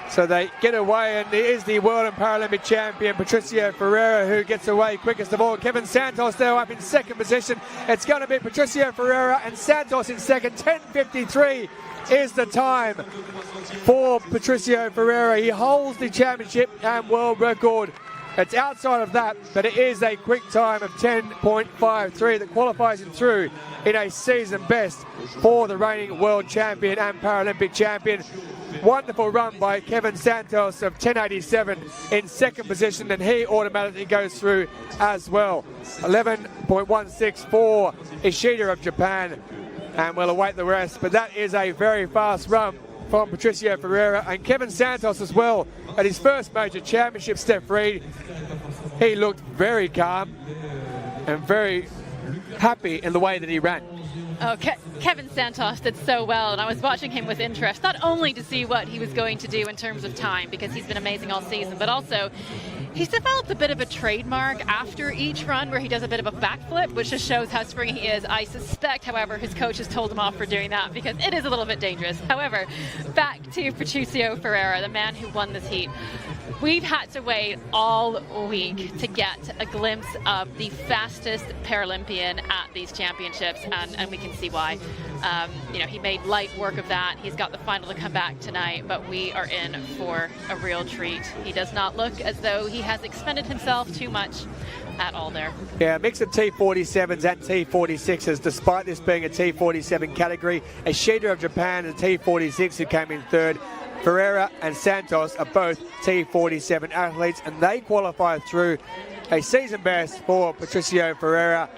So they get away, and it is the world and Paralympic champion, Patricio Ferreira, who gets away quickest of all. Kevin Santos, though, up in second position. It's going to be Patricio Ferreira and Santos in second. 10.53 is the time for Patricio Ferreira. He holds the championship and world record. It's outside of that, but it is a quick time of 10.53 that qualifies him through in a season best for the reigning world champion and Paralympic champion. Wonderful run by Kevin Santos of 10.87 in second position, and he automatically goes through as well. 11.16 for Ishida of Japan, and we'll await the rest. But that is a very fast run from Patricio Ferreira, and Kevin Santos as well at his first major championship step free. He looked very calm and very happy in the way that he ran. Okay. Kevin Santos did so well, and I was watching him with interest, not only to see what he was going to do in terms of time, because he's been amazing all season, but also he's developed a bit of a trademark after each run where he does a bit of a backflip, which just shows how springy he is. I suspect, however, his coach has told him off for doing that because it is a little bit dangerous. However, back to Patricio Ferreira, the man who won this heat. We've had to wait all week to get a glimpse of the fastest Paralympian at these championships, and we can see why. He made light work of that. He's got the final to come back tonight, but we are in for a real treat. He does not look as though he has expended himself too much at all there. Yeah, a mix of T47s and T46s, despite this being a T47 category. Ishida of Japan and T46 who came in third. Ferreira and Santos are both T47 athletes, and they qualify through. A season best for Patricio Ferreira.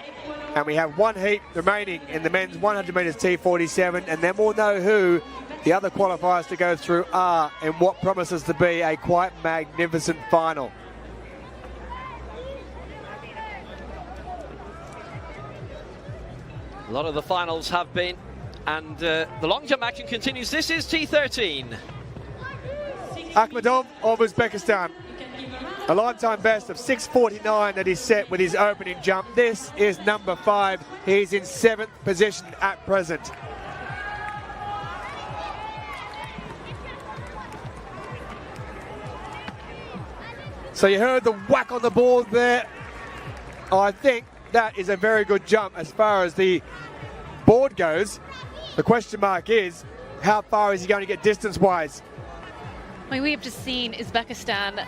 And we have one heat remaining in the men's 100 metres T47, and then we'll know who the other qualifiers to go through are in what promises to be a quite magnificent final. A lot of the finals have been, and the long jump action continues. This is T13. Akhmadov of Uzbekistan. A lifetime best of 6:49 that he set with his opening jump. This is number 5. He's in 7th position at present. So you heard the whack on the board there. I think that is a very good jump as far as the board goes. The question mark is, how far is he going to get distance-wise? I mean, we have just seen Uzbekistan,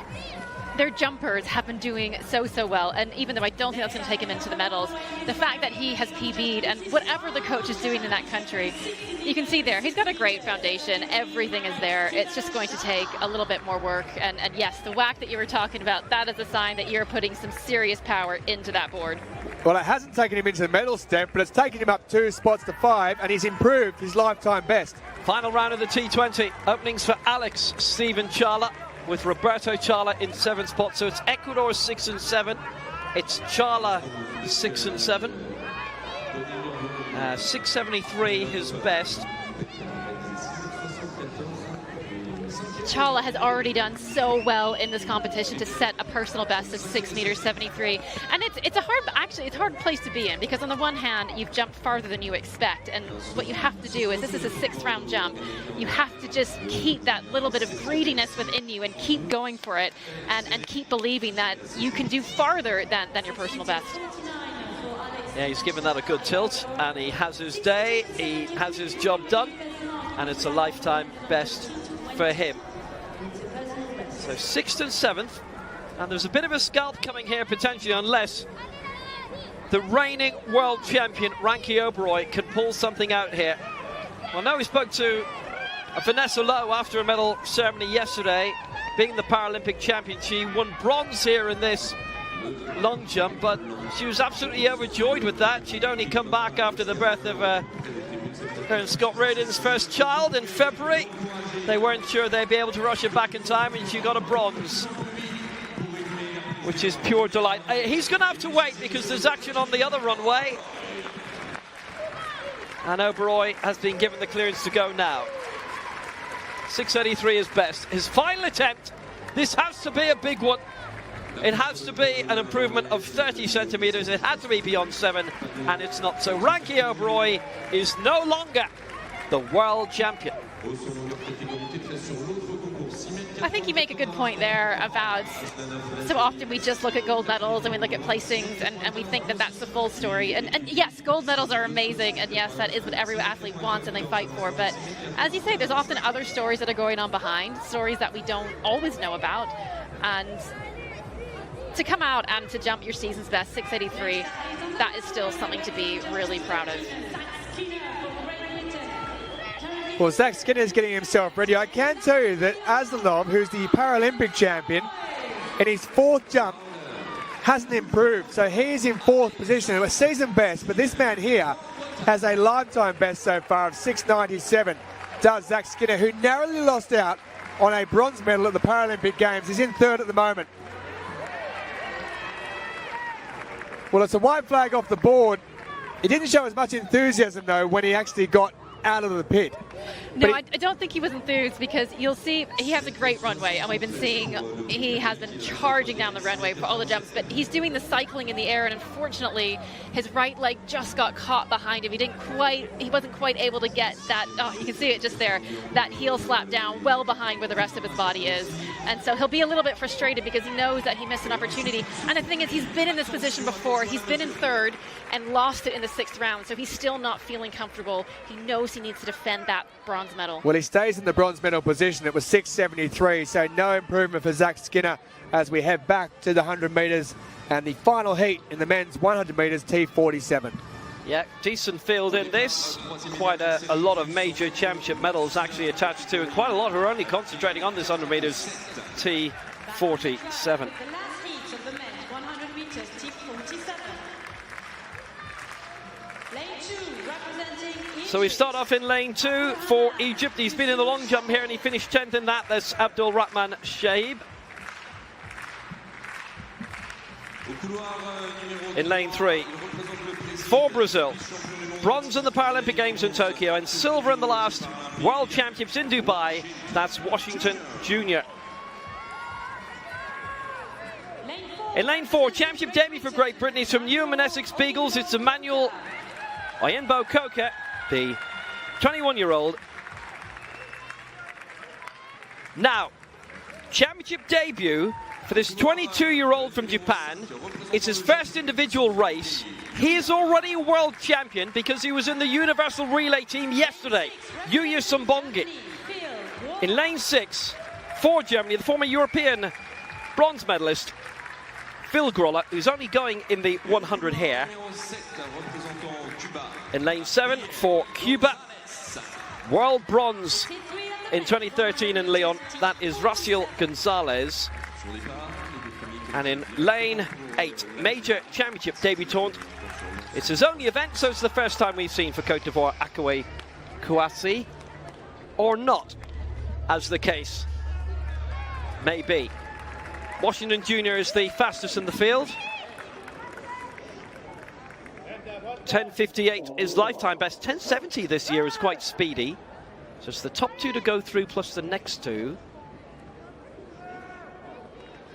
their jumpers have been doing so well, and even though I don't think that's going to take him into the medals, the fact that he has PB'd and whatever the coach is doing in that country, you can see there, he's got a great foundation, everything is there. It's just going to take a little bit more work, and yes, the whack that you were talking about, that is a sign that you're putting some serious power into that board. Well, it hasn't taken him into the medal step, but it's taken him up 2 spots to 5, and he's improved his lifetime best. Final round of the T20. Openings for Alex Stephen Charla with Roberto Charla in 7th spot. So it's Ecuador 6 and 7. It's Charla 6 and 7. 673 his best. Charla has already done so well in this competition to set a personal best of 6 meters 73, and it's a hard place to be in, because on the one hand you've jumped farther than you expect, and what you have to do is, this is a 6th round jump, you have to just keep that little bit of greediness within you and keep going for it, and keep believing that you can do farther than your personal best. Yeah, he's given that a good tilt, and he has his day, he has his job done, and it's a lifetime best for him. So 6th and 7th, and there's a bit of a scalp coming here potentially, unless the reigning world champion Ranky Oberoi can pull something out here. Well, now we spoke to Vanessa Lowe after a medal ceremony yesterday, being the Paralympic champion. She won bronze here in this long jump, but she was absolutely overjoyed with that. She'd only come back after the birth of her and Scott Reardon's first child in February. They weren't sure they'd be able to rush it back in time, and she got a bronze, which is pure delight. He's going to have to wait because there's action on the other runway, and Oberoi has been given the clearance to go now. 683 is best. His final attempt. This has to be a big one. It has to be an improvement of 30 centimeters. It had to be beyond 7, and it's not. So Ranky Oberoi is no longer the world champion. I think you make a good point there about, so often we just look at gold medals and we look at placings and we think that that's the full story. And yes, gold medals are amazing, and yes, that is what every athlete wants and they fight for. But as you say, there's often other stories that are going on behind, stories that we don't always know about. And to come out and to jump your season's best, 683, that is still something to be really proud of. Well, Zach Skinner is getting himself ready. I can tell you that Aslanov, who's the Paralympic champion, in his 4th jump, hasn't improved. So he is in 4th position, a season best, but this man here has a lifetime best so far of 697. Does Zach Skinner, who narrowly lost out on a bronze medal at the Paralympic Games. He's in 3rd at the moment. Well, it's a white flag off the board. He didn't show as much enthusiasm, though, when he actually got out of the pit. No, I don't think he was enthused, because you'll see he has a great runway, and we've been seeing he has been charging down the runway for all the jumps, but he's doing the cycling in the air, and unfortunately his right leg just got caught behind him. He wasn't quite able to get that, you can see it just there, that heel slap down well behind where the rest of his body is. And so he'll be a little bit frustrated because he knows that he missed an opportunity. And the thing is, he's been in this position before. He's been in 3rd and lost it in the 6th round, so he's still not feeling comfortable. He knows he needs to defend that bronze medal. Well, he stays in the bronze medal position. It was 673, so no improvement for Zach Skinner as we head back to the 100 metres and the final heat in the men's 100 metres T47. Yeah, decent field in this. Quite a lot of major championship medals actually attached to it. Quite a lot who are only concentrating on this 100 metres T47. The last heat of the men's 100 meters T47. Lane 2 representing Egypt. So we start off in lane 2 for Egypt. He's been in the long jump here and he finished 10th in that. That's Abdul Rahman Shaib. In lane 3 for Brazil, bronze in the Paralympic Games in Tokyo and silver in the last World Championships in Dubai. That's Washington Jr. In lane 4, championship debut for Great Britain. He's from Newham and Essex Beagles. It's Emmanuel Oyinbo-Koka, the 21-year-old. Now, championship debut for this 22-year-old from Japan. It's his first individual race. He is already a world champion because he was in the universal relay team yesterday. Yuya Sumbongi. In lane 6, for Germany, the former European bronze medalist, Phil Groller, who's only going in the 100 hair. In lane 7, for Cuba, world bronze in 2013 in Lyon, that is Raciel Gonzalez. And in lane 8, major championship debutant. It's his only event, so it's the first time we've seen for Côte d'Ivoire Akaway Kouassi, or not, as the case may be. Washington Jr. is the fastest in the field. 10:58 is lifetime best. 10:70 this year is quite speedy. So it's the top 2 to go through plus the next 2.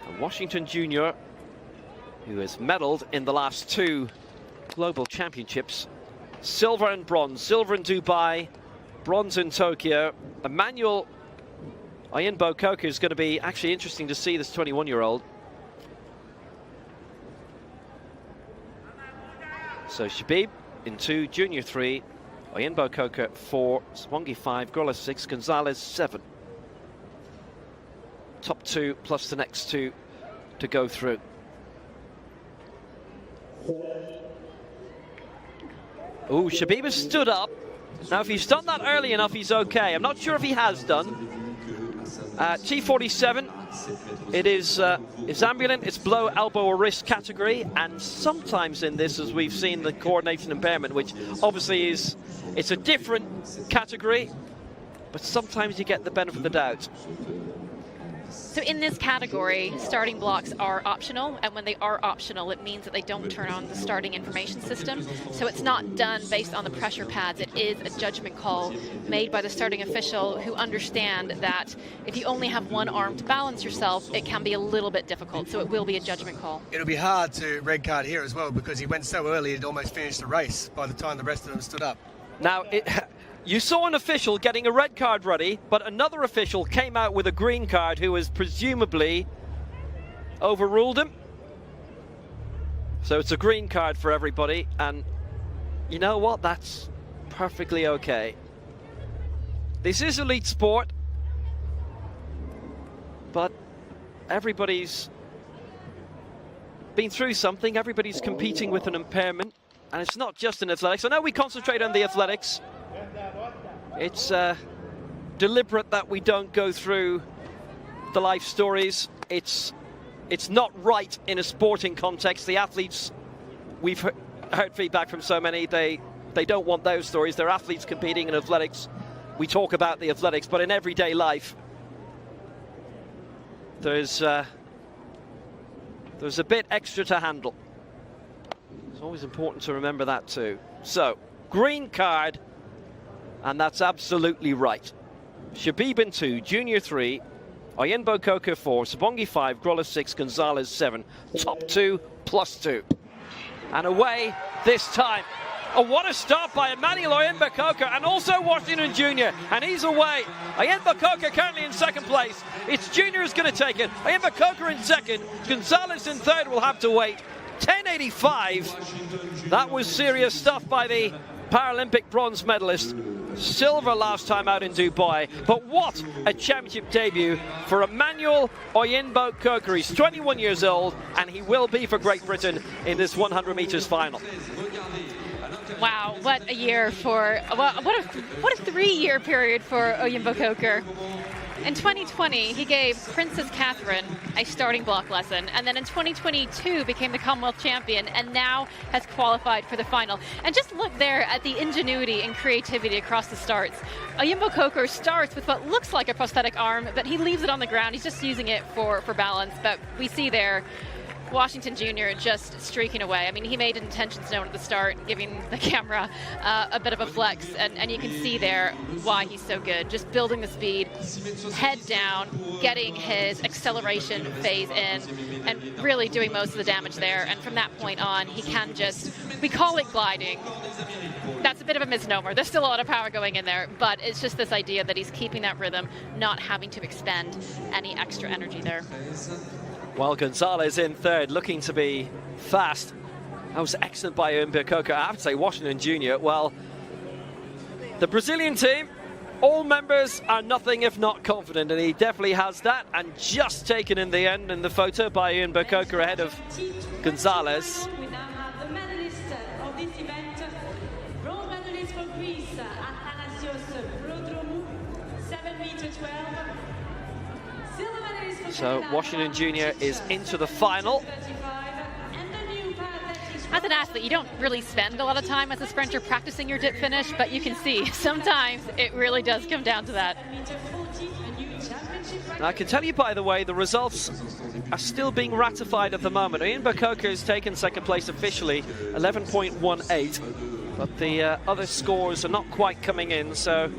And Washington Jr., who has medaled in the last 2 global championships, silver and bronze. Silver in Dubai, bronze in Tokyo. Emmanuel Oyinbo-Koka is going to be actually interesting to see, this 21-year-old. So Shabib in 2, Junior 3, Oyinbo-Koka 4, Sumbongi 5, Groller 6, Gonzalez 7. Top 2 plus the next 2 to go through. Ooh, Shabib has stood up. Now, if he's done that early enough, he's okay. I'm not sure if he has done. T47, it is ambulant, it's below elbow or wrist category, and sometimes in this, as we've seen, the coordination impairment, which obviously it's a different category, but sometimes you get the benefit of the doubt. So in this category, starting blocks are optional, and when they are optional, it means that they don't turn on the starting information system. So it's not done based on the pressure pads. It is a judgment call made by the starting official, who understand that if you only have one arm to balance yourself, it can be a little bit difficult. So it will be a judgment call. It'll be hard to red card here as well, because he went so early he'd almost finished the race by the time the rest of them stood up. Now, you saw an official getting a red card ready, but another official came out with a green card who has presumably overruled him. So it's a green card for everybody, and you know what? That's perfectly okay. This is elite sport, but everybody's been through something. Everybody's competing with an impairment, and it's not just in athletics. I know we concentrate on the athletics. It's deliberate that we don't go through the life stories. It's not right in a sporting context. The athletes, we've heard feedback from so many, they don't want those stories. They're athletes competing in athletics. We talk about the athletics, but in everyday life, there's a bit extra to handle. It's always important to remember that too. So, green card. And that's absolutely right. Shabib in 2, Junior 3, Oyinbo-Koka 4, Sumbongi 5, Groller 6, Gonzalez 7. Top 2 plus 2. And away this time. Oh, what a start by Emmanuel Oyinbo-Koka, and also Washington Jr. And he's away. Oyinbo-Koka currently in second place. It's Junior who's going to take it. Oyinbo-Koka in second. Gonzalez in third will have to wait. 10:85. That was serious stuff by the Paralympic bronze medalist. Silver last time out in Dubai, but what a championship debut for Emmanuel Oyinbo-Koka. He's 21 years old, and he will be for Great Britain in this 100 meters final. Wow, what a year for, what a 3-year period for Oyinbo-Koka. In 2020, he gave Princess Catherine a starting block lesson, and then in 2022 became the Commonwealth champion, and now has qualified for the final. And just look there at the ingenuity and creativity across the starts. Oyinbo-Koka starts with what looks like a prosthetic arm, but he leaves it on the ground. He's just using it for balance. But we see there Washington Jr. just streaking away. I mean, he made intentions known at the start, giving the camera a bit of a flex, and you can see there why he's so good. Just building the speed, head down, getting his acceleration phase in, and really doing most of the damage there. And from that point on, he can just, we call it gliding. That's a bit of a misnomer. There's still a lot of power going in there, but it's just this idea that he's keeping that rhythm, not having to expend any extra energy there. Well, Gonzalez in third, looking to be fast. That was excellent by Oyombia Coker. I have to say, Washington Jr., well, the Brazilian team, all members are nothing if not confident, and he definitely has that, and just taken in the end in the photo by Oyombia Coker ahead of Gonzalez. We now have the medalist of this event, bronze medalist for Greece, Athanasios Prodromou, 7m12. Silver medalist for So Canada, Washington Jr. is into the final. 35, and the new Paralympics. As an athlete, you don't really spend a lot of time as a sprinter practicing your dip finish, but you can see sometimes it really does come down to that. 7m40, a new championship record. I can tell you, by the way, the results are still being ratified at the moment. Oyombia Coker has taken second place officially, 11.18, but the other scores are not quite coming in, so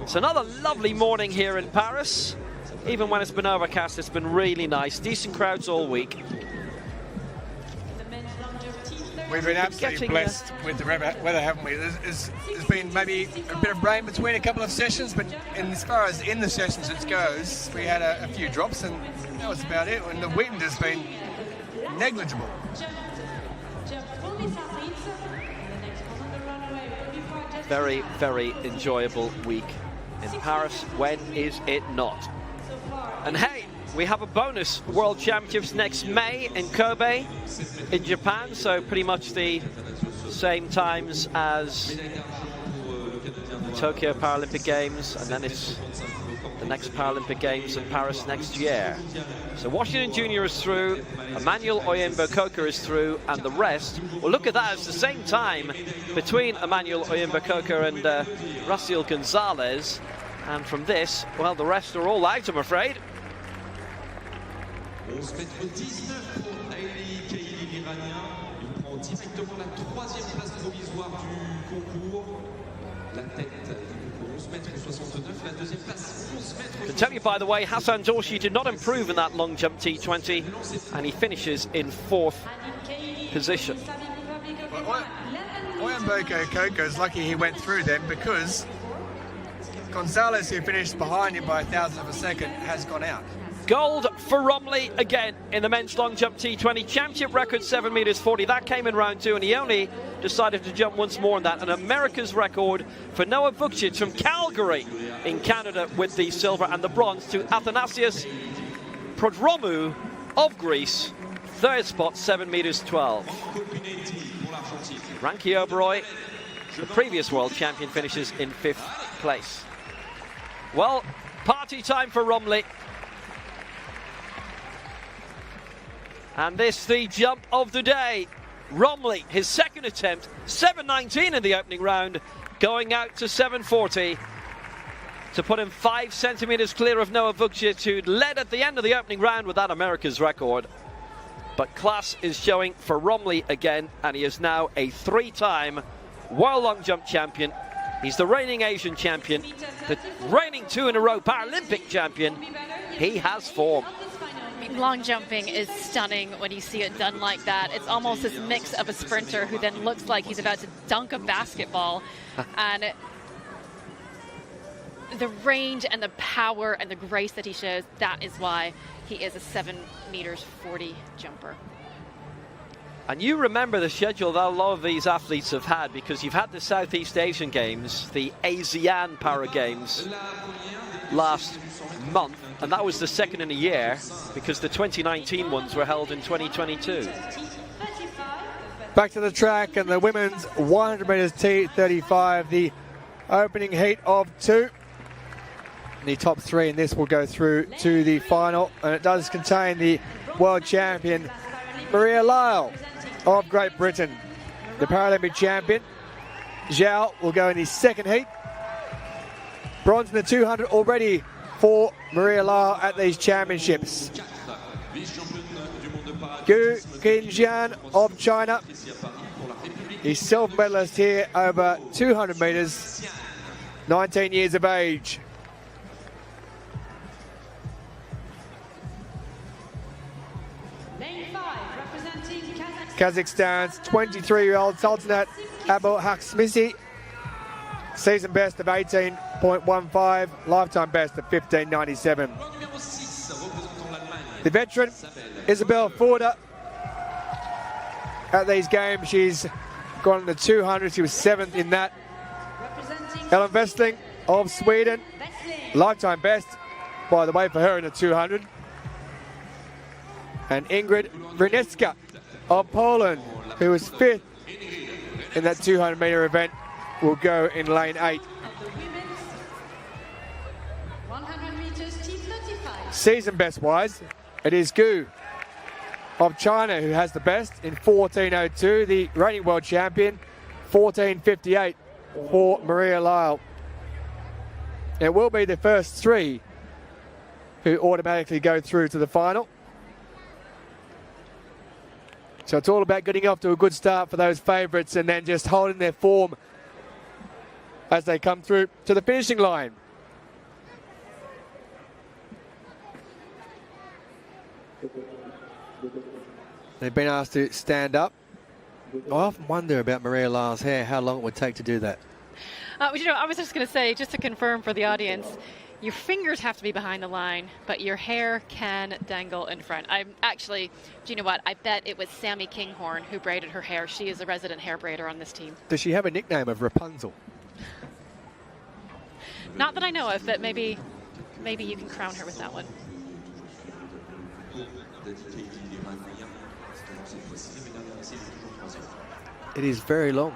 it's another lovely morning here in Paris. Even when it's been overcast, it's been really nice. Decent crowds all week. The men's long jump team, 30. We've been absolutely Getting, blessed with the weather, haven't we? There's been maybe a bit of rain between a couple of sessions, but as far as in the sessions it goes, we had a few drops, and that was about it. And the wind has been negligible. Jump fully athletes. The next one on the runaway will be project. Very, very enjoyable week in Paris. When is it not? And hey, we have a bonus World Championships next May in Kobe in Japan, so pretty much the same times as the Tokyo Paralympic Games, and then it's the next Paralympic Games in Paris next year. So Washington Jr. is through, Emmanuel Oyombia Coker is through, and the rest, well, look at that, it's the same time between Emmanuel Oyombia Coker and Raciel Gonzalez. And from this, well, the rest are all out, I'm afraid. 11m19 pour Hailey Kaili l'Iranien. Il prend directement la troisième place provisoire du concours. La tête du concours, 11m69. La deuxième place, 11m. I can tell you, by the way, Hassan Dorshi did not improve in that long jump T20, and he finishes in fourth position. Oyombia Coker is lucky he went through then, because Gonzalez, who finished behind him by 1,000 of a second, has gone out. Gold for Romley again in the men's long jump T20. Championship record 7m40. That came in round two, and he only decided to jump once more on that. And America's record for Noah Vukcic from Calgary in Canada with the silver, and the bronze to Athanasios Prodromou of Greece. Third spot, 7m12. Ranky Oberoi, the previous world champion, finishes in fifth place. Well, party time for Romley. And this, the jump of the day. Romley, his second attempt, 7.19 in the opening round, going out to 7.40 to put him 5 centimeters clear of Noah Vukcic, who'd led at the end of the opening round with that America's record. But class is showing for Romley again, and he is now a 3-time world long jump champion. He's the reigning Asian champion, the reigning 2 in a row Paralympic champion. He has form. Long jumping is stunning when you see it done like that. It's almost this mix of a sprinter who then looks like he's about to dunk a basketball. And the range and the power and the grace that he shows, that is why he is a 7m40 jumper. And you remember the schedule that a lot of these athletes have had, because you've had the Southeast Asian Games, the ASEAN Para Games last month, and that was the second in a year, because the 2019 ones were held in 2022. Back to the track, and the women's 100 metres T35, the opening heat of 2. The top 3 in this will go through to the final, and it does contain the world champion Maria Lyle of Great Britain. The Paralympic champion Zhao will go in the second heat. Bronze in the 200 already for Maria Lyle at these championships. Gu Qinjian of China. He's silver medalist here over 200 metres, 19 years of age. Lane 5, representing Kazakhstan's 23-year-old Sultanat Abu Haksmisi. Season best of 18.15, lifetime best of 15.97. The veteran, Isabel Forder. At these games, she's gone in the 200. She was 7th in that. Ellen Westling of Sweden, lifetime best, by the way, for her in the 200. And Ingrid Brunecka of Poland, who was 5th in that 200-metre event, will go in lane 8. 100 meters T35. Season best-wise, it is Gu of China who has the best in 14.02, the reigning world champion, 14.58 for Maria Lyle. It will be the first 3 who automatically go through to the final. So it's all about getting off to a good start for those favourites and then just holding their form as they come through to the finishing line. They've been asked to stand up. I often wonder about Maria Lyle's hair, how long it would take to do that. You know, I was just going to say, just to confirm for the audience, your fingers have to be behind the line, but your hair can dangle in front. I'm actually, do you know what? I bet it was Sammy Kinghorn who braided her hair. She is a resident hair braider on this team. Does she have a nickname of Rapunzel? Not that I know of, but maybe you can crown her with that one. It is very long.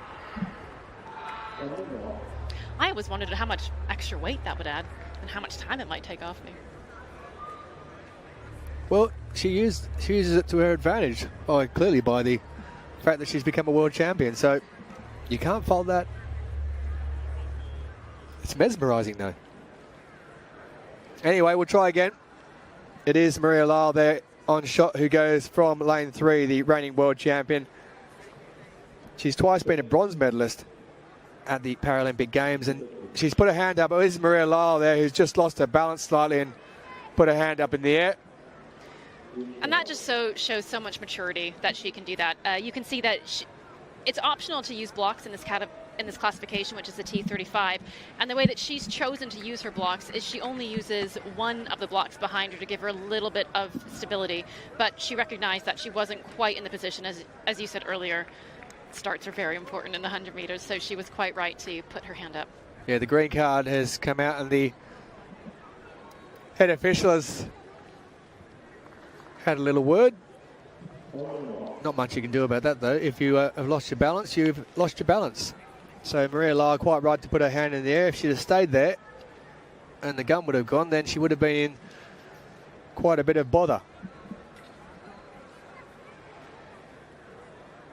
I always wondered how much extra weight that would add and how much time it might take off me. Well, she uses it to her advantage. Oh, clearly by the fact that she's become a world champion. So you can't fault that. It's mesmerising though. Anyway, we'll try again. It is Maria Lyle there on shot who goes from lane 3, the reigning world champion. She's twice been a bronze medalist at the Paralympic Games, and she's put her hand up. Oh, this is Maria Lyle there, who's just lost her balance slightly and put her hand up in the air. And that just shows so much maturity that she can do that. You can see that it's optional to use blocks in this classification, which is the T35. And the way that she's chosen to use her blocks is she only uses one of the blocks behind her to give her a little bit of stability. But she recognized that she wasn't quite in the position, as you said earlier. Starts are very important in the 100 meters, so she was quite right to put her hand up. Yeah, the green card has come out and the head official has had a little word. Not much you can do about that though. If you have lost your balance, you've lost your balance. So Maria Lyle quite right to put her hand in the air. If she'd have stayed there and the gun would have gone, then she would have been in quite a bit of bother.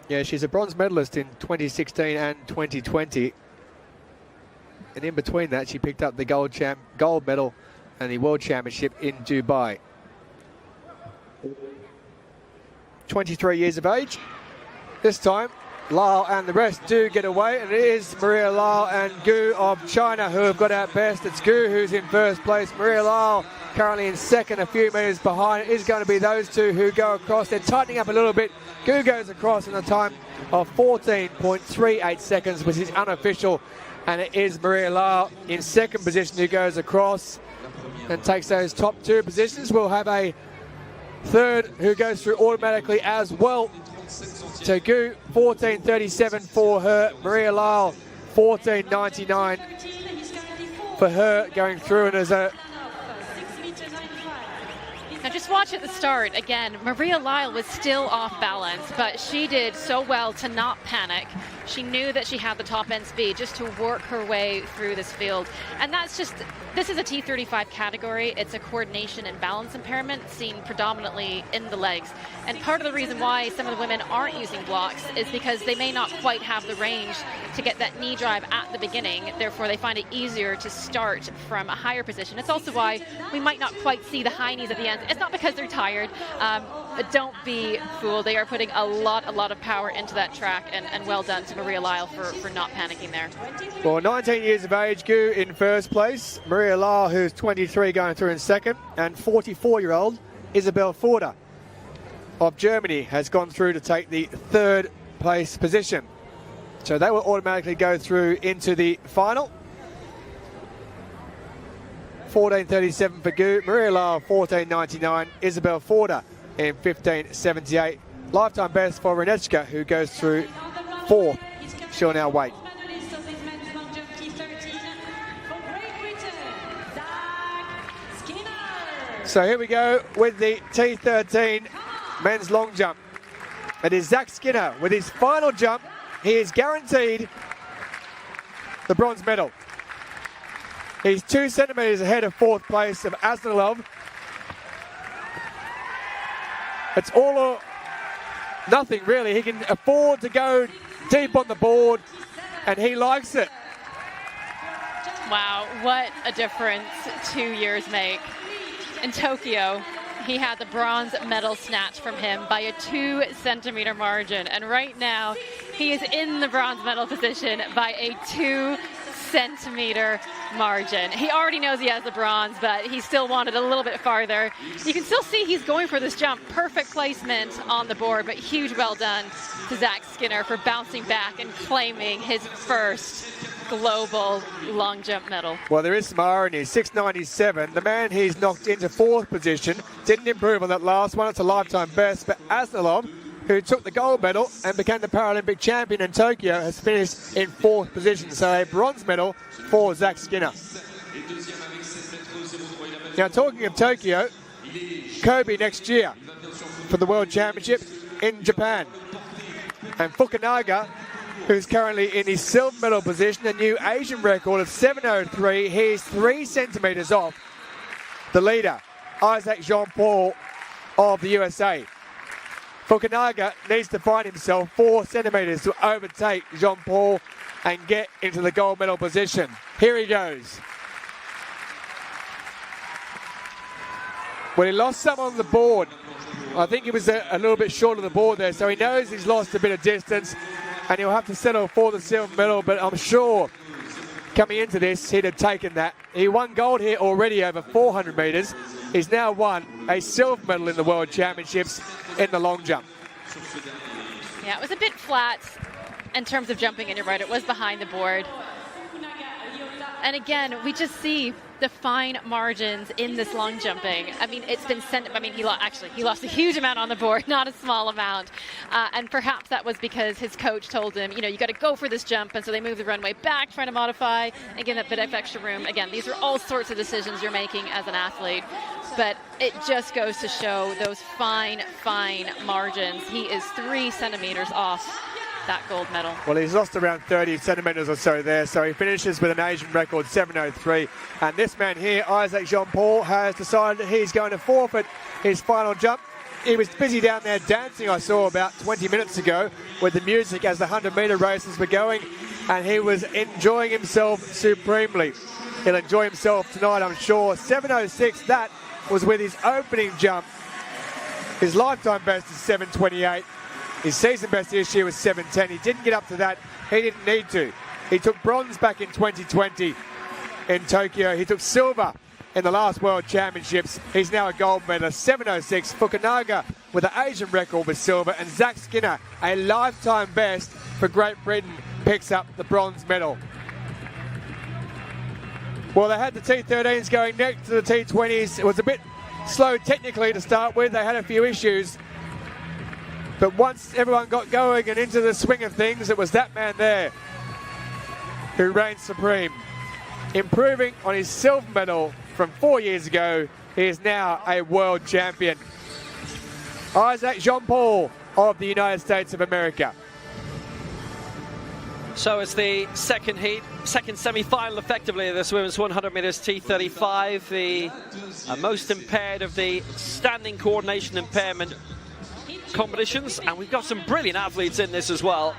Yeah, she's a bronze medalist in 2016 and 2020. And in between that, she picked up the gold medal and the World Championship in Dubai. 23 years of age. This time, Lyle and the rest do get away, and it is Maria Lyle and Gu of China who have got out best. It's Gu who's in first place. Maria Lyle currently in second, a few metres behind. It is going to be those two who go across. They're tightening up a little bit. Gu goes across in a time of 14.38 seconds, which is unofficial, and it is Maria Lyle in second position who goes across and takes those top 2 positions. We'll have a third who goes through automatically as well. So Gu, 14.37 for her. Maria Lyle, 14.99 for her going through. And as a Now just watch at the start, again, Maria Lyle was still off balance, but she did so well to not panic. She knew that she had the top end speed just to work her way through this field. And this is a T35 category. It's a coordination and balance impairment seen predominantly in the legs. And part of the reason why some of the women aren't using blocks is because they may not quite have the range to get that knee drive at the beginning. Therefore, they find it easier to start from a higher position. It's also why we might not quite see the high knees at the end. It's not because they're tired, but don't be fooled. They are putting a lot of power into that track, and well done to Maria Lyle for not panicking there. Well, 19 years of age, Gu in first place. Maria Lyle, who's 23, going through in second. And 44-year-old Isabel Forder of Germany has gone through to take the third place position. So they will automatically go through into the final. 14.37 for Gu. Maria Lyle, 14.99. Isabel Forder in 15.78. Lifetime best for Renetska, who goes through fourth. She'll now wait. So here we go with the T13 men's long jump. It is Zach Skinner with his final jump. He is guaranteed the bronze medal. He's 2 centimetres ahead of fourth place of Aslanov. It's all or nothing, really. He can afford to go deep on the board, and he likes it. Wow, what a difference 2 years make. In Tokyo, he had the bronze medal snatched from him by a 2 centimeter margin. And right now, he is in the bronze medal position by a 2 centimeter margin. He already knows he has the bronze, but he still wanted a little bit farther. You can still see he's going for this jump. Perfect placement on the board, but huge well done to Zach Skinner for bouncing back and claiming his first global long jump medal. Well, there is some irony. 6.97. The man he's knocked into fourth position didn't improve on that last one. It's a lifetime best, but Aslanov, who took the gold medal and became the Paralympic champion in Tokyo, has finished in fourth position. So a bronze medal for Zach Skinner. Now, talking of Tokyo, Kobe next year for the World Championship in Japan. And Fukunaga, who's currently in his silver medal position, a new Asian record of 7.03. He's 3 centimetres off the leader, Isaac Jean-Paul of the USA. Fukunaga needs to find himself 4 centimetres to overtake Jean-Paul and get into the gold medal position. Here he goes. Well, he lost some on the board. I think he was a little bit short of the board there, so he knows he's lost a bit of distance, and he'll have to settle for the silver medal, but I'm sure coming into this, he'd have taken that. He won gold here already over 400 metres. He's now won a silver medal in the World Championships in the long jump. Yeah, it was a bit flat in terms of jumping, and you're right, it was behind the board. And again, we just see the fine margins in this long jumping. I mean, it's been sent. I mean, he lost a huge amount on the board, not a small amount. And perhaps that was because his coach told him, you know, you got to go for this jump. And so they moved the runway back, trying to modify and give that bit of extra room. Again, these are all sorts of decisions you're making as an athlete. But it just goes to show those fine margins. He is 3 centimeters off that gold medal. Well, he's lost around 30 centimetres or so there, so he finishes with an Asian record 7.03. And this man here, Isaac Jean-Paul, has decided that he's going to forfeit his final jump. He was busy down there dancing, I saw about 20 minutes ago, with the music as the 100-metre races were going, and he was enjoying himself supremely. He'll enjoy himself tonight, I'm sure. 7.06, that was with his opening jump. His lifetime best is 7.28. His season best this year was 7.10. He didn't get up to that. He didn't need to. He took bronze back in 2020 in Tokyo. He took silver in the last World Championships. He's now a gold medalist. 7.06. Fukunaga with an Asian record with silver. And Zach Skinner, a lifetime best for Great Britain, picks up the bronze medal. Well, they had the T13s going next to the T20s. It was a bit slow technically to start with. They had a few issues. But once everyone got going and into the swing of things, it was that man there who reigned supreme. Improving on his silver medal from 4 years ago, he is now a world champion. Isaac Jean-Paul of the United States of America. So it's the second heat, second semi-final effectively of this women's 100 meters T35, the most impaired of the standing coordination impairment competitions, and we've got some brilliant athletes in this as well,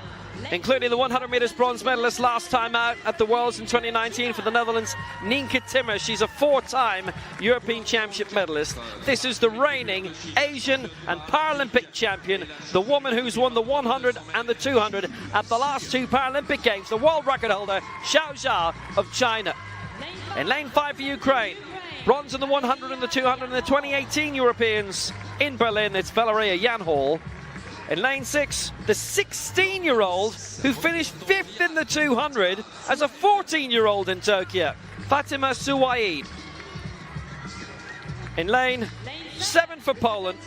including the 100 meters bronze medalist last time out at the Worlds in 2019 for the Netherlands, Nienke Timmer. She's a 4-time European Championship medalist. This is the reigning Asian and Paralympic champion, the woman who's won the 100 and the 200 at the last 2 Paralympic Games, the world record holder, Xiao Jia of China. In lane 5 for Ukraine, bronze in the 100 and the 200 in the 2018 Europeans in Berlin, it's Valeria Janhall. In lane 6, the 16-year-old who finished 5th in the 200 as a 14-year-old in Tokyo, Fatima Suwaid. In lane 7 for Poland,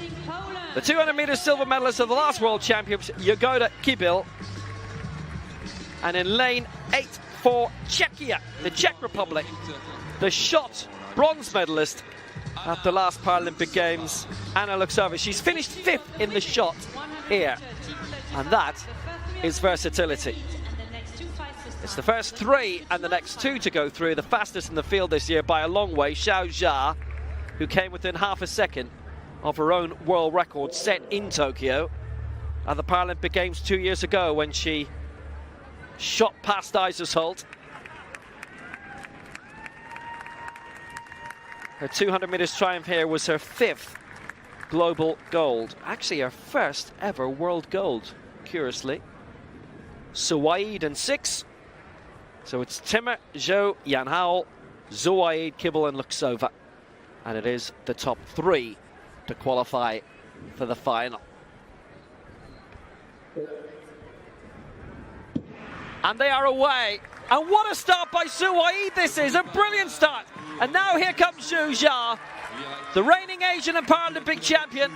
the 200 meters silver medalist of the last World Championships, Jagoda Kibil. And in lane 8 for Czechia, the Czech Republic, the shot bronze medalist at the last Paralympic Games, Anna Luxova. She's finished 5th in the shot here, and that is versatility. It's the first 3 and the next 2 to go through, the fastest in the field this year by a long way. Xiao Jia, who came within half a second of her own world record set in Tokyo at the Paralympic Games 2 years ago when she shot past Isis Holt. Her 200 meters triumph here was her 5th global gold. Actually, her first ever world gold, curiously. Suwaid in 6. So it's Timmer, Zhou, Janhall, Suwaid, Kibil and Luxova. And it is the top 3 to qualify for the final. And they are away. And what a start by Suwaid this is, a brilliant start. And now here comes Zhu Jia, the reigning Asian and Paralympic champion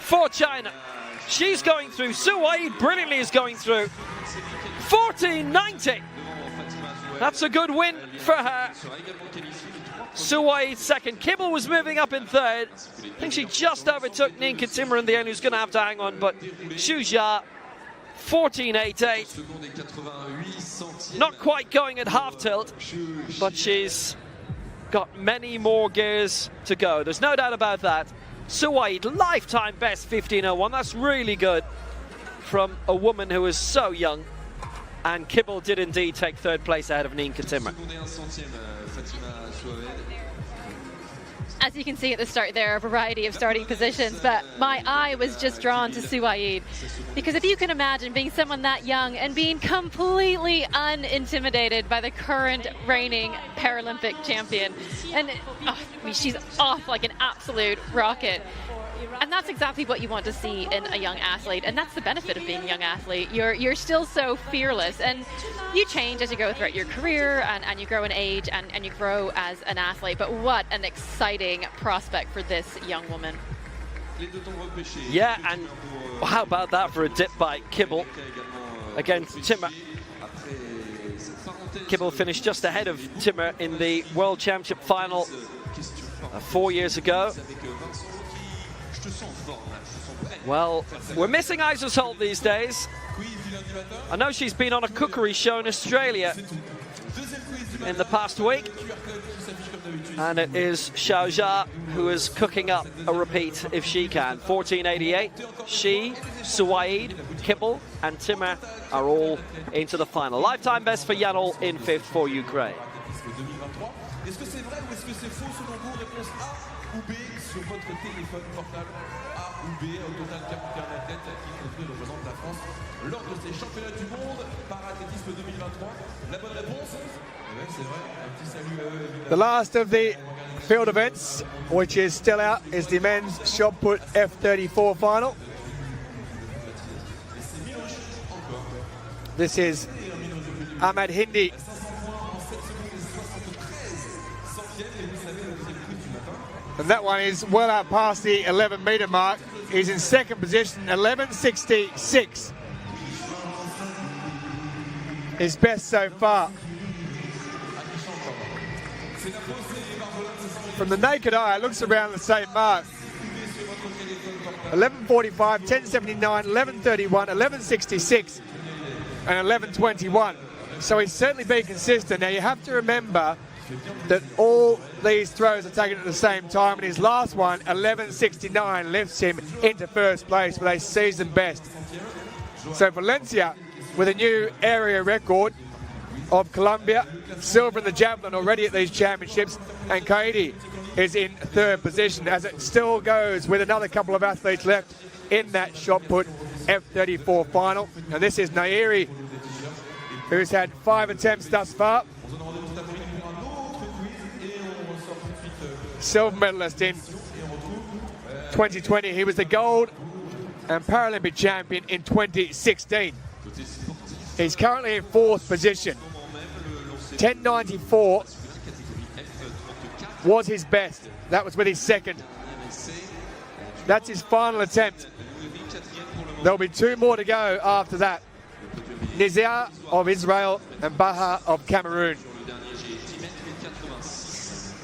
for China. She's going through, Suwaid brilliantly is going through. 14.90. That's a good win for her. Suwaid second. Kibil was moving up in third. I think she just overtook Nienke Timmer in the end, who's going to have to hang on, but Zhu Jia, 14.88. Not quite going at half tilt, but she's got many more gears to go. There's no doubt about that. Suwaid, lifetime best 15.01. That's really good from a woman who is so young. And Kibil did indeed take 3rd place ahead of Nienke Timmer. As you can see at the start there, a variety of starting positions, but my eye was just drawn to Suwaid. Because if you can imagine being someone that young and being completely unintimidated by the current reigning Paralympic champion, and she's off like an absolute rocket. And that's exactly what you want to see in a young athlete, and that's the benefit of being a young athlete. You're still so fearless, and you change as you go throughout your career, and you grow in age, and you grow as an athlete. But what an exciting prospect for this young woman. Yeah, and how about that for a dip by Kibil against Timmer. Kibil finished just ahead of Timmer in the World Championship final 4 years ago. Well, we're missing Isis Holt these days. I know she's been on a cookery show in Australia in the past week. And it is Xiao Jia who is cooking up a repeat if she can. 14.88. She, Suwaid, Kibil and Timmer are all into the final. Lifetime best for Janhall in 5th for Ukraine. ou B sur votre téléphone portable A ou B, au total capitaine la tête qui représente la France lors de ces championnats du monde parathlétisme 2023. La bonne réponse, c'est vrai, un petit salut à eux. The last of the field events, which is still out, is the men's shot put F34 final. This is Ahmed Hindi. And that one is well out past the 11-meter mark. He's in second position, 11.66. His best so far. From the naked eye, it looks around the same mark. 11.45, 10.79, 11.31, 11.66. and 11.21. So he's certainly been consistent. Now you have to remember that all these throws are taken at the same time, and his last one, 11.69, lifts him into first place with a season best. So Valencia, with a new area record of Colombia, silver in the javelin already at these championships, and Kaidi is in third position as it still goes with another couple of athletes left in that shot put F34 final. And this is Nairi, who's had 5 attempts thus far. Silver medalist in 2020. He was the gold and Paralympic champion in 2016. He's currently in 4th position. 10.94 was his best. That was with his second. That's his final attempt. There'll be 2 more to go after that. Nizia of Israel and Baha of Cameroon.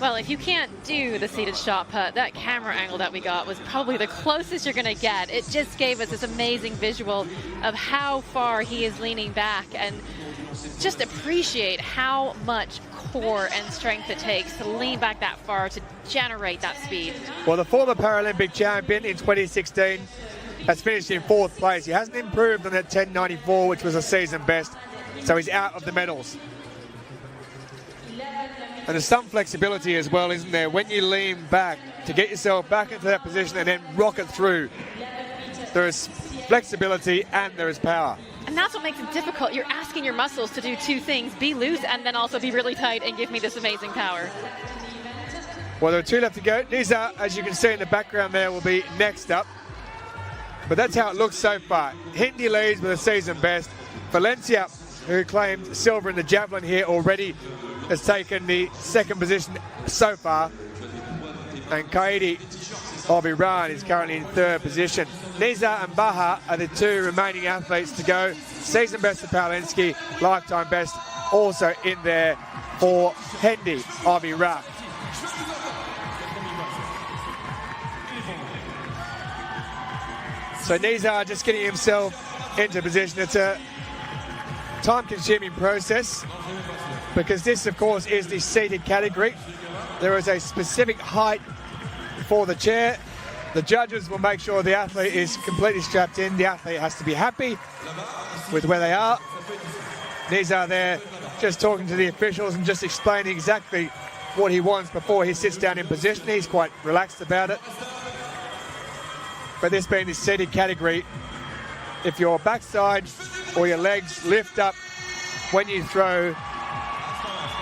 Well, if you can't do the seated shot put, that camera angle that we got was probably the closest you're going to get. It just gave us this amazing visual of how far he is leaning back, and just appreciate how much core and strength it takes to lean back that far to generate that speed. Well, the former Paralympic champion in 2016 has finished in 4th place. He hasn't improved on that 10.94, which was a season best, so he's out of the medals. And there's some flexibility as well, isn't there? When you lean back to get yourself back into that position and then rocket through, there is flexibility and there is power. And that's what makes it difficult. You're asking your muscles to do 2 things, be loose and then also be really tight and give me this amazing power. Well, there are 2 left to go. Nisa, as you can see in the background there, will be next up. But that's how it looks so far. Hindi leads with a season best. Valencia, who claimed silver in the javelin here already, has taken the 2nd position so far. And Kaidi of Iran is currently in 3rd position. Niza and Baha are the 2 remaining athletes to go. Season best for Paulinski, lifetime best also in there for Hindi of Iraq. So Niza just getting himself into position. It's a time-consuming process because this, of course, is the seated category. There is a specific height for the chair. The judges will make sure the athlete is completely strapped in. The athlete has to be happy with where they are. Niza there just talking to the officials and just explaining exactly what he wants before he sits down in position. He's quite relaxed about it. But this being the seated category, if your backside or your legs lift up when you throw,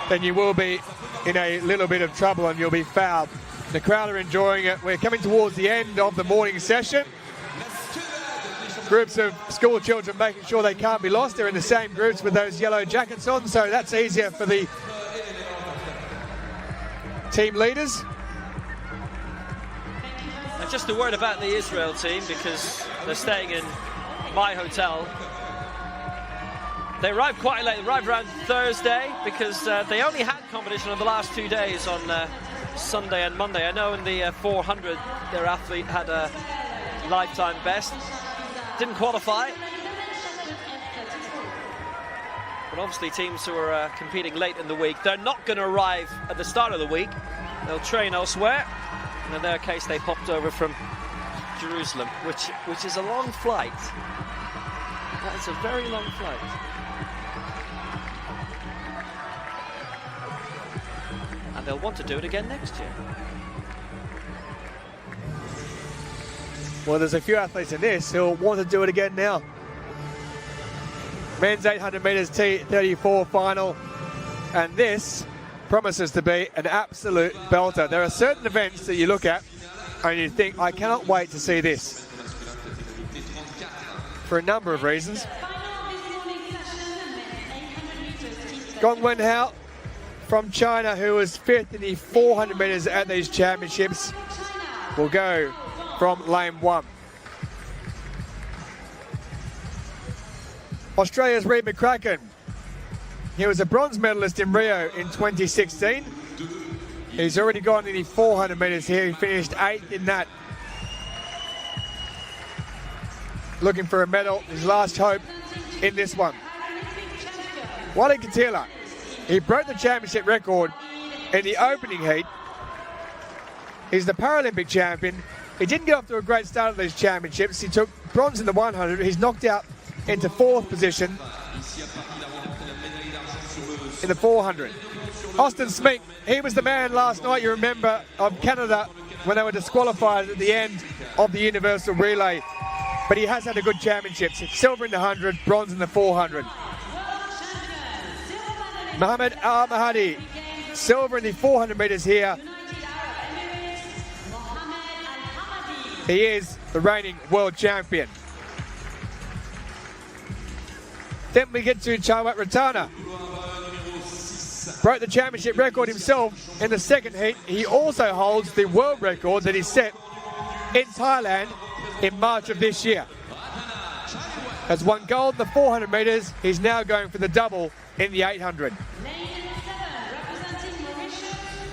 then you will be in a little bit of trouble and you'll be fouled. The crowd are enjoying it. We're coming towards the end of the morning session. Groups of school children making sure they can't be lost. They're in the same groups with those yellow jackets on, so that's easier for the team leaders. And just a word about the Israel team, because they're staying in my hotel. They arrived quite late. They arrived around Thursday because they only had competition on the last 2 days on Sunday and Monday. I know in the 400 their athlete had a lifetime best. Didn't qualify. But obviously teams who are competing late in the week, they're not going to arrive at the start of the week. They'll train elsewhere. And in their case, they popped over from Jerusalem, which is a long flight. That's a very long flight. And they'll want to do it again next year. Well, there's a few athletes in this who'll want to do it again now. Men's 800 metres T34 final. And this promises to be an absolute belter. There are certain events that you look at and you think, I cannot wait to see this. For a number of reasons. Gong Wenhao from China, who was 5th in the 400 metres at these championships, will go from lane 1. Australia's Reid McCracken. He was a bronze medalist in Rio in 2016. He's already gone in the 400 metres here. He finished 8th in that. Looking for a medal, his last hope in this one. Wally Katila, he broke the championship record in the opening heat. He's the Paralympic champion. He didn't get off to a great start at these championships. He took bronze in the 100. He's knocked out into 4th position in the 400. Austin Smink, he was the man last night, you remember, of Canada when they were disqualified at the end of the universal relay. But he has had a good championships. Silver in the 100, bronze in the 400. Mohamed Al Mahdi, silver in the 400 metres here. He is the reigning world champion. Then we get to Chawat Ratana. Broke the championship record himself in the second heat. He also holds the world record that he set in Thailand in March of this year. Has won gold in the 400 metres. He's now going for the double in the 800.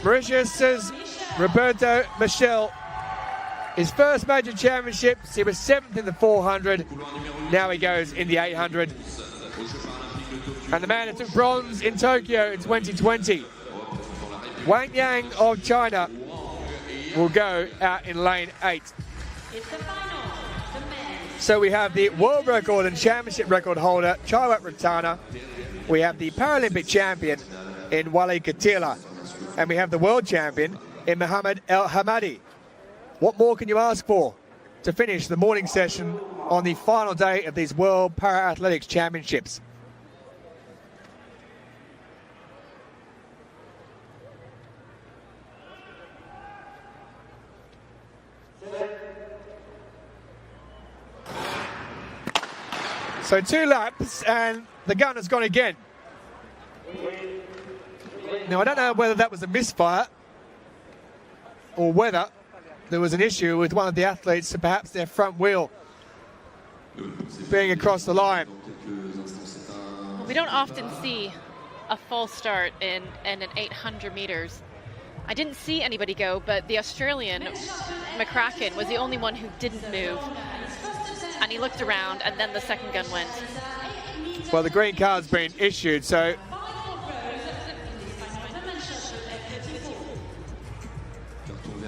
Mauritius's Roberto Michel. His first major championships, he was 7th in the 400. Now he goes in the 800. And the man who took bronze in Tokyo in 2020, Wang Yang of China, will go out in lane 8. So we have the world record and championship record holder, Chawat Ratana. We have the Paralympic champion in Wally Katila. And we have the world champion in Mohamed El Hamadi. What more can you ask for to finish the morning session on the final day of these World Para-Athletics Championships? So 2 laps and the gun has gone again. Now I don't know whether that was a misfire or whether there was an issue with one of the athletes, perhaps their front wheel being across the line. Well, we don't often see a false start in an 800 meters. I didn't see anybody go, but the Australian, McCracken, was the only one who didn't move. And he looked around, and then the second gun went. Well, the green card's been issued, so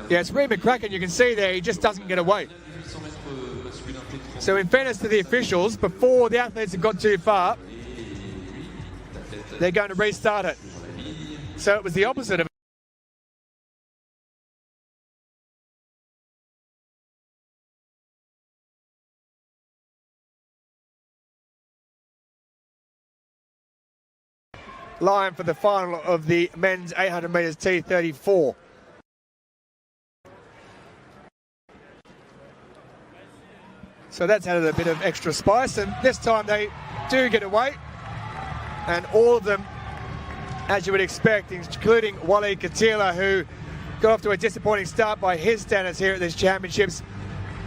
yeah, it's Reed McCracken. You can see there, he just doesn't get away. So in fairness to the officials, before the athletes have got too far, they're going to restart it. So it was the opposite of line for the final of the men's 800 metres T34. So that's added a bit of extra spice, and this time they do get away, and all of them, as you would expect, including Wally Katila, who got off to a disappointing start by his standards here at these championships,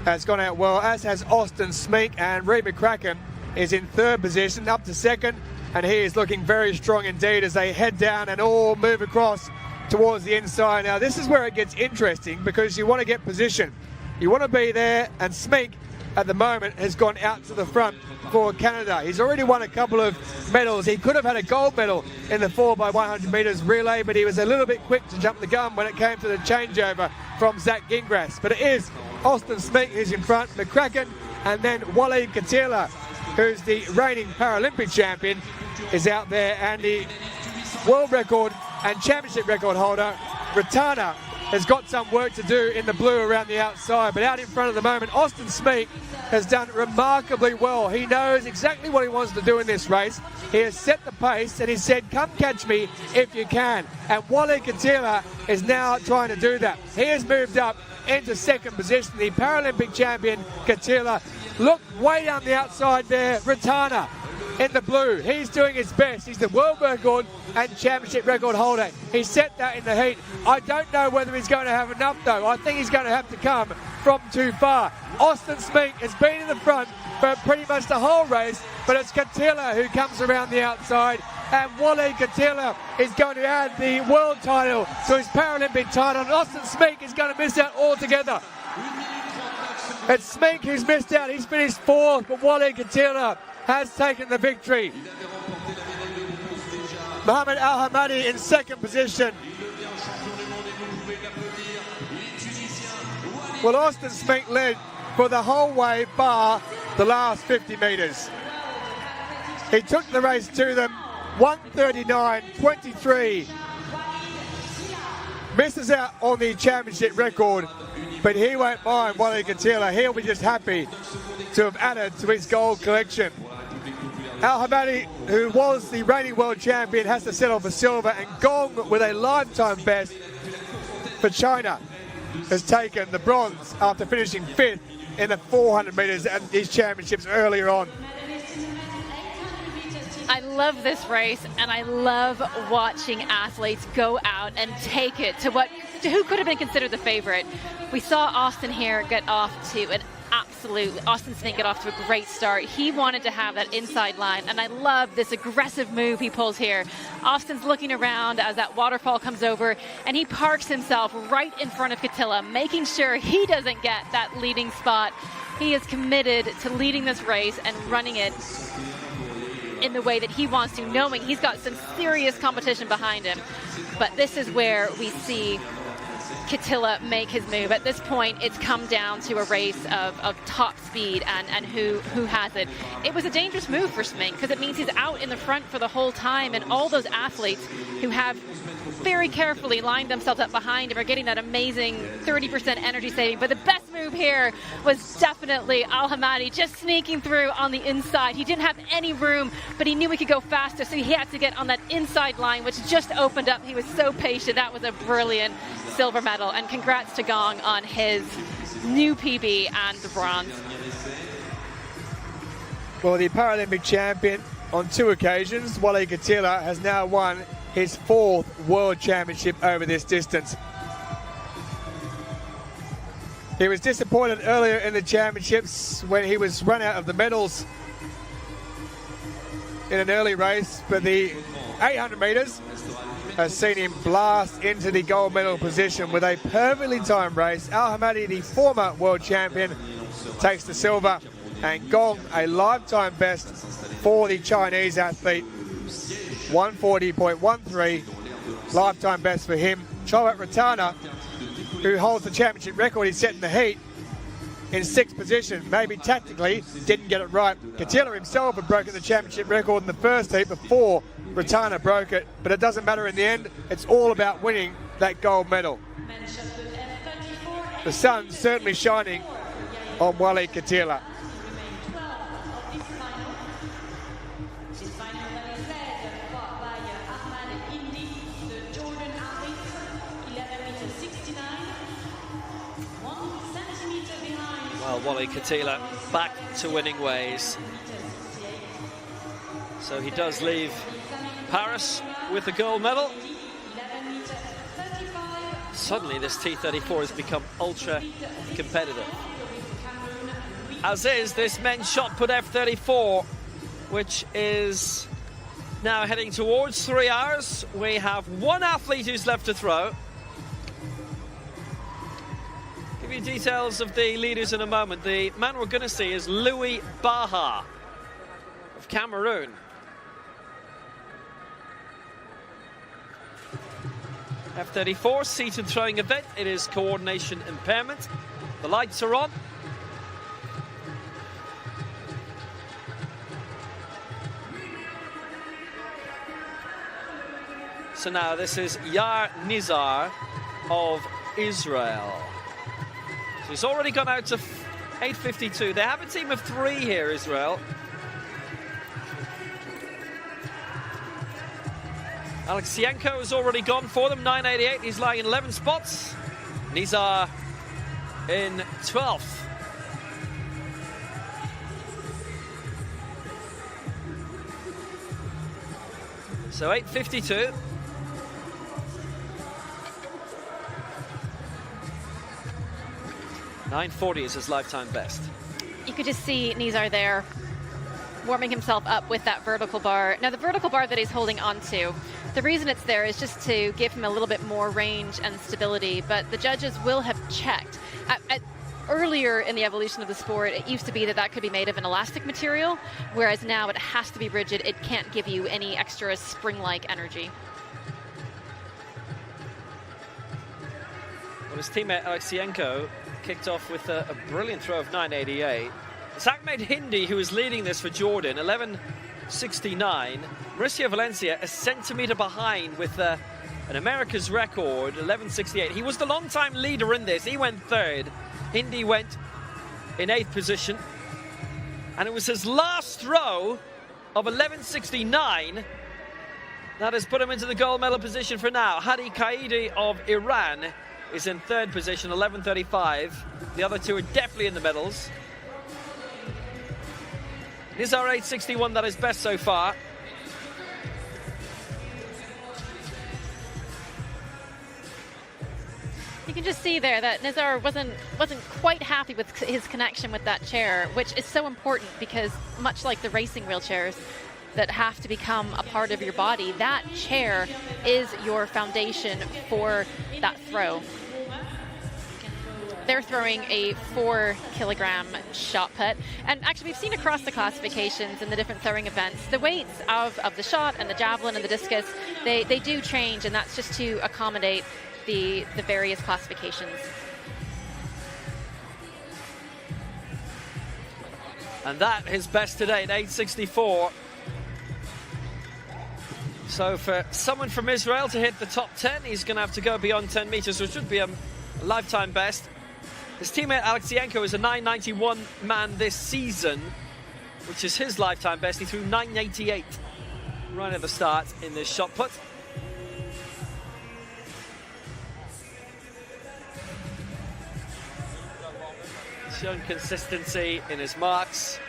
has gone out well, as has Austin Smink, and Reed McCracken is in 3rd position, up to 2nd, and he is looking very strong indeed as they head down and all move across towards the inside. Now this is where it gets interesting, because you want to get position. You want to be there, and Smink at the moment has gone out to the front for Canada. He's already won a couple of medals. He could have had a gold medal in the 4x100 metres relay, but he was a little bit quick to jump the gun when it came to the changeover from Zach Gingras. But it is Austin Smink who's in front, McCracken, and then Wally Katila, who's the reigning Paralympic champion, is out there, and the world record and championship record holder, Ratana, has got some work to do in the blue around the outside. But out in front at the moment, Austin Smink has done remarkably well. He knows exactly what he wants to do in this race. He has set the pace, and he said, come catch me if you can. And Wally Katila is now trying to do that. He has moved up into 2nd position. The Paralympic champion, Katila, look way down the outside there. Ratana in the blue, he's doing his best. He's the world record and championship record holder. He set that in the heat. I don't know whether he's going to have enough though. I think he's going to have to come from too far. Austin Smink has been in the front for pretty much the whole race, but it's Katila who comes around the outside, and Wally Katila is going to add the world title to his Paralympic title, and Austin Smink is going to miss out altogether. It's Smink who's missed out. He's finished 4th, but Wally Katila has taken the victory. Mohamed Al Hamadi in second position. Well, Austin Smink led for the whole way bar the last 50 metres. He took the race to them, 1:39.23. Misses out on the championship record, but he won't mind Wally Katila. He'll be just happy to have added to his gold collection. Al Hamadi, who was the reigning world champion, has to settle for silver, and Gong, with a lifetime best for China, has taken the bronze after finishing 5th in the 400 metres at these championships earlier on. I love this race, and I love watching athletes go out and take it to who could have been considered the favorite. We saw Austin here get off to an Austin Smink get off to a great start. He wanted to have that inside line, and I love this aggressive move he pulls here. Austin's looking around as that waterfall comes over, and he parks himself right in front of Katila, making sure he doesn't get that leading spot. He is committed to leading this race and running it in the way that he wants to, knowing he's got some serious competition behind him. But this is where we see Katila make his move. At this point, it's come down to a race of top speed and who has it. It was a dangerous move for Smink because it means he's out in the front for the whole time, and all those athletes who have very carefully lined themselves up behind him are getting that amazing 30% energy saving. But the best move here was definitely Al Hamadi just sneaking through on the inside. He didn't have any room, but he knew he could go faster, so he had to get on that inside line, which just opened up. He was so patient. That was a brilliant silver medal, and congrats to Gong on his new PB and the bronze. Well, the Paralympic champion on 2 occasions, Wally Katila, has now won his 4th World Championship over this distance. He was disappointed earlier in the championships when he was run out of the medals in an early race, but the 800 metres has seen him blast into the gold medal position with a perfectly timed race. Al Hamadi, the former world champion, takes the silver, and Gong, a lifetime best for the Chinese athlete, 140.13, lifetime best for him. Chowat Ratana, who holds the championship record, he's set in the heat in 6th position. Maybe tactically didn't get it right. Katila himself had broken the championship record in the first heat before Ratana broke it, but it doesn't matter in the end. It's all about winning that gold medal. The sun's certainly shining on Wally Katila. Well, Wally Katila back to winning ways. So he does leave Paris with the gold medal. Suddenly this T34 has become ultra competitive. As is this men's shot put F34, which is now heading towards 3 hours. We have 1 athlete who's left to throw. Give you details of the leaders in a moment. The man we're going to see is Louis Baha of Cameroon. F34 seated throwing event. It is coordination impairment. The lights are on. So now this is Yar Nizar of Israel. So he's already gone out to 8:52. They have a team of 3 here, Israel. Alexienko has already gone for them, 988. He's lying in 11 spots. Nizar in 12th. So 8:52. .940 is his lifetime best. You could just see Nizar there warming himself up with that vertical bar. Now the vertical bar that he's holding onto, the reason it's there is just to give him a little bit more range and stability, but the judges will have checked. earlier in the evolution of the sport, it used to be that that could be made of an elastic material, whereas now it has to be rigid. It can't give you any extra spring-like energy. Well, his teammate Alexienko kicked off with a brilliant throw of 9.88. It's Ahmed Hindi who is leading this for Jordan, 11.69. Mauricio Valencia a centimetre behind with an America's record, 11.68. He was the long-time leader in this. He went third. Hindi went in 8th position. And it was his last throw of 11.69 that has put him into the gold medal position for now. Hadi Qaidi of Iran is in 3rd position, 11.35. The other two are definitely in the medals. Here's our 8.61 that is best so far. You can just see there that Nizar wasn't quite happy with his connection with that chair, which is so important because much like the racing wheelchairs that have to become a part of your body, that chair is your foundation for that throw. They're throwing a 4-kilogram shot put. And actually, we've seen across the classifications in the different throwing events, the weights of the shot and the javelin and the discus, they do change, and that's just to accommodate the various classifications. And that is best today at 8.64. So for someone from Israel to hit the top 10, he's going to have to go beyond 10 meters, which should be a lifetime best. His teammate Alexienko is a 9.91 man this season, which is his lifetime best. He threw 9.88 right at the start in this shot put. Shown consistency in his marks.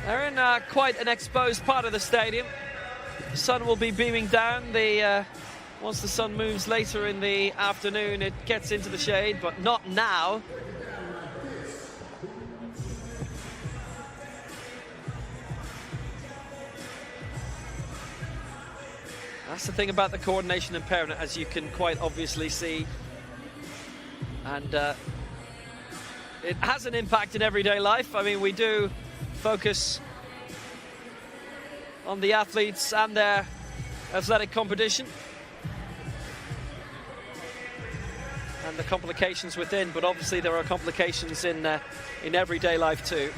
They're in quite an exposed part of the stadium. The sun will be beaming down. Once the sun moves later in the afternoon, it gets into the shade, but not now. That's the thing about the coordination impairment, as you can quite obviously see. And it has an impact in everyday life. I mean, we do focus on the athletes and their athletic competition and the complications within, but obviously there are complications in everyday life too.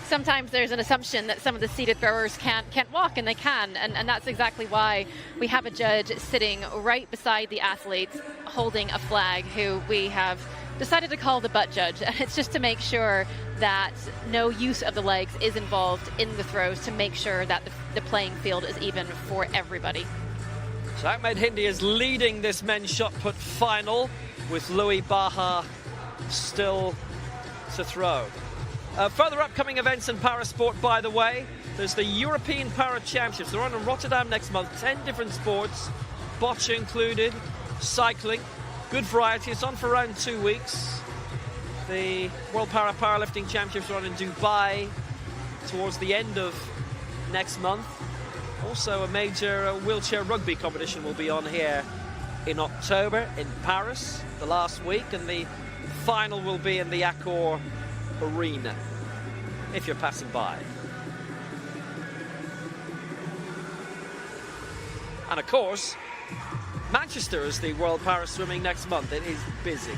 Sometimes there's an assumption that some of the seated throwers can't walk, and they can, and that's exactly why we have a judge sitting right beside the athletes holding a flag, who we have decided to call the butt judge. And it's just to make sure that no use of the legs is involved in the throws, to make sure that the playing field is even for everybody. So Ahmed Hindi is leading this men's shot put final, with Louis Baha still to throw. Further upcoming events in Parasport, by the way, there's the European Para Championships. They're on in Rotterdam next month. 10 different sports, bocce included, cycling, good variety. It's on for around 2 weeks. The World Paralifting Championships are on in Dubai towards the end of next month. Also, a major wheelchair rugby competition will be on here in October in Paris, the last week, and the final will be in the Accor Arena, if you're passing by. And of course, Manchester is the World Para Swimming next month. It is busy.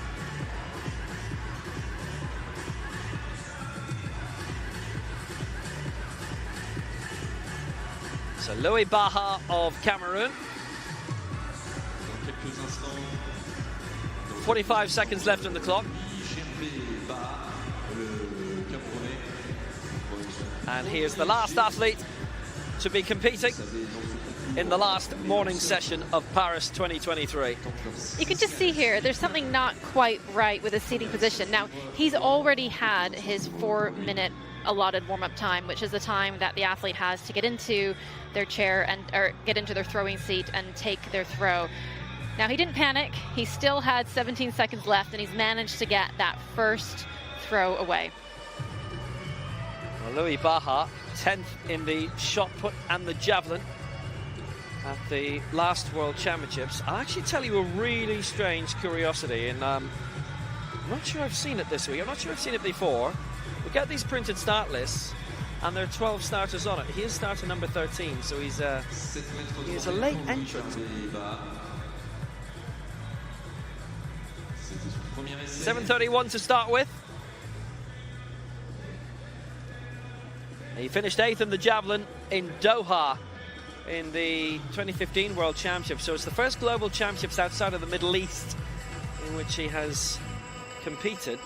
So Louis Baha of Cameroon. 45 seconds left on the clock. And he is the last athlete to be competing in the last morning session of Paris 2023. You can just see here, there's something not quite right with his seating position. Now, he's already had his 4-minute allotted warm-up time, which is the time that the athlete has to get into their chair or get into their throwing seat and take their throw. Now, he didn't panic. He still had 17 seconds left, and he's managed to get that first throw away. Well, Louis Baha, 10th in the shot put and the javelin. at the last World Championships. I'll actually tell you a really strange curiosity, and I'm not sure I've seen it this week. I'm not sure I've seen it before. We get these printed start lists, and there are 12 starters on it. He is starter number 13, so he's a late entrant. 7:31 to start with. He finished 8th in the javelin in Doha in the 2015 World Championships. So it's the first global championships outside of the Middle East in which he has competed.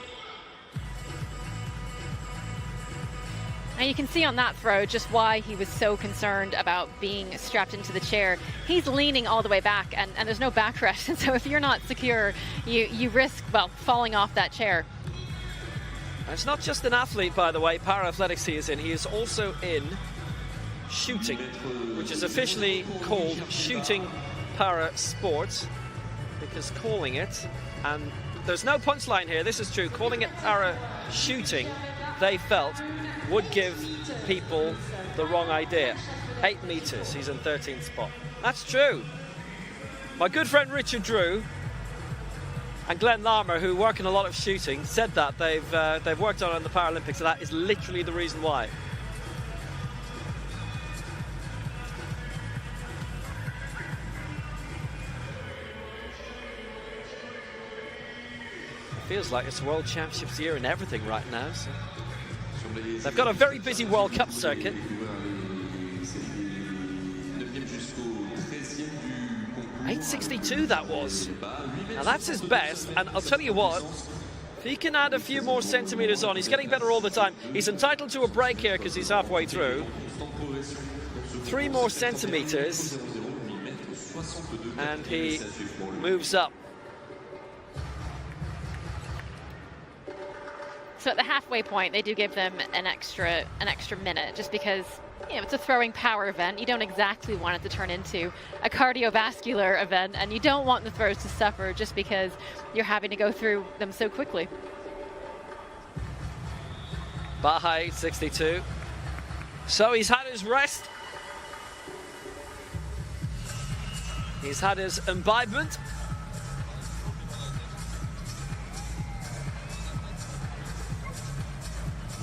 And you can see on that throw just why he was so concerned about being strapped into the chair. He's leaning all the way back, and there's no backrest. And so if you're not secure, you risk, well, falling off that chair. And it's not just an athlete, by the way, para-athletics he is in. He is also in shooting, which is officially called shooting para-sports, because calling it, and there's no punchline here, this is true, calling it para-shooting, they felt, would give people the wrong idea. 8 meters, he's in 13th spot. That's true. My good friend Richard Drew and Glenn Larmer, who work in a lot of shooting, said that they've worked on it in the Paralympics, and that is literally the reason why. It feels like it's World Championships year and everything right now. So they've got a very busy World Cup circuit. 8:62 that was. Now that's his best, and I'll tell you what, if he can add a few more centimeters on, he's getting better all the time. He's entitled to a break here because he's halfway through. 3 more centimeters, and he moves up. So at the halfway point, they do give them an extra minute, just because, you know, it's a throwing power event. You don't exactly want it to turn into a cardiovascular event, and you don't want the throws to suffer just because you're having to go through them so quickly. Baha 8:62. So he's had his rest. He's had his imbibement.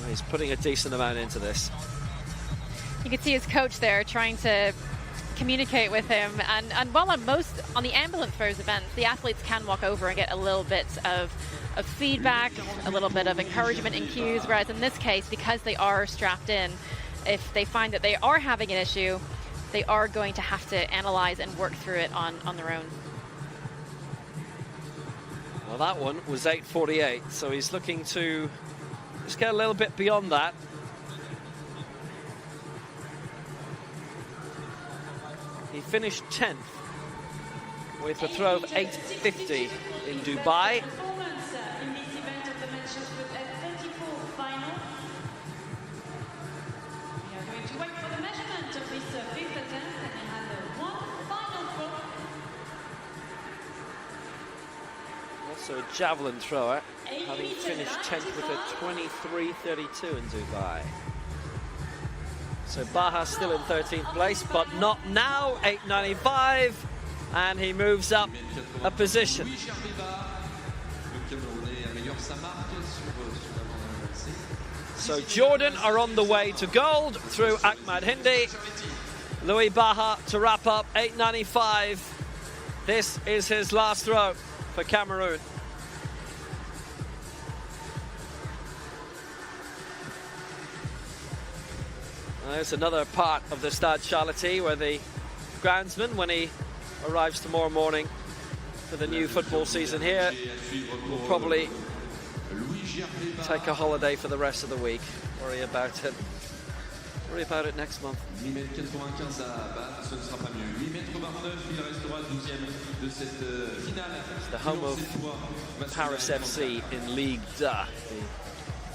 He's putting a decent amount into this. You can see his coach there trying to communicate with him, and while on the ambulance throws events, the athletes can walk over and get a little bit of feedback, a little bit of encouragement and cues, whereas in this case, because they are strapped in, if they find that they are having an issue, they are going to have to analyze and work through it on their own. Well, that one was 8:48, so he's looking to just get a little bit beyond that. He finished 10th with a throw of 8:50 in Dubai. Also a javelin thrower, having finished 10th with a 23:32 in Dubai. So Baha still in 13th place, but not now. 8:95, and he moves up a position. So Jordan are on the way to gold through Ahmad Hindi. Louis Baha to wrap up 8:95. This is his last throw for Cameroon. There's another part of the Stade Charlotte where the groundsman, when he arrives tomorrow morning for the new football season here, will probably take a holiday for the rest of the week. Worry about it. Worry about it next month. It's the home of Paris FC in Ligue 2, the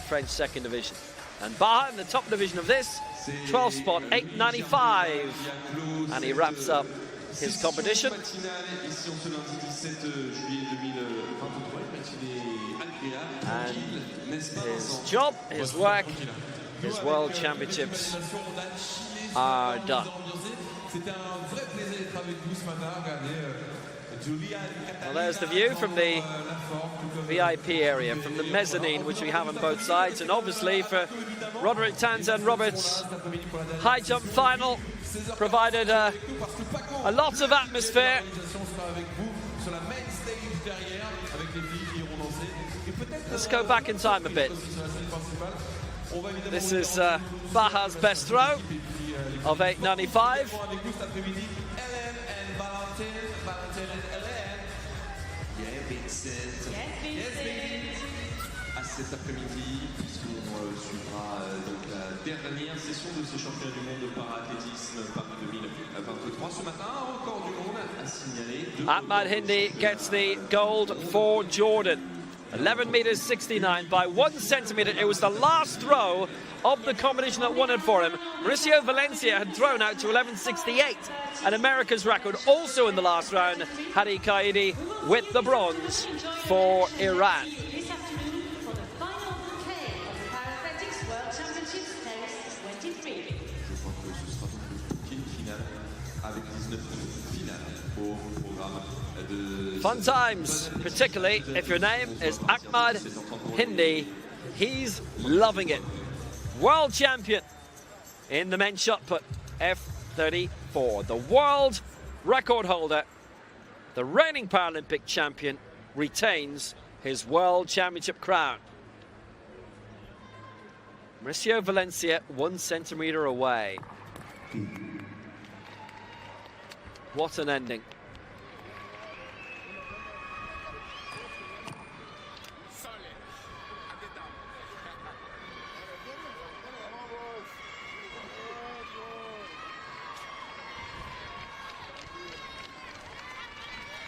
French second division. And Baha in the top division of this, 12th spot, 8:95. And he wraps up his competition. And his job, his work, his World Championships are done. Well, there's the view from the VIP area, from the mezzanine, which we have on both sides. And obviously for Roderick Townsend Roberts, high jump final provided a lot of atmosphere. Let's go back in time a bit. This is Baha's best throw of 8.95. À cet après-midi, puisqu'on suivra donc la dernière session de ces championnats du monde de para-athlétisme Paris 2023. Ce matin, un record du monde à signaler. Ahmad Hindi gets the gold for Jordan. 11 meters 69 by 1 centimeter. It was the last throw of the competition that won it for him. Mauricio Valencia had thrown out to 11.68, an America's record. Also in the last round, Hadi Qaidi with the bronze for Iran. This afternoon for the final bouquet of the Paralympics World Championships Paris 23. Je crois que ce sera donc le bouquet final avec 19 finales au programme de... Fun times, particularly if your name is Ahmad Hindi. He's loving it. World champion in the men's shot put, F34. The world record holder, the reigning Paralympic champion, retains his world championship crown. Mauricio Valencia 1 centimeter away. What an ending.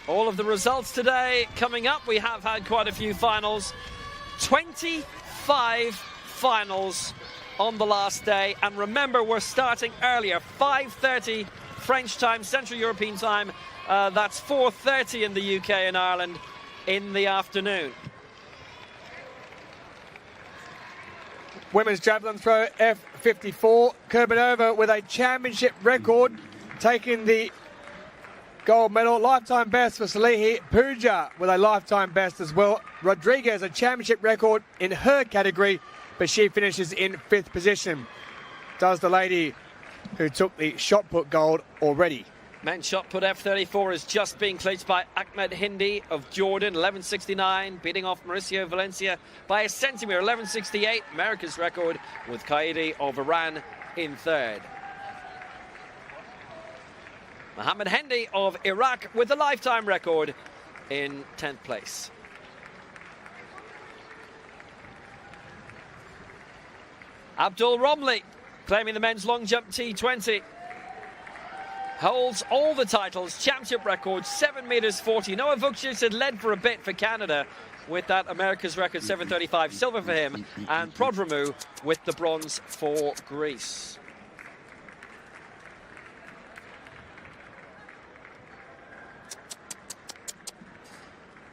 All of the results today coming up. We have had quite a few finals. 25 finals on the last day. And remember, we're starting earlier, 5:30 French time, Central European time. That's 4:30 in the UK and Ireland in the afternoon. Women's javelin throw F54. Kurbanova with a championship record, taking the gold medal. Lifetime best for Salihi. Pooja with a lifetime best as well. Rodriguez a championship record in her category, but she finishes in 5th position. Does the lady who took the shot put gold already. Men's shot put F34 is just being clinched by Ahmed Hindi of Jordan, 11.69, beating off Mauricio Valencia by a centimetre, 11.68, America's record, with Qaidi of Iran in 3rd. Mohammed Hindi of Iraq with the lifetime record in 10th place. Abdul Romley, claiming the men's long jump T20, holds all the titles, championship records, 7 meters 40. Noah Vukcic had led for a bit for Canada with that America's record, 7:35, silver for him, and Prodromou with the bronze for Greece.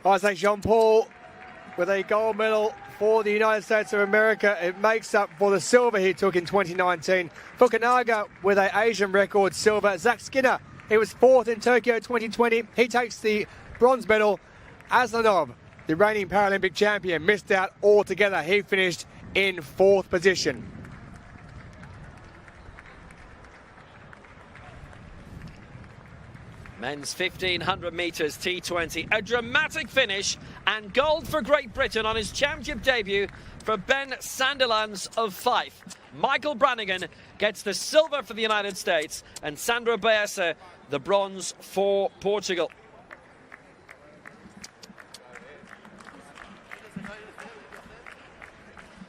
Isaac Jean-Paul with a gold medal for the United States of America. It makes up for the silver he took in 2019. Fukunaga with an Asian record silver. Zach Skinner, he was 4th in Tokyo 2020. He takes the bronze medal. Aslanov, the reigning Paralympic champion, missed out altogether. He finished in 4th position. Men's 1500 metres T20, a dramatic finish and gold for Great Britain on his championship debut for Ben Sandilands of Fife. Michael Brannigan gets the silver for the United States and Sandra Baeza the bronze for Portugal.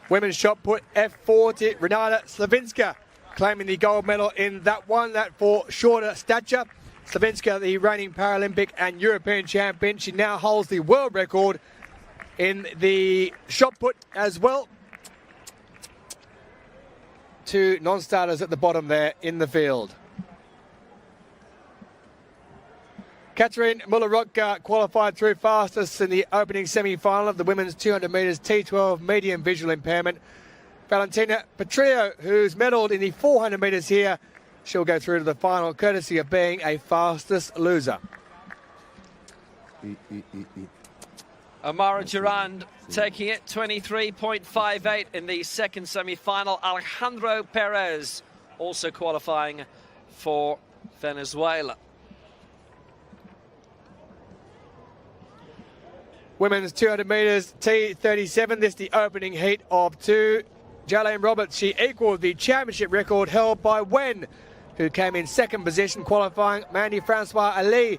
Women's shot put F40, Renata Slavinska claiming the gold medal in that one, that for shorter stature. Slavinska, the reigning Paralympic and European champion. She now holds the world record in the shot put as well. 2 non-starters at the bottom there in the field. Katarina Muller-Rotka qualified through fastest in the opening semi-final of the women's 200 metres T12 medium visual impairment. Valentina Petrillo, who's medalled in the 400 metres here, She'll go through to the final courtesy of being a fastest loser. Amara Durand taking it 23.58 in the second semi-final. Alejandro Perez also qualifying for Venezuela. Women's 200 metres T37. This is the opening heat of 2. Jolene Roberts, she equalled the championship record held by Wen, who came in second position qualifying. Mandy Francois Ali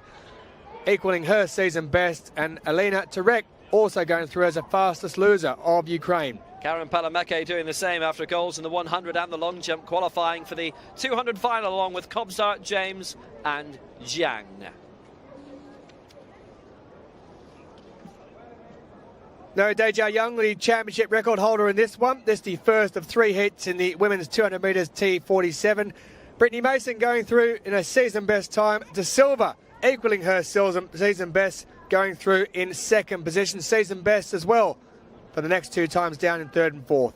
equalling her season best, and Elena Turek also going through as the fastest loser of Ukraine. Karen Palameke doing the same after goals in the 100 and the long jump, qualifying for the 200 final along with Kobzar, James and Jiang. No, Deja Young, the championship record holder in this one. This is the first of 3 heats in the women's 200 metres T47. Brittany Mason going through in a season best time. De Silva equalling her season best, going through in second position. Season best as well for the next 2 times down in third and fourth.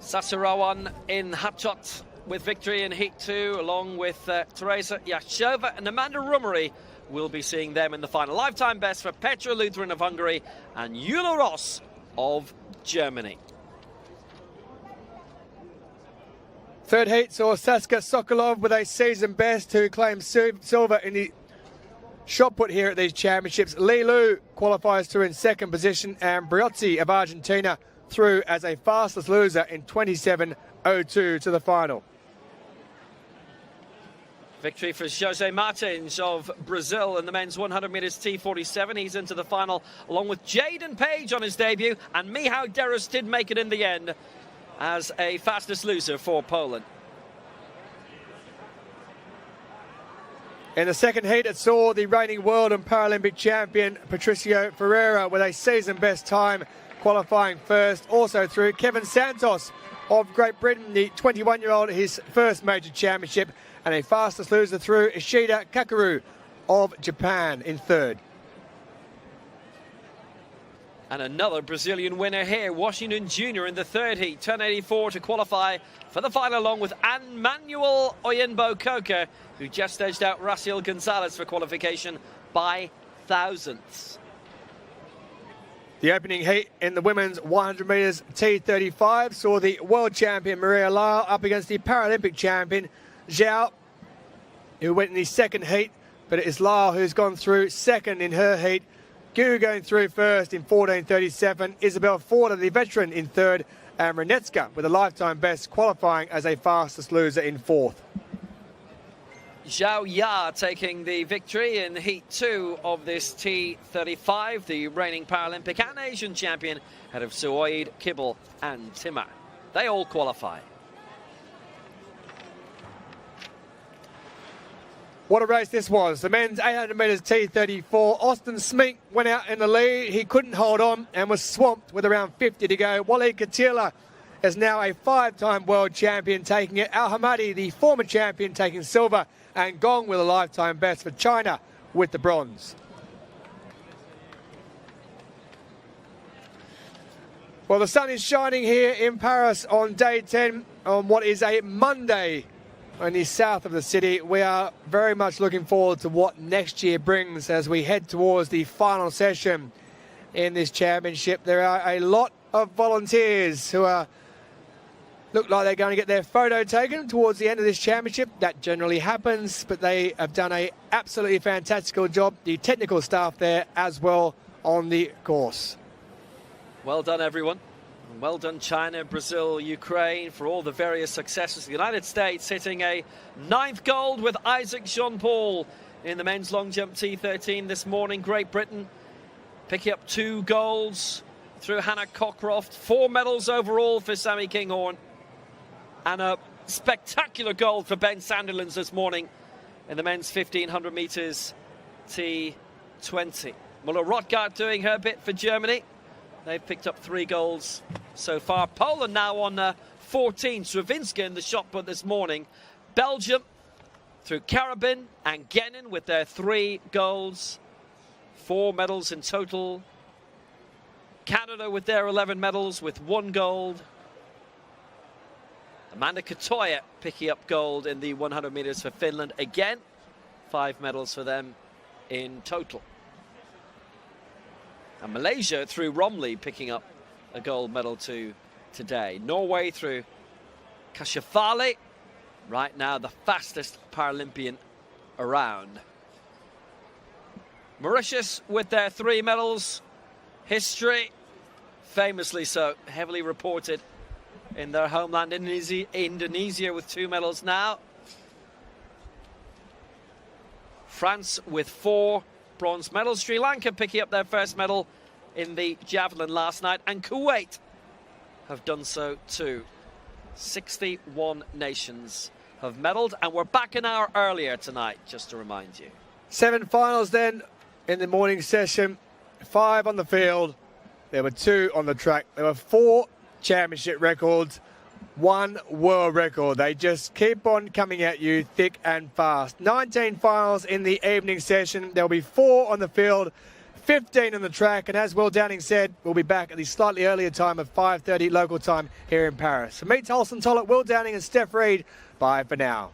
Sasarawan in Hapchot with victory in Heat 2, along with Teresa Yashova and Amanda Rummery. We'll be seeing them in the final. Lifetime best for Petra Lutheran of Hungary and Eula Ross of Germany. Third heat saw Saska Sokolov with a season best, who claims silver in the shot put here at these championships. Li Lu qualifies through in second position, and Briozzi of Argentina through as a fastest loser in 27.02 to the final. Victory for Jose Martins of Brazil in the men's 100 metres T47. He's into the final along with Jaden Page on his debut, and Michał Derus did make it in the end as a fastest loser for Poland. In the second heat, it saw the reigning world and Paralympic champion Patricio Ferreira with a season best time qualifying first. Also through Kevin Santos of Great Britain, the 21-year-old, his first major championship, and a fastest loser through Ishida Kakeru of Japan in third. And another Brazilian winner here, Washington Jr. in the third heat, 10.84 to qualify for the final, along with Manuel Oyinbo Coker, who just edged out Raciel Gonzalez for qualification by thousandths. The opening heat in the women's 100 metres T35 saw the world champion Maria Lyle up against the Paralympic champion Zhao, who went in the second heat, but it is Lyle who's gone through second in her heat. Gu going through first in 14.37. Isabel Forder, the veteran, in third, and Renetska with a lifetime best qualifying as a fastest loser in fourth. Zhao Ya taking the victory in Heat 2 of this T35, the reigning Paralympic and Asian champion, ahead of Suoid, Kibble and Timmer. They all qualify. What a race this was. The men's 800 metres T34. Austin Smink went out in the lead. He couldn't hold on and was swamped with around 50 to go. Waleed Katila is now a 5-time world champion taking it. Al Hamadi, the former champion, taking silver. And Gong with a lifetime best for China with the bronze. Well, the sun is shining here in Paris on day 10 on what is a Monday in the south of the city. We are very much looking forward to what next year brings as we head towards the final session in this championship. There are a lot of volunteers who look like they're going to get their photo taken towards the end of this championship. That generally happens, but they have done an absolutely fantastical job. The technical staff there as well on the course. Well done, everyone. And well done, China, Brazil, Ukraine, for all the various successes. The United States hitting a 9th gold with Isaac Jean-Paul in the men's long jump T13 this morning. Great Britain picking up 2 golds through Hannah Cockcroft. 4 medals overall for Sammy Kinghorn. And a spectacular gold for Ben Sandilands this morning in the men's 1500 metres T20. Muller Rothgart doing her bit for Germany. They've picked up 3 golds so far. Poland now on 14. Stravinska in the shot put this morning. Belgium through Karabin and Genin with their 3 golds. 4 medals in total. Canada with their 11 medals with 1 gold. Amanda Katoya picking up gold in the 100 meters for Finland. Again, 5 medals for them in total. And Malaysia through Romley picking up a gold medal too today. Norway through Kashafali, right now the fastest Paralympian around. Mauritius with their 3 medals. History, famously so, heavily reported in their homeland. Indonesia with 2 medals now. France with 4 bronze medals. Sri Lanka picking up their first medal in the javelin last night. And Kuwait have done so too. 61 nations have medalled, and we're back an hour earlier tonight, just to remind you. 7 finals then in the morning session. 5 on the field. There were 2 on the track. There were 4 championship records, 1 world record. They just keep on coming at you thick and fast. 19 finals in the evening session. There'll be 4 on the field, 15 on the track, and as Will Downing said, we'll be back at the slightly earlier time of 5:30 local time here in Paris. For me, Tolson Tollett, Will Downing and Steph Reed, bye for now.